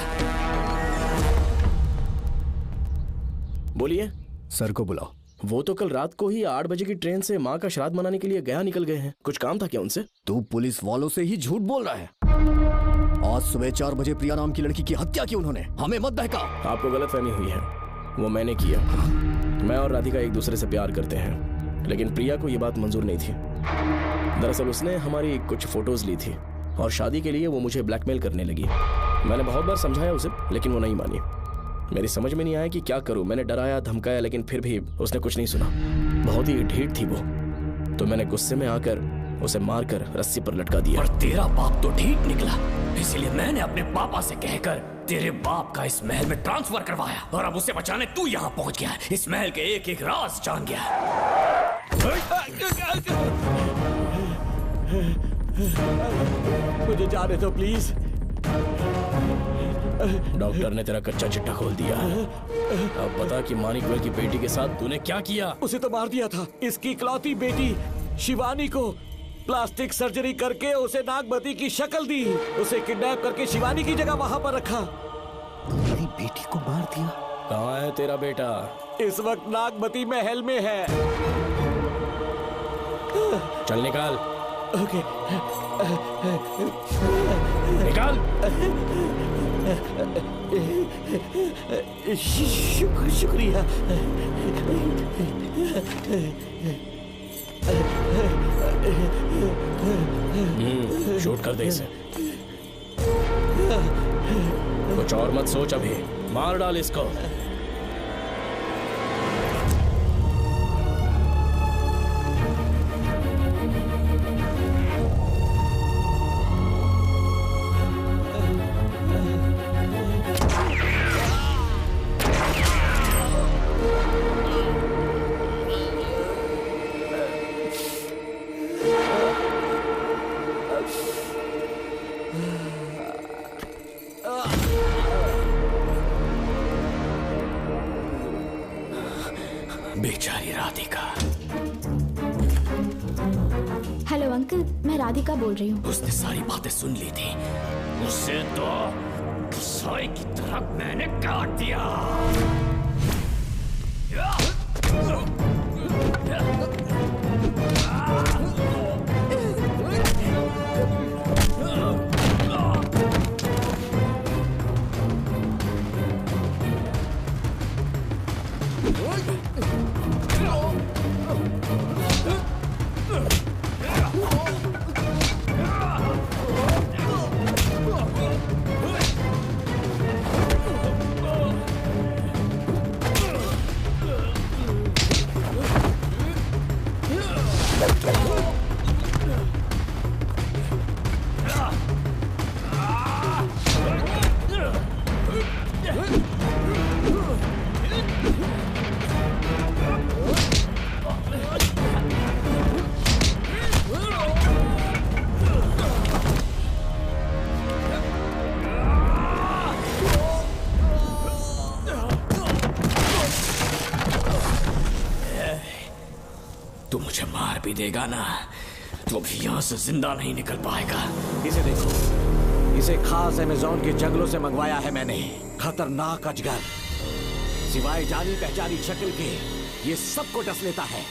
बोलिए। सर को बुलाओ। वो तो कल रात को ही 8 बजे की ट्रेन से माँ का श्राद्ध मनाने के लिए गया निकल गए हैं। कुछ काम था क्या उनसे? तू पुलिस वालों से ही झूठ बोल रहा है। आज सुबह 4 बजे प्रिया नाम की लड़की की हत्या की उन्होंने। हमें मत बहका। आपको गलतफहमी हुई है, वो मैंने किया। मैं और राधिका एक दूसरे से प्यार करते हैं, लेकिन प्रिया को ये बात मंजूर नहीं थी। दरअसल उसने हमारी कुछ फोटोज ली थी और शादी के लिए वो मुझे ब्लैकमेल करने लगी। मैंने बहुत बार समझाया उसे, लेकिन वो नहीं मानी। मेरी समझ में नहीं आया कि क्या करूं। मैंने डराया धमकाया, लेकिन फिर भी उसने कुछ नहीं सुना। बहुत ही ढीठ थी वो, तो मैंने गुस्से में आकर उसे मारकर रस्सी पर लटका दिया। और तेरा बाप तो ढीठ निकला, इसीलिए मैंने अपने पापा से कहकर तेरे बाप का इस महल में ट्रांसफर करवाया। और अब उसे बचाने तू यहाँ पहुँच गया है। इस महल के एक एक राज जान गया है। मुझे जाने दो प्लीज। डॉक्टर ने तेरा कच्चा चिट्ठा खोल दिया। अब बता कि मानिकवेल की बेटी के साथ तूने क्या किया? उसे तो मार दिया था। इसकी इकलौती बेटी शिवानी को प्लास्टिक सर्जरी करके उसे नागमती की शक्ल दी। उसे किडनैप करके शिवानी की जगह वहां पर रखा। मेरी बेटी को मार दिया? कहाँ है तेरा बेटा? इस वक्त नागमती महल में है। चल निकाल। ओके। निकाल। शुक्रिया। शूट कर दे इसे। कुछ और मत सोच, अभी मार डाल इसको। बेचारी राधिका। हेलो अंकल, मैं राधिका बोल रही हूँ। उसने सारी बातें सुन ली थी। उसे तो गुस्साई की तरह मैंने काट दिया। भी देगा ना तो भी यहाँ से जिंदा नहीं निकल पाएगा। इसे देखो, इसे खास अमेज़न के जंगलों से मंगवाया है मैंने। खतरनाक अजगर, सिवाय जानी पहचानी शक्ल के ये सबको डस लेता है।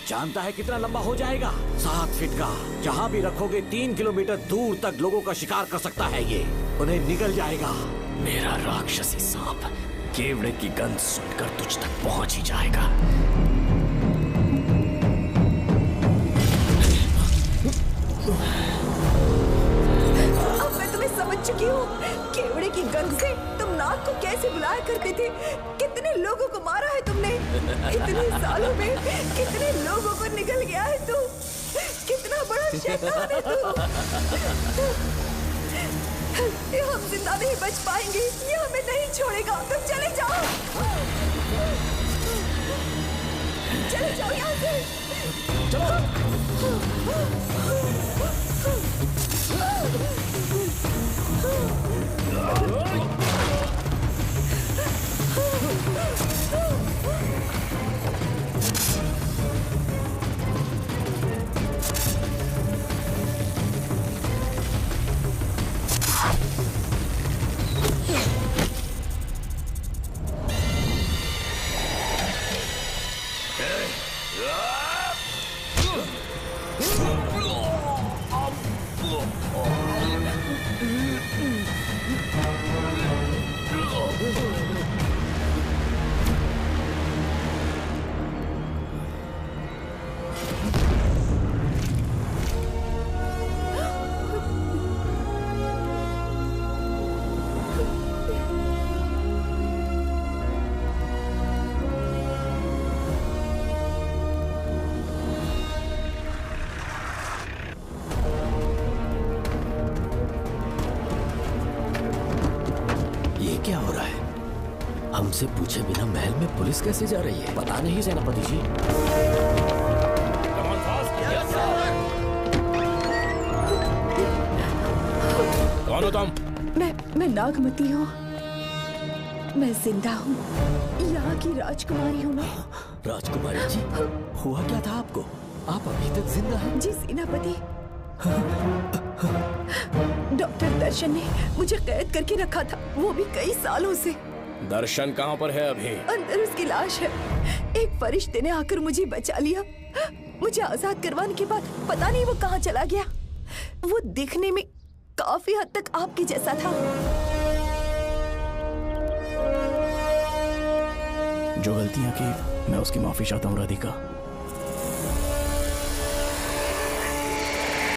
जानता है कितना लंबा हो जाएगा? 7 फीट का। जहाँ भी रखोगे 3 किलोमीटर दूर तक लोगों का शिकार कर सकता है ये। उन्हें निकल जाएगा। मेरा राक्षसी सांप केवड़े की गंध सुनकर तुझ तक पहुंच ही जाएगा। अब मैं तुम्हें समझ चुकी हूँ। केवड़े की गंध से तुम नाग को कैसे बुलाया करते थे। कितने लोगों को मारा है तुमने। इतने सालों में कितने लोगों को निकल गया है तू। कितना बड़ा शैतान है तू। हम जिंदा नहीं बच पाएंगे। ये हमें नहीं छोड़ेगा। तुम चले जाओ, चले जाओ यहाँ से। क्या हो रहा है? हमसे पूछे बिना महल में पुलिस कैसे जा रही है? पता नहीं सेनापति जी। कौन हो तुम? मैं नागमती हूँ। मैं जिंदा हूँ। यहाँ की राजकुमारी हूँ मैं। राजकुमारी जी, हुआ क्या था आपको? आप अभी तक जिंदा हैं? जी सेनापति। डॉक्टर दर्शन ने मुझे कैद करके रखा था, वो भी कई सालों से। दर्शन कहाँ पर है अभी? अंदर उसकी लाश है। एक फरिश्ते ने आकर मुझे बचा लिया। मुझे आजाद करवाने के बाद पता नहीं वो कहाँ चला गया। वो दिखने में काफी हद तक आपके जैसा था। जो गलतियां की मैं उसकी माफी चाहता हूँ राधिका।